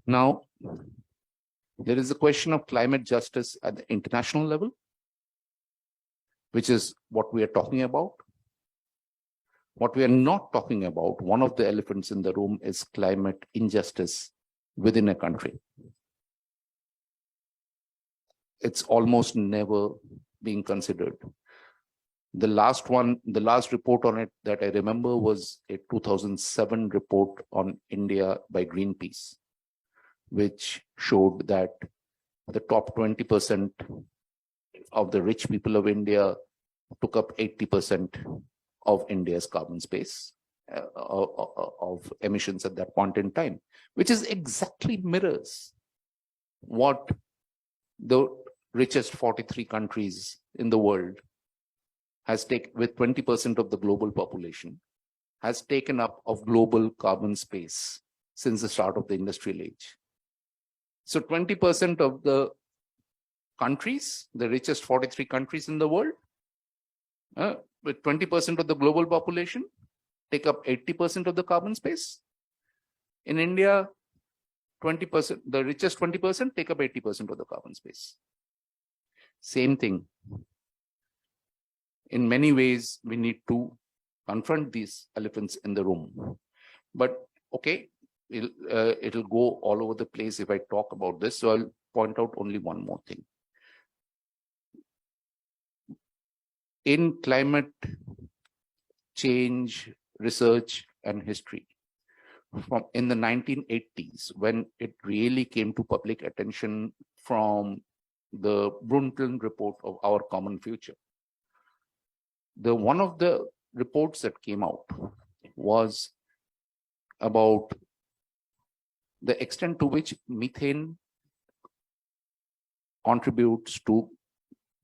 Now, there is a question of climate justice at the international level, which is what we are talking about. What we are not talking about, one of the elephants in the room, is climate injustice within a country. It's almost never being considered. The last report on it that I remember was a 2007 report on India by Greenpeace, which showed that the top 20% of the rich people of India took up 80% of India's carbon space of emissions at that point in time, which is exactly mirrors what the richest 43 countries in the world has taken, with 20% of the global population, has taken up of global carbon space since the start of the industrial age. So 20% of the countries, the richest 43 countries in the world, with 20% of the global population, take up 80% of the carbon space. In India, 20%, the richest 20% take up 80% of the carbon space. Same thing. In many ways, we need to confront these elephants in the room. But okay, it'll go all over the place if I talk about this. So I'll point out only one more thing. In climate change research and history, from in the 1980s, when it really came to public attention from the Brundtland report of Our Common Future, one of the reports that came out was about the extent to which methane contributes to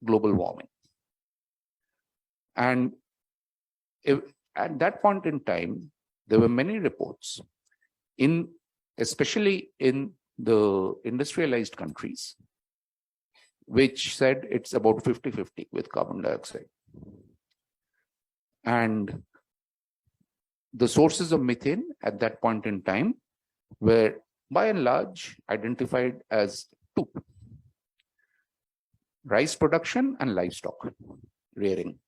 global warming. And at that point in time, there were many reports, especially in the industrialized countries, which said it's about 50-50 with carbon dioxide. And the sources of methane at that point in time were by and large identified as two: rice production and livestock rearing.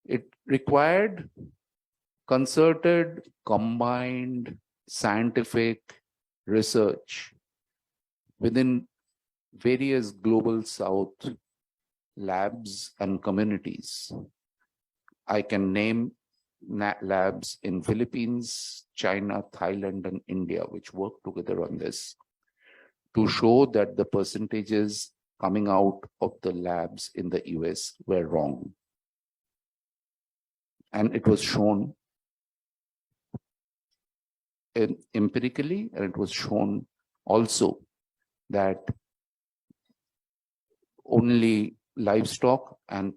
It required concerted, combined scientific research within various global South labs and communities. I can name labs in Philippines, China, Thailand, and India, which work together on this to show that the percentages coming out of the labs in the US were wrong. And it was shown empirically, and it was shown also that only livestock and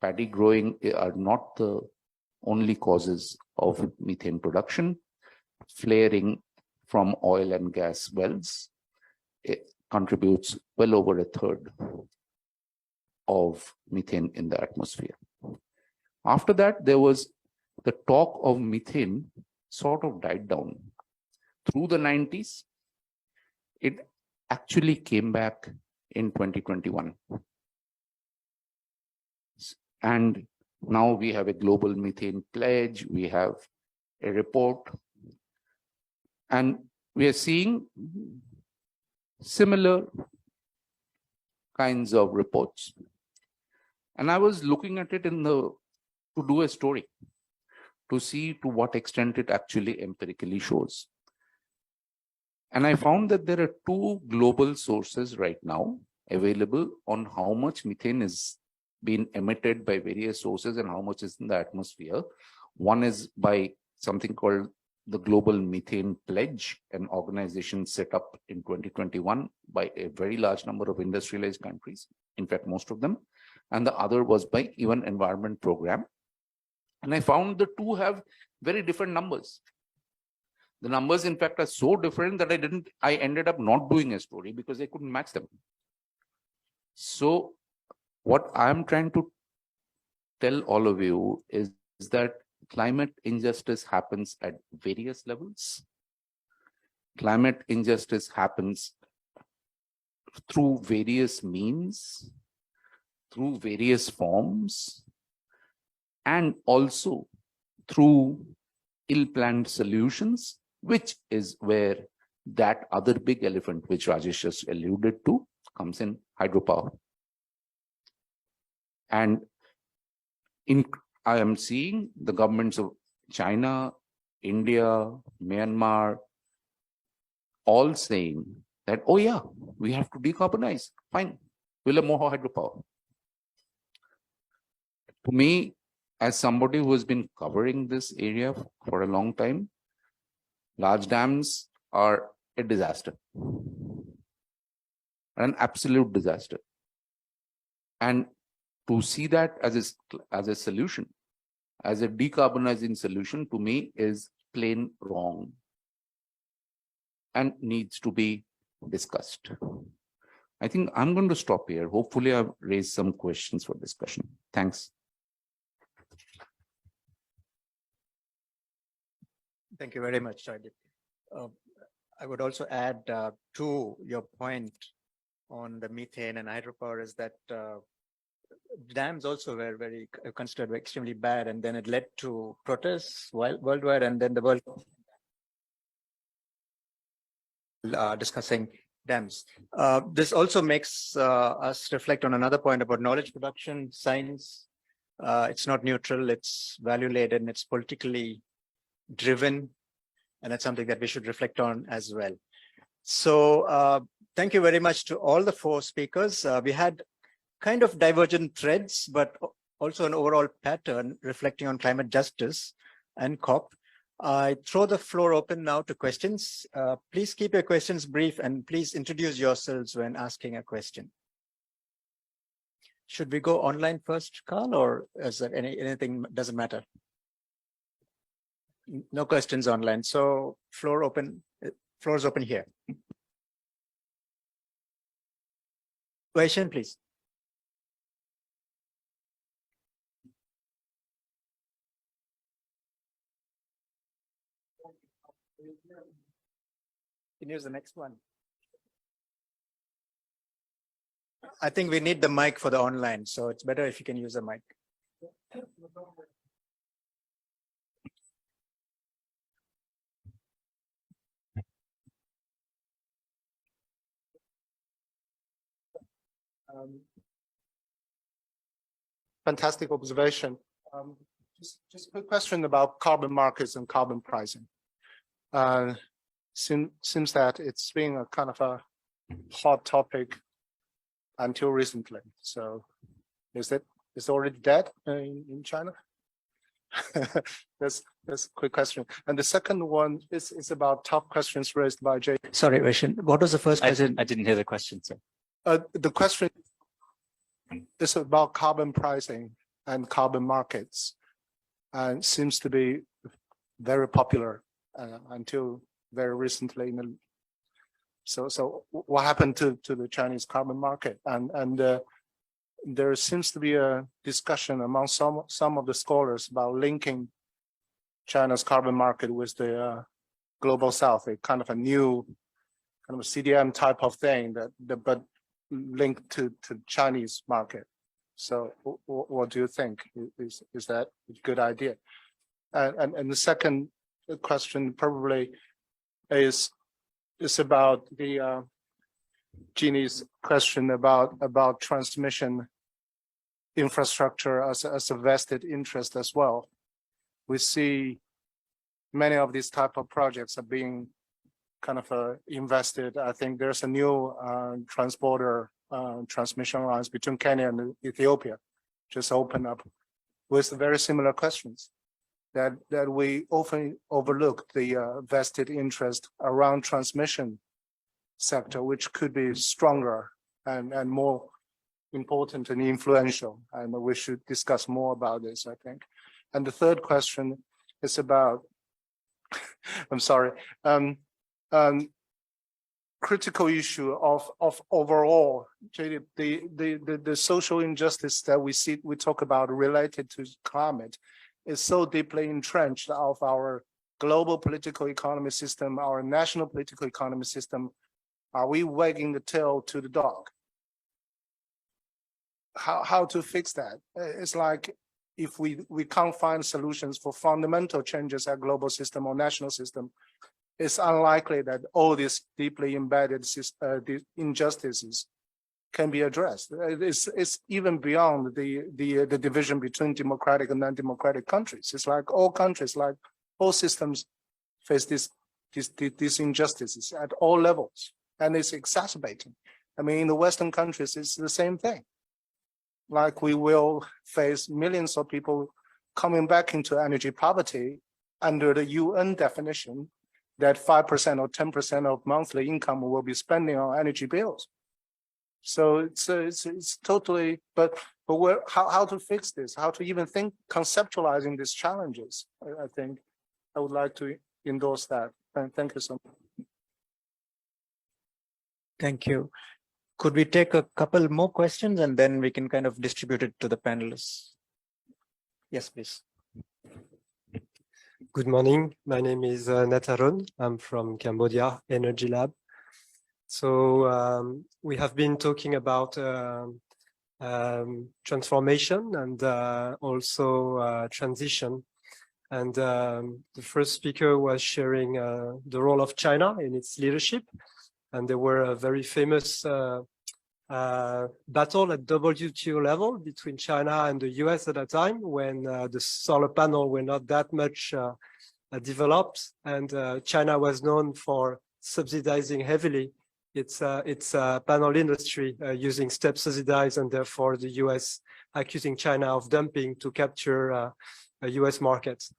paddy growing are not the only causes of methane production. Flaring from oil and gas wells, it contributes well over a third of methane in the atmosphere. After that, there was the talk of methane sort of died down. Through the 90s, it actually came back in 2021. And now we have a global methane pledge, we have a report, and we are seeing similar kinds of reports. And I was looking at it to do a story, to see to what extent it actually empirically shows. And I found that there are two global sources right now available on how much methane is being emitted by various sources and how much is in the atmosphere. One is by something called the Global Methane Pledge, an organization set up in 2021 by a very large number of industrialized countries, in fact, most of them. And the other was by UN Environment Program. And I found the two have very different numbers. The numbers, in fact, are so different that I ended up not doing a story because I couldn't match them. So what I'm trying to tell all of you is that climate injustice happens at various levels. Climate injustice happens through various means, through various forms, and also through ill-planned solutions, which is where that other big elephant, which Rajesh just alluded to, comes in: hydropower. And I am seeing the governments of China, India, Myanmar, all saying that, oh yeah, we have to decarbonize. Fine, we'll have more hydropower. To me, as somebody who has been covering this area for a long time, large dams are a disaster, an absolute disaster. And to see that as a solution, as a decarbonizing solution, to me is plain wrong and needs to be discussed. I think I'm going to stop here. Hopefully I've raised some questions for discussion. Thanks. Thank you very much, Joydeep. I would also add to your point on the methane and hydropower is that dams also were considered extremely bad, and then it led to protests worldwide, and then the world discussing dams. This also makes us reflect on another point about knowledge production, science. It's not neutral, it's value-laden, it's politically driven, and that's something that we should reflect on as well. So thank you very much to all the four speakers. We had kind of divergent threads, but also an overall pattern reflecting on climate justice and COP. I throw the floor open now to questions. Please keep your questions brief and please introduce yourselves when asking a question. Should we go online first, Carl, or is there anything doesn't matter? No questions online. So floor is open here. Question, please. Can you use the next one? I think we need the mic for the online, so it's better if you can use the mic. Fantastic observation. Just a quick question about carbon markets and carbon pricing. Seems that it's been a kind of a hot topic until recently. So is it already dead in China? That's a quick question. And the second one is about tough questions raised by Jay. Sorry, Vishen, what was the first question? I didn't hear the question, sir. The question is about carbon pricing and carbon markets, and seems to be very popular until very recently. So what happened to the Chinese carbon market? And there seems to be a discussion among some of the scholars about linking China's carbon market with the global south, a kind of a new kind of a CDM type of thing but linked to Chinese market. So what do you think? Is that a good idea? And the second question probably is about the Jeannie's question about transmission infrastructure as a vested interest as well. We see many of these type of projects are being kind of invested. I think there's a new transporter transmission lines between Kenya and Ethiopia just opened up with very similar questions that we often overlook the vested interest around transmission sector, which could be stronger and more important and influential. And we should discuss more about this, I think. And the third question is about, I'm sorry, critical issue of overall the social injustice that we talk about related to climate is so deeply entrenched of our global political economy system, our national political economy system. Are we wagging the tail to the dog? How to fix that? It's like if we can't find solutions for fundamental changes at global system or national system, it's unlikely that all these deeply embedded injustices can be addressed. It's even beyond the division between democratic and non-democratic countries. It's like all countries, like all systems face these injustices at all levels, and it's exacerbating. I mean, in the Western countries, it's the same thing. Like we will face millions of people coming back into energy poverty under the UN definition that 5% or 10% of monthly income will be spending on energy bills. So it's totally, but how to fix this? How to even think conceptualizing these challenges? I think I would like to endorse that. And thank you so much. Thank you. Could we take a couple more questions and then we can kind of distribute it to the panelists? Yes, please. Good morning. My name is Nataron. I'm from Cambodia Energy Lab. So we have been talking about transformation and also transition. And the first speaker was sharing the role of China in its leadership. And there were a very famous battle at WTO level between China and the US at that time when the solar panel were not that much developed, and China was known for subsidizing heavily its panel industry using step subsidies, and therefore the US accusing China of dumping to capture US markets.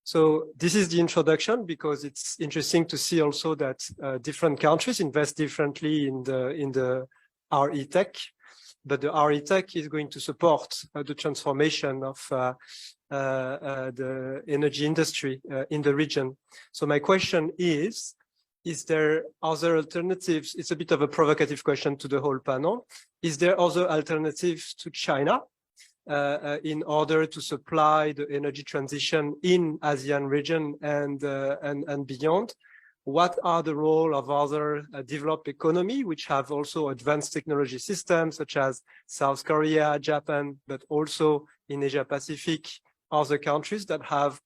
So this is the introduction, because it's interesting to see also that different countries invest differently in the RE tech, but the RE tech is going to support the transformation of the energy industry in the region. So my question is there other alternatives? It's a bit of a provocative question to the whole panel. Is there other alternatives to China in order to supply the energy transition in ASEAN region and beyond? What are the role of other developed economy, which have also advanced technology systems, such as South Korea, Japan, but also in Asia Pacific, other countries that have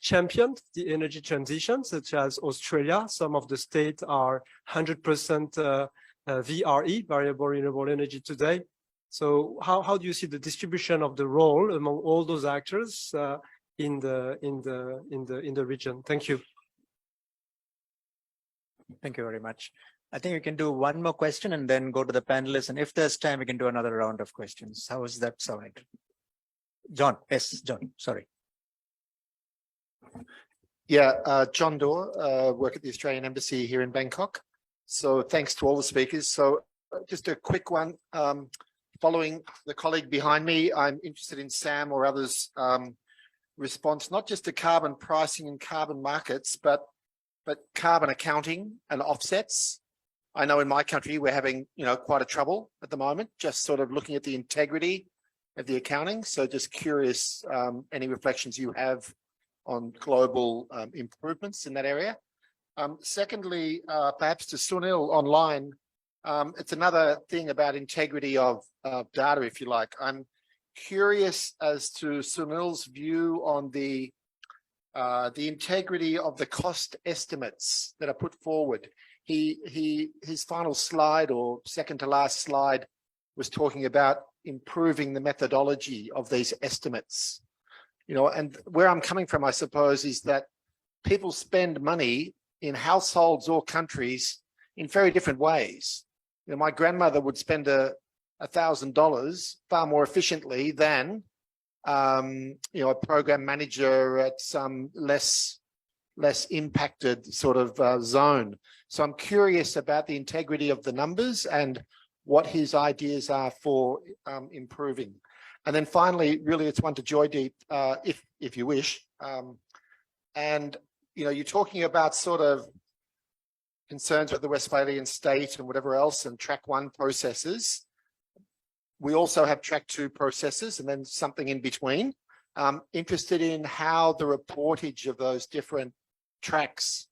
championed the energy transition, such as Australia? Some of the states are 100% VRE, variable renewable energy today. So how do you see the distribution of the role among all those actors in the region? Thank you. Thank you very much. I think we can do one more question and then go to the panelists. And if there's time, we can do another round of questions. How is that sound? John, yes, John, sorry. Yeah, John Doerr, work at the Australian Embassy here in Bangkok. So thanks to all the speakers. So just a quick one. Following the colleague behind me, I'm interested in Sam or others' response, not just to carbon pricing and carbon markets, but carbon accounting and offsets. I know in my country, we're having, quite a trouble at the moment, just sort of looking at the integrity of the accounting. So just curious, any reflections you have on global improvements in that area. Secondly, perhaps to Sunil online, it's another thing about integrity of data, if you like. I'm curious as to Sunil's view on the the integrity of the cost estimates that are put forward. His final slide or second to last slide was talking about improving the methodology of these estimates. You know, and where I'm coming from, I suppose, is that people spend money in households or countries in very different ways. You know, my grandmother would spend $1,000 far more efficiently than you know, a program manager at some less impacted sort of zone. So I'm curious about the integrity of the numbers and what his ideas are for improving. And then finally, really, it's one to Joydeep, if you wish. And you know, you're talking about sort of concerns with the Westphalian state and whatever else, and track 1 processes. We also have track 2 processes and then something in between. Interested in how the reportage of those different tracks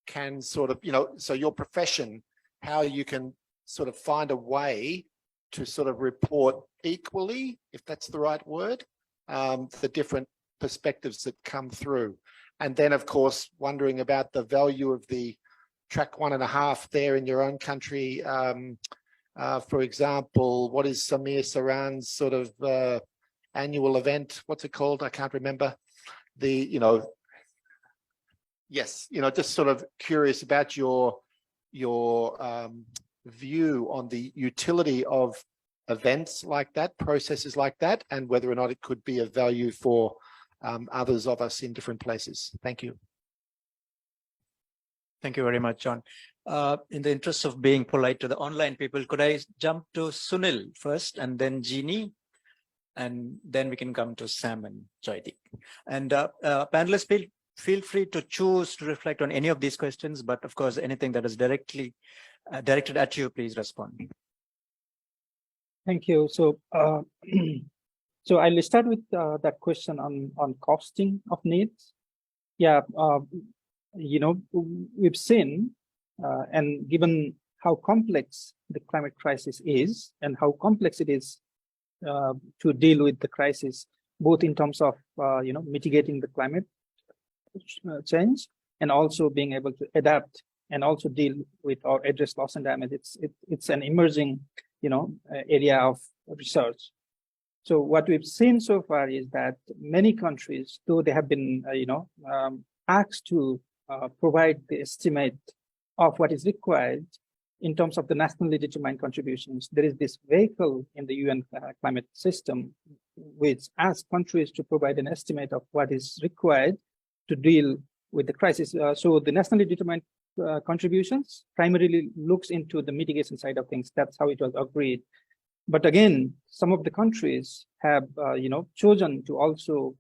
can sort of, you know, so your profession, how you can sort of find a way to sort of report equally, if that's the right word, the different perspectives that come through. And then, of course, wondering about the value of the track 1.5 there in your own country. For example, what is Samir Saran's sort of annual event? What's it called? I can't remember. You know, yes, you know, just sort of curious about your view on the utility of events like that, processes like that, and whether or not it could be of value for others of us in different places. Thank you. Thank you very much, John. In the interest of being polite to the online people, could I jump to Sunil first and then Jeannie? And then we can come to Sam and Joydeep. And panelists, feel free to choose to reflect on any of these questions, but of course, anything that is directly directed at you, please respond. Thank you. So, so I'll start with that question on costing of needs. Yeah, you know, we've seen, and given how complex the climate crisis is and how complex it is to deal with the crisis, both in terms of, you know, mitigating the climate change and also being able to adapt and also deal with or address loss and damage. It's an emerging, you know, area of research. So what we've seen so far is that many countries, though they have been, you know, asked to provide the estimate of what is required in terms of the nationally determined contributions, there is this vehicle in the UN climate system which asks countries to provide an estimate of what is required to deal with the crisis. So the nationally determined contributions primarily looks into the mitigation side of things. That's how it was agreed. But again, some of the countries have, you know, chosen to also,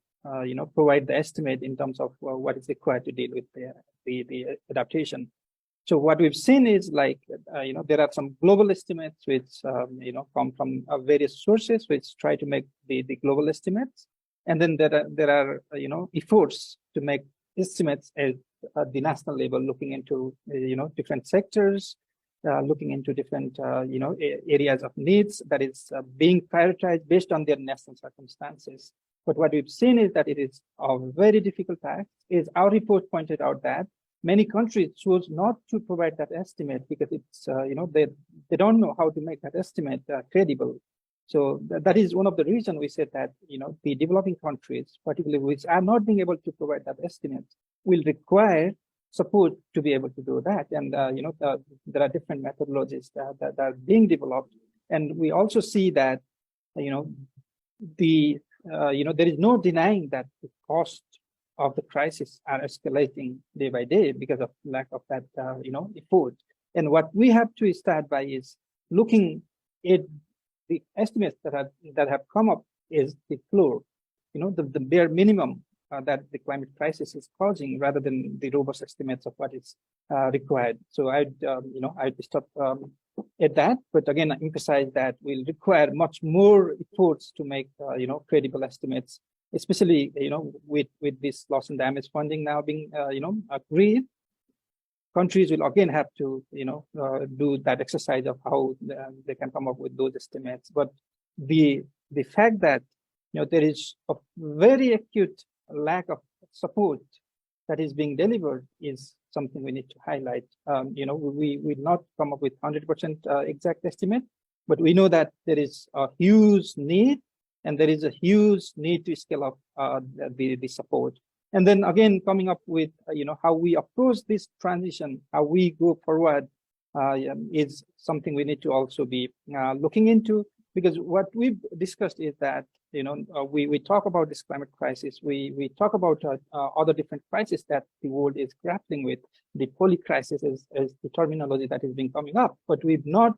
you know, provide the estimate in terms of what is required to deal with the adaptation. So what we've seen is like, you know, there are some global estimates which, you know, come from various sources which try to make the global estimates. And then there are you know, efforts to make estimates at the national level, looking into, you know, different sectors, looking into different, you know, areas of needs that is being prioritized based on their national circumstances. But what we've seen is that it is a very difficult task. Our report pointed out that many countries chose not to provide that estimate because it's, you know, they don't know how to make that estimate credible. So that is one of the reasons we said that, you know, the developing countries, particularly which are not being able to provide that estimate, will require support to be able to do that. And, you know, there are different methodologies that are being developed. And we also see that, you know, you know, there is no denying that the cost of the crisis are escalating day by day because of lack of that, you know, effort. And what we have to start by is looking at the estimates that have come up is the floor, you know, the bare minimum that the climate crisis is causing, rather than the robust estimates of what is required. So I'd, you know, I'd stop at that, but again, I emphasize that we'll require much more efforts to make, you know, credible estimates, especially, you know, with this loss and damage funding now being, you know, agreed. Countries will again have to, you know, do that exercise of how they can come up with those estimates. But the fact that, you know, there is a very acute lack of support that is being delivered is something we need to highlight. You know, we will not come up with 100% exact estimate, but we know that there is a huge need, and there is a huge need to scale up the support. And then again, coming up with you know, how we approach this transition, how we go forward, is something we need to also be looking into. Because what we've discussed is that, you know, we talk about this climate crisis, we talk about other different crises that the world is grappling with. The poly crisis is the terminology that is being coming up, but we've not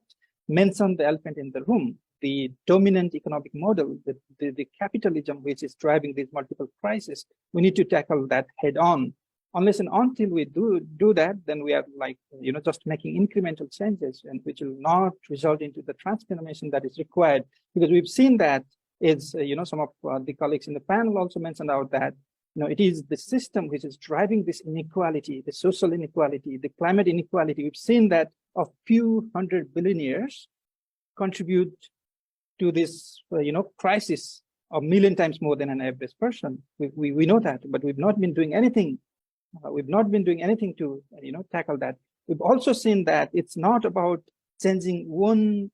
mentioned the elephant in the room, the dominant economic model, the capitalism which is driving these multiple crises. We need to tackle that head on. Unless and until we do that, then we are like, you know, just making incremental changes, and which will not result into the transformation that is required. Because we've seen that is, you know, some of the colleagues in the panel also mentioned out that, you know, it is the system which is driving this inequality, the social inequality, the climate inequality. We've seen that a few hundred billionaires contribute to this, you know, crisis 1 million times more than an average person. We know that, but we've not been doing anything. We've not been doing anything to, you know, tackle that. We've also seen that it's not about changing one,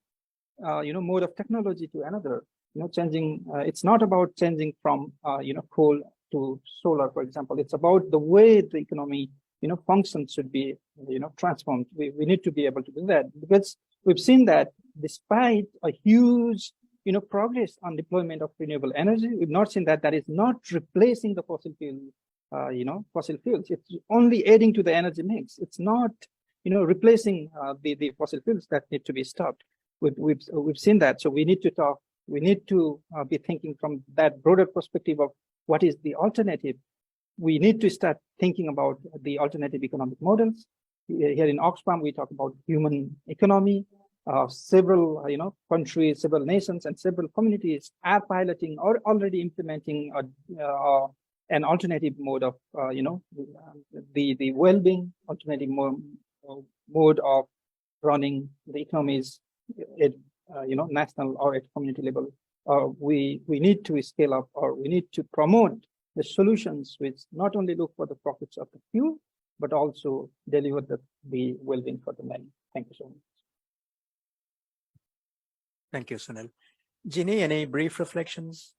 you know, mode of technology to another. You know, changing. It's not about changing from, you know, coal to solar, for example. It's about the way the economy, you know, functions should be, you know, transformed. We need to be able to do that, because we've seen that despite a huge, you know, progress on deployment of renewable energy, we've not seen that is not replacing the fossil fuel. You know, fossil fuels. It's only adding to the energy mix. It's not, you know, replacing the fossil fuels that need to be stopped. We've seen that. So we need to talk. We need to be thinking from that broader perspective of what is the alternative. We need to start thinking about the alternative economic models. Here in Oxfam, we talk about human economy. Several, you know, countries, several nations, and several communities are piloting or already implementing an alternative mode of, you know, the well-being, alternative mode of running the economies at, you know, national or at community level. We need to scale up, or we need to promote the solutions which not only look for the profits of the few, but also deliver the well-being for the many. Thank you so much. Thank you, Sunil. Ginny, any brief reflections,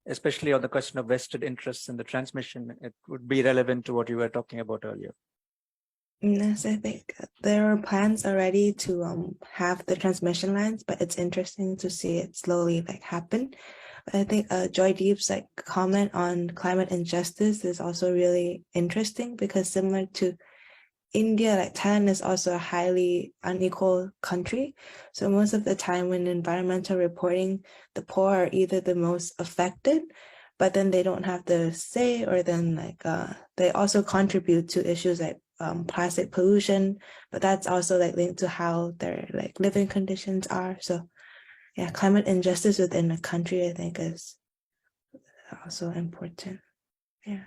especially on the question of vested interests in the transmission? It would be relevant to what you were talking about earlier. Yes, I think there are plans already to have the transmission lines, but it's interesting to see it slowly like happen. But I think Joydeep's like comment on climate injustice is also really interesting, because similar to India, like Thailand is also a highly unequal country. So most of the time when environmental reporting, the poor are either the most affected, but then they don't have the say, or then like they also contribute to issues like plastic pollution, but that's also like linked to how their like living conditions are. So yeah, climate injustice within a country, I think, is also important. Yeah.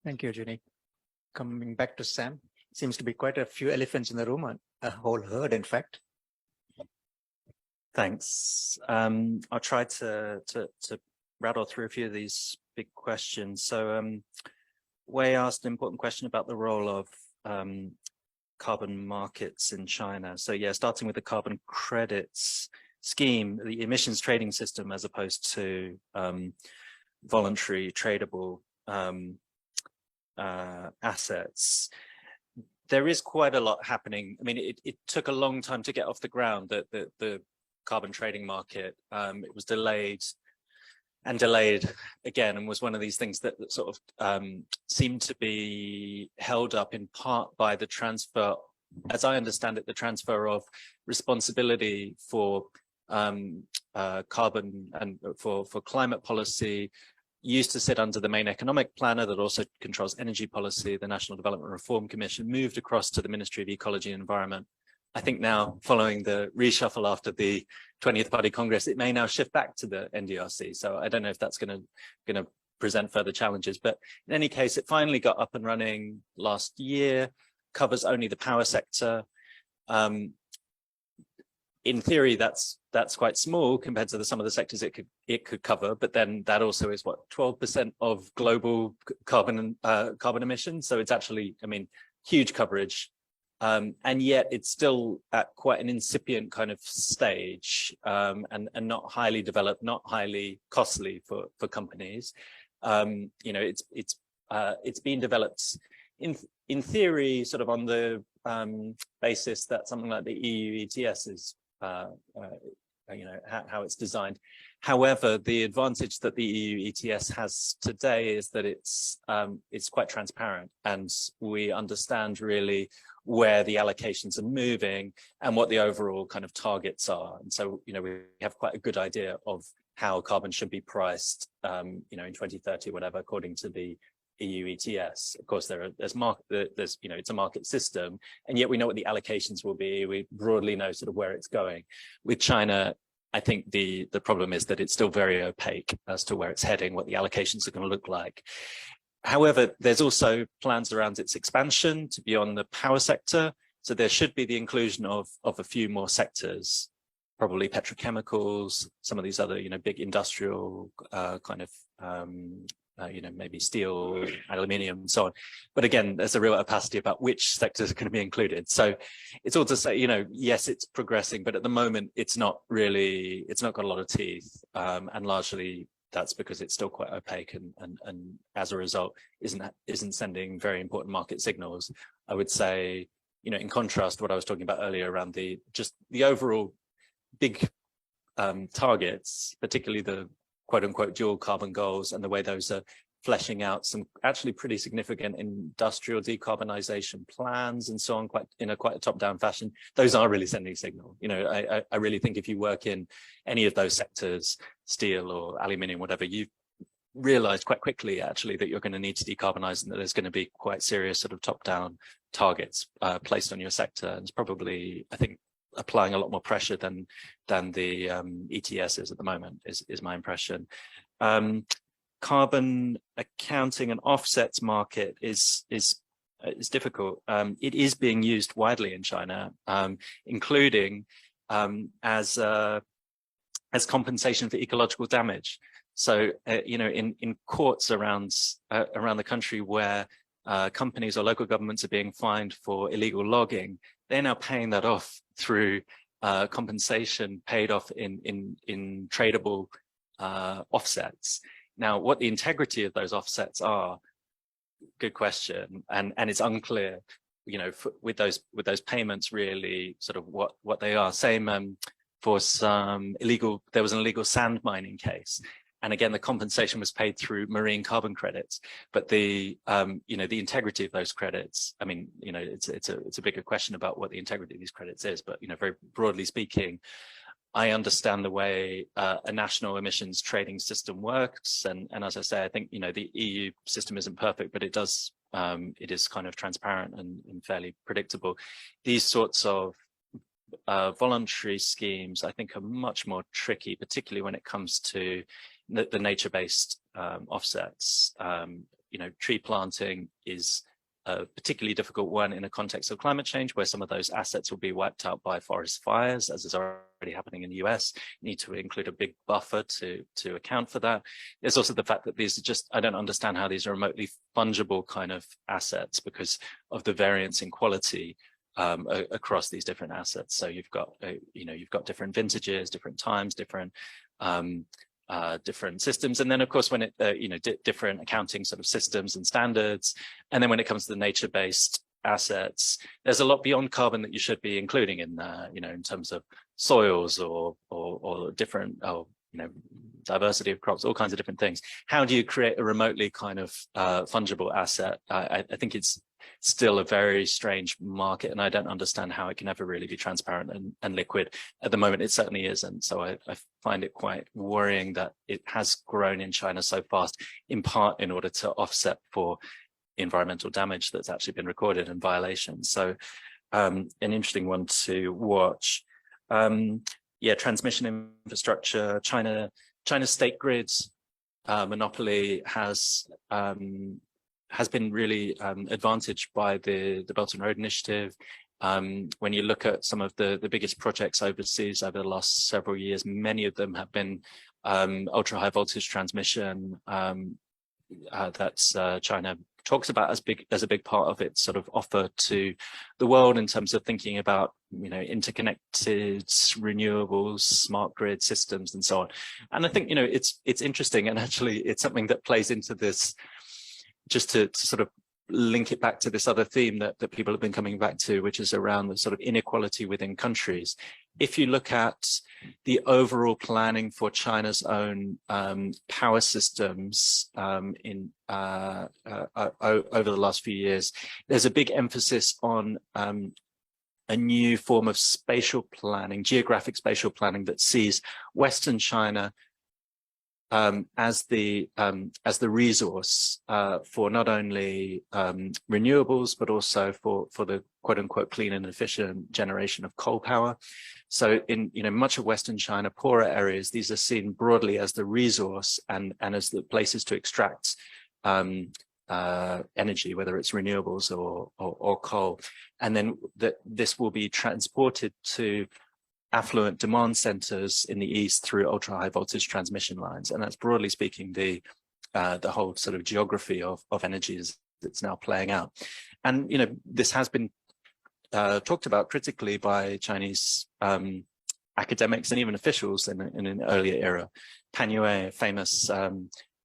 Thank you, Ginny. Coming back to Sam, seems to be quite a few elephants in the room, a whole herd, in fact. Thanks. I'll try to rattle through a few of these big questions. So Wei asked an important question about the role of carbon markets in China. So yeah, starting with the carbon credits scheme, the emissions trading system, as opposed to voluntary tradable assets. There is quite a lot happening. I mean, it took a long time to get off the ground, the carbon trading market. It was delayed and delayed again, and was one of these things that sort of seemed to be held up in part by the transfer, as I understand it, the transfer of responsibility for carbon and for climate policy used to sit under the main economic planner that also controls energy policy. The National Development Reform Commission moved across to the Ministry of Ecology and Environment. I think now, following the reshuffle after the 20th Party Congress, it may now shift back to the NDRC. So I don't know if that's going to present further challenges. But in any case, it finally got up and running last year, covers only the power sector. in theory, that's quite small compared to some of the sectors it could cover, but then that also is what 12% of global carbon emissions. So it's actually, I mean, huge coverage, and yet it's still at quite an incipient kind of stage, and not highly developed, not highly costly for companies. You know, it's been developed in theory, sort of on the basis that something like the EU ETS is. You know, how it's designed. However, the advantage that the EU ETS has today is that it's quite transparent, and we understand really where the allocations are moving and what the overall kind of targets are. And so, you know, we have quite a good idea of how carbon should be priced, you know, in 2030, whatever, according to the EU ETS. Of course, there's you know, it's a market system, and yet we know what the allocations will be. We broadly know sort of where it's going. With China, I think the problem is that it's still very opaque as to where it's heading, what the allocations are going to look like. However, there's also plans around its expansion to beyond the power sector. So there should be the inclusion of a few more sectors, probably petrochemicals, some of these other, you know, big industrial kind of you know, maybe steel, aluminium, and so on. But again, there's a real opacity about which sectors are going to be included. So it's all to say, you know, yes, it's progressing, but at the moment, it's not got a lot of teeth. And largely that's because it's still quite opaque, and as a result, isn't sending very important market signals. I would say, you know, in contrast to what I was talking about earlier around the overall big targets, particularly the quote unquote dual carbon goals, and the way those are fleshing out some actually pretty significant industrial decarbonization plans and so on, quite a top-down fashion. Those are really sending a signal. You know, I really think if you work in any of those sectors, steel or aluminium, whatever, you've realized quite quickly actually that you're going to need to decarbonize, and that there's going to be quite serious sort of top-down targets placed on your sector. And it's probably, I think, applying a lot more pressure than the ETS is at the moment, is my impression. Carbon accounting and offsets market is difficult. It is being used widely in China, including as compensation for ecological damage. So you know, in courts around the country where companies or local governments are being fined for illegal logging, they're now paying that off through compensation paid off in tradable offsets. Now, what the integrity of those offsets are, good question, and it's unclear, you know, with those payments, really sort of what they are. Same for some there was an illegal sand mining case. And again, the compensation was paid through marine carbon credits, but the you know, the integrity of those credits, I mean, you know, it's a bigger question about what the integrity of these credits is. But, you know, very broadly speaking, I understand the way a national emissions trading system works, and as I say, I think, you know, the EU system isn't perfect, but it is kind of transparent and fairly predictable. These sorts of voluntary schemes, I think, are much more tricky, particularly when it comes to the nature-based offsets. You know, tree planting is a particularly difficult one in a context of climate change, where some of those assets will be wiped out by forest fires, as is already happening in the US. You need to include a big buffer to account for that. There's also the fact that these are just, I don't understand how these are remotely fungible kind of assets because of the variance in quality across these different assets. So you've got, you know, you've got different vintages, different times, different systems, and then of course when it you know, different accounting sort of systems and standards. And then when it comes to the nature-based assets, there's a lot beyond carbon that you should be including in there, you know, in terms of soils or different, you know, diversity of crops, all kinds of different things. How do you create a remotely kind of fungible asset? I think it's still a very strange market, and I don't understand how it can ever really be transparent and liquid. At the moment, it certainly isn't. So I find it quite worrying that it has grown in China so fast, in part in order to offset for environmental damage that's actually been recorded and violations. So an interesting one to watch. Yeah, transmission infrastructure. China's state grids monopoly has been really advantaged by the Belt and Road Initiative When you look at some of the biggest projects overseas over the last several years, many of them have been ultra high voltage transmission. That's China talks about as a big part of its sort of offer to the world in terms of thinking about, you know, interconnected renewables, smart grid systems, and so on. And I think, you know, it's interesting, and actually it's something that plays into this, just to sort of link it back to this other theme that people have been coming back to, which is around the sort of inequality within countries. If you look at the overall planning for China's own power systems over the last few years, there's a big emphasis on a new form of spatial planning, geographic spatial planning, that sees Western China as the resource for not only renewables, but also for the quote unquote clean and efficient generation of coal power. So in, you know, much of Western China, poorer areas, these are seen broadly as the resource and as the places to extract energy, whether it's renewables or coal. And then this will be transported to affluent demand centers in the east through ultra high voltage transmission lines. And that's broadly speaking the whole sort of geography of energy that's now playing out. And, you know, this has been talked about critically by Chinese academics and even officials in an earlier era. Pan Yue, famous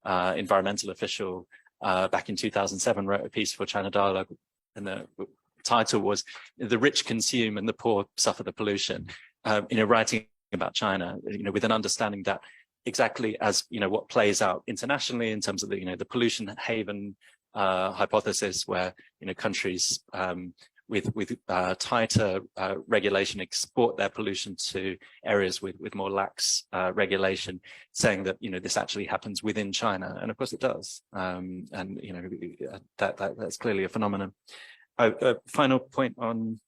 environmental official, back in 2007 wrote a piece for China Dialogue, and the title was "The Rich Consume and the Poor Suffer the Pollution." You know, writing about China, you know, with an understanding that exactly as, you know, what plays out internationally in terms of the, you know, the pollution haven hypothesis, where, you know, countries with tighter regulation export their pollution to areas with more lax regulation, saying that, you know, this actually happens within China, and of course it does, and you know, that's clearly a phenomenon. A final point on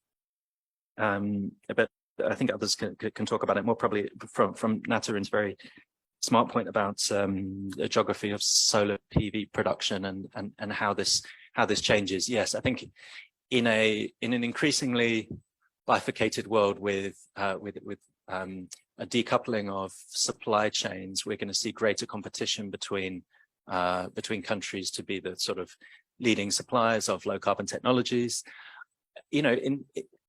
about, I think others can talk about it more probably from Natarin's very smart point about the geography of solar PV production and how this changes. Yes, I think in an increasingly bifurcated world with a decoupling of supply chains, we're going to see greater competition between countries to be the sort of leading suppliers of low carbon technologies. You know,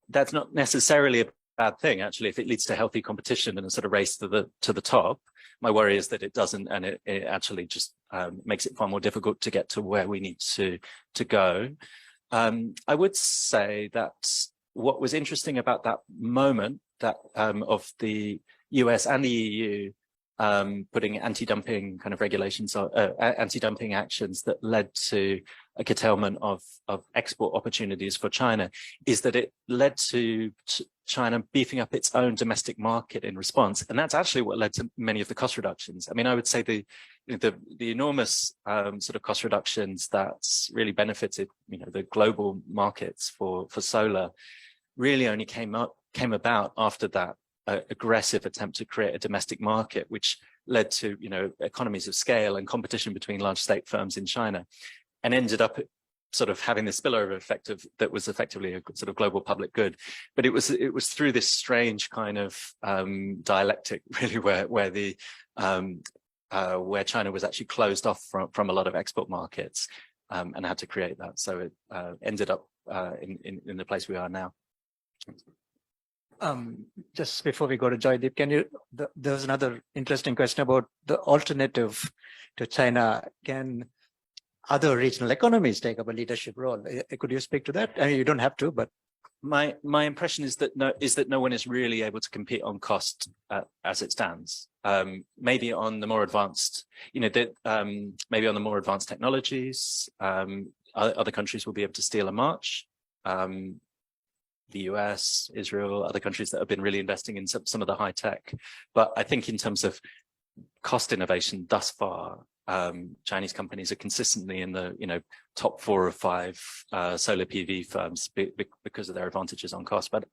that's not necessarily a bad thing, actually, if it leads to healthy competition and a sort of race to the top. My worry is that it doesn't, and it actually just makes it far more difficult to get to where we need to go. I would say that what was interesting about that moment that of the US and the EU putting anti-dumping kind of regulations, anti-dumping actions that led to a curtailment of export opportunities for China, is that it led to China beefing up its own domestic market in response, and that's actually what led to many of the cost reductions. I mean, I would say the enormous sort of cost reductions that's really benefited, you know, the global markets for solar really only came about after that aggressive attempt to create a domestic market, which led to, you know, economies of scale and competition between large state firms in China, and ended up sort of having the spillover effect that was effectively a sort of global public good. But it was through this strange kind of dialectic, really, where China was actually closed off from a lot of export markets and had to create that. So it ended up in the place we are now. Just before we go to Joydeep, there was another interesting question about the alternative to China. Can other regional economies take up a leadership role? Could you speak to that? I mean, you don't have to, but my impression is that no one is really able to compete on cost as it stands. Maybe on the more advanced, you know, maybe on the more advanced technologies, other countries will be able to steal a march. The US, Israel, other countries that have been really investing in some of the high tech. But I think in terms of cost innovation thus far, Chinese companies are consistently in the, you know, top 4 or 5 solar PV firms because of their advantages on cost. But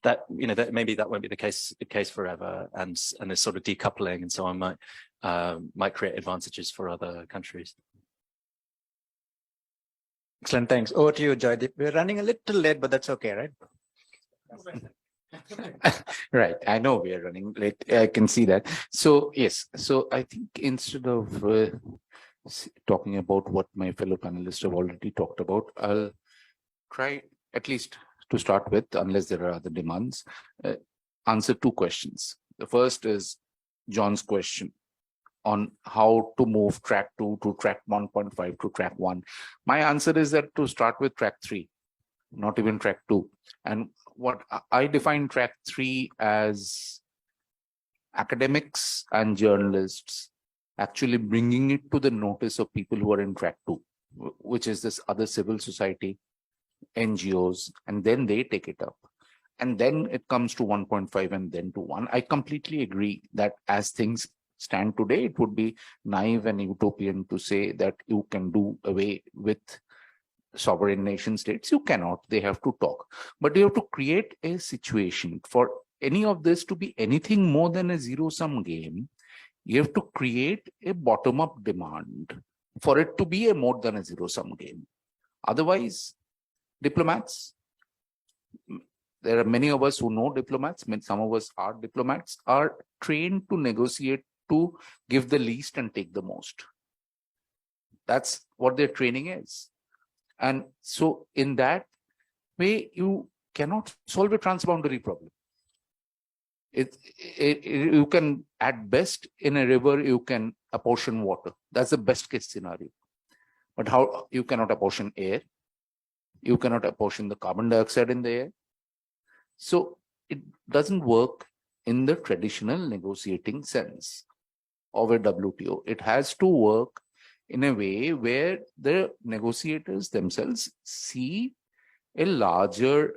that, you know, that maybe that won't be the case forever, and this sort of decoupling and so on might create advantages for other countries. Excellent, thanks. Over to you, Joydeep. We're running a little late, but that's okay, right? Right, I know we are running late. I can see that. So yes, so I think instead of talking about what my fellow panelists have already talked about, I'll try at least to start with, unless there are other demands, answer two questions. The first is John's question on how to move track 2 to track 1.5 to track 1. My answer is that to start with track 3, not even track 2. And what I define track 3 as academics and journalists actually bringing it to the notice of people who are in track 2, which is this other civil society, NGOs, and then they take it up. And then it comes to 1.5 and then to 1. I completely agree that as things stand today, it would be naive and utopian to say that you can do away with sovereign nation states. You cannot. They have to talk. But you have to create a situation for any of this to be anything more than a zero-sum game. You have to create a bottom-up demand for it to be a more than a zero-sum game. Otherwise, diplomats, there are many of us who know diplomats, some of us are diplomats, are trained to negotiate, to give the least and take the most. That's what their training is. And so in that way, you cannot solve a transboundary problem. You can, at best, in a river, you can apportion water. That's the best case scenario. But how you cannot apportion air? You cannot apportion the carbon dioxide in the air. So it doesn't work in the traditional negotiating sense of a WTO. It has to work in a way where the negotiators themselves see a larger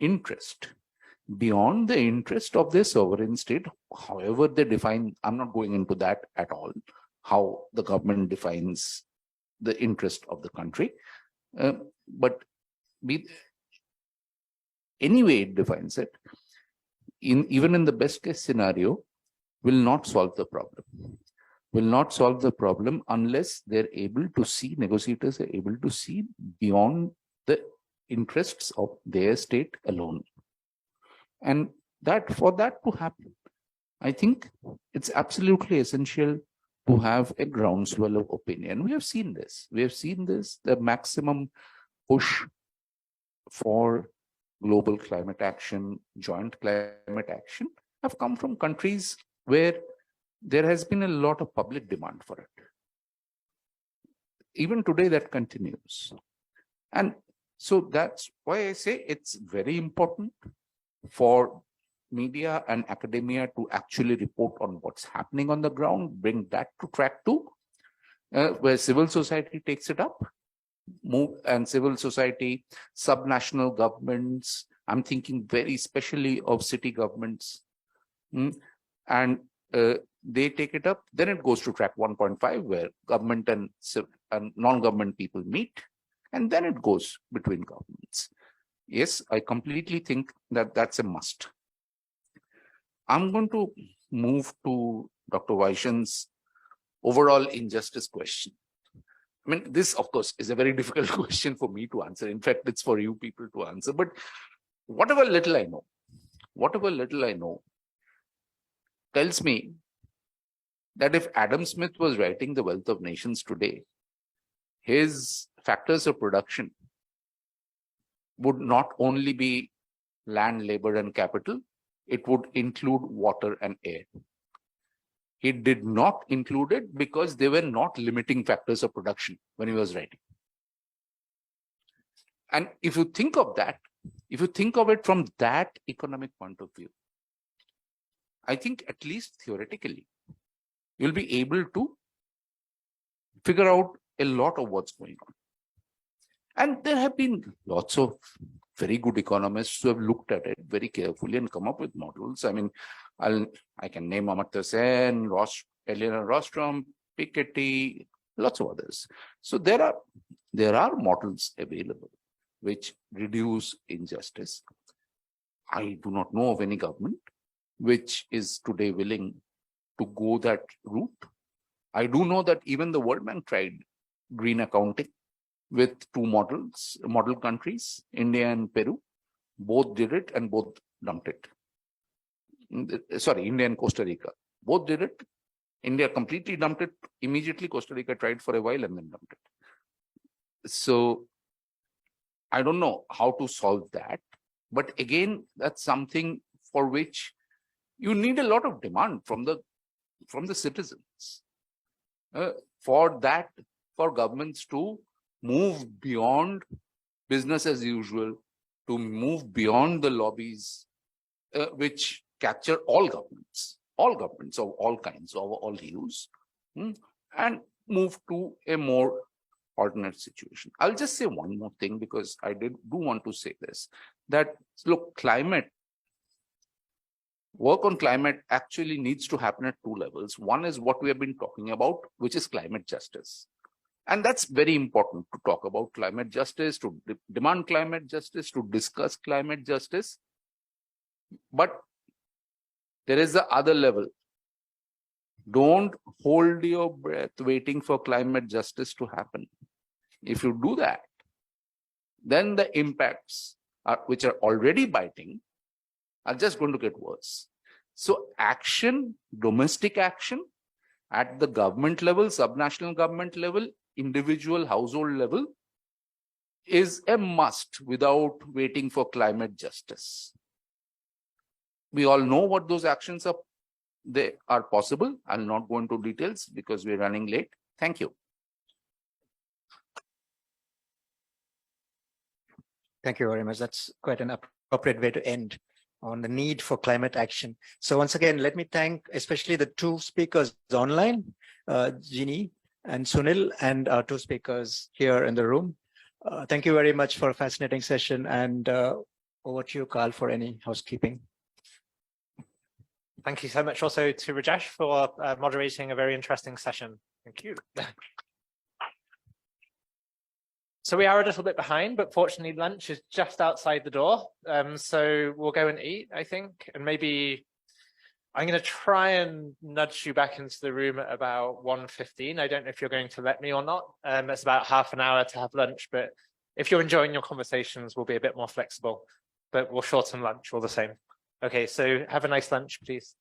interest beyond the interest of their sovereign state, however they define. I'm not going into that at all, how the government defines the interest of the country. But anyway it defines it, even in the best case scenario, will not solve the problem. Will not solve the problem unless they're able to see, negotiators are able to see beyond the interests of their state alone. And that for that to happen, I think it's absolutely essential to have a groundswell of opinion. We have seen this. We have seen this, the maximum push for global climate action, joint climate action, have come from countries where there has been a lot of public demand for it. Even today, that continues. And so that's why I say it's very important for media and academia to actually report on what's happening on the ground, bring that to track 2, where civil society takes it up, and civil society, subnational governments, I'm thinking very specially of city governments, and they take it up. Then it goes to track 1.5, where government and non-government people meet, and then it goes between governments. Yes, I completely think that that's a must. I'm going to move to Dr. Vaishan's overall injustice question. I mean, this, of course, is a very difficult question for me to answer. In fact, it's for you people to answer. But whatever little I know tells me that if Adam Smith was writing The Wealth of Nations today, his factors of production would not only be land, labor, and capital, it would include water and air. He did not include it because they were not limiting factors of production when he was writing. And if you think of that, if you think of it from that economic point of view, I think at least theoretically, you'll be able to figure out a lot of what's going on. And there have been lots of very good economists who have looked at it very carefully and come up with models. I mean, I can name Amartya Sen, Eleanor Rostrom, Piketty, lots of others. So there are models available which reduce injustice. I do not know of any government which is today willing to go that route. I do know that even the World Bank tried green accounting, with two model countries, India and Peru. Both did it and both dumped it. Sorry, India and Costa Rica. Both did it. India completely dumped it immediately. Costa Rica tried for a while and then dumped it. So I don't know how to solve that. But again, that's something for which you need a lot of demand from the citizens. For governments to move beyond business as usual, to move beyond the lobbies, which capture all governments of all kinds, of all hues, and move to a more alternate situation. I'll just say one more thing, because I do want to say this, that look, work on climate actually needs to happen at two levels. One is what we have been talking about, which is climate justice. And that's very important, to talk about climate justice, to demand climate justice, to discuss climate justice. But there is the other level. Don't hold your breath waiting for climate justice to happen. If you do that, then the impacts, which are already biting, are just going to get worse. So action, domestic action at the government level, subnational government level, individual household level is a must without waiting for climate justice. We all know what those actions are. They are possible. I'll not go into details because we're running late. Thank you. Thank you very much. That's quite an appropriate way to end on the need for climate action. So once again, let me thank especially the two speakers online, Jeannie and Sunil, and our two speakers here in the room. Thank you very much for a fascinating session, and over to you, Carl, for any housekeeping. Thank you so much also to Rajesh for moderating a very interesting session. Thank you. So we are a little bit behind, but fortunately lunch is just outside the door. So we'll go and eat, I think, and maybe I'm going to try and nudge you back into the room at about 1:15. I don't know if you're going to let me or not. It's about half an hour to have lunch, but if you're enjoying your conversations, we'll be a bit more flexible, but we'll shorten lunch all the same. Okay, so have a nice lunch, please.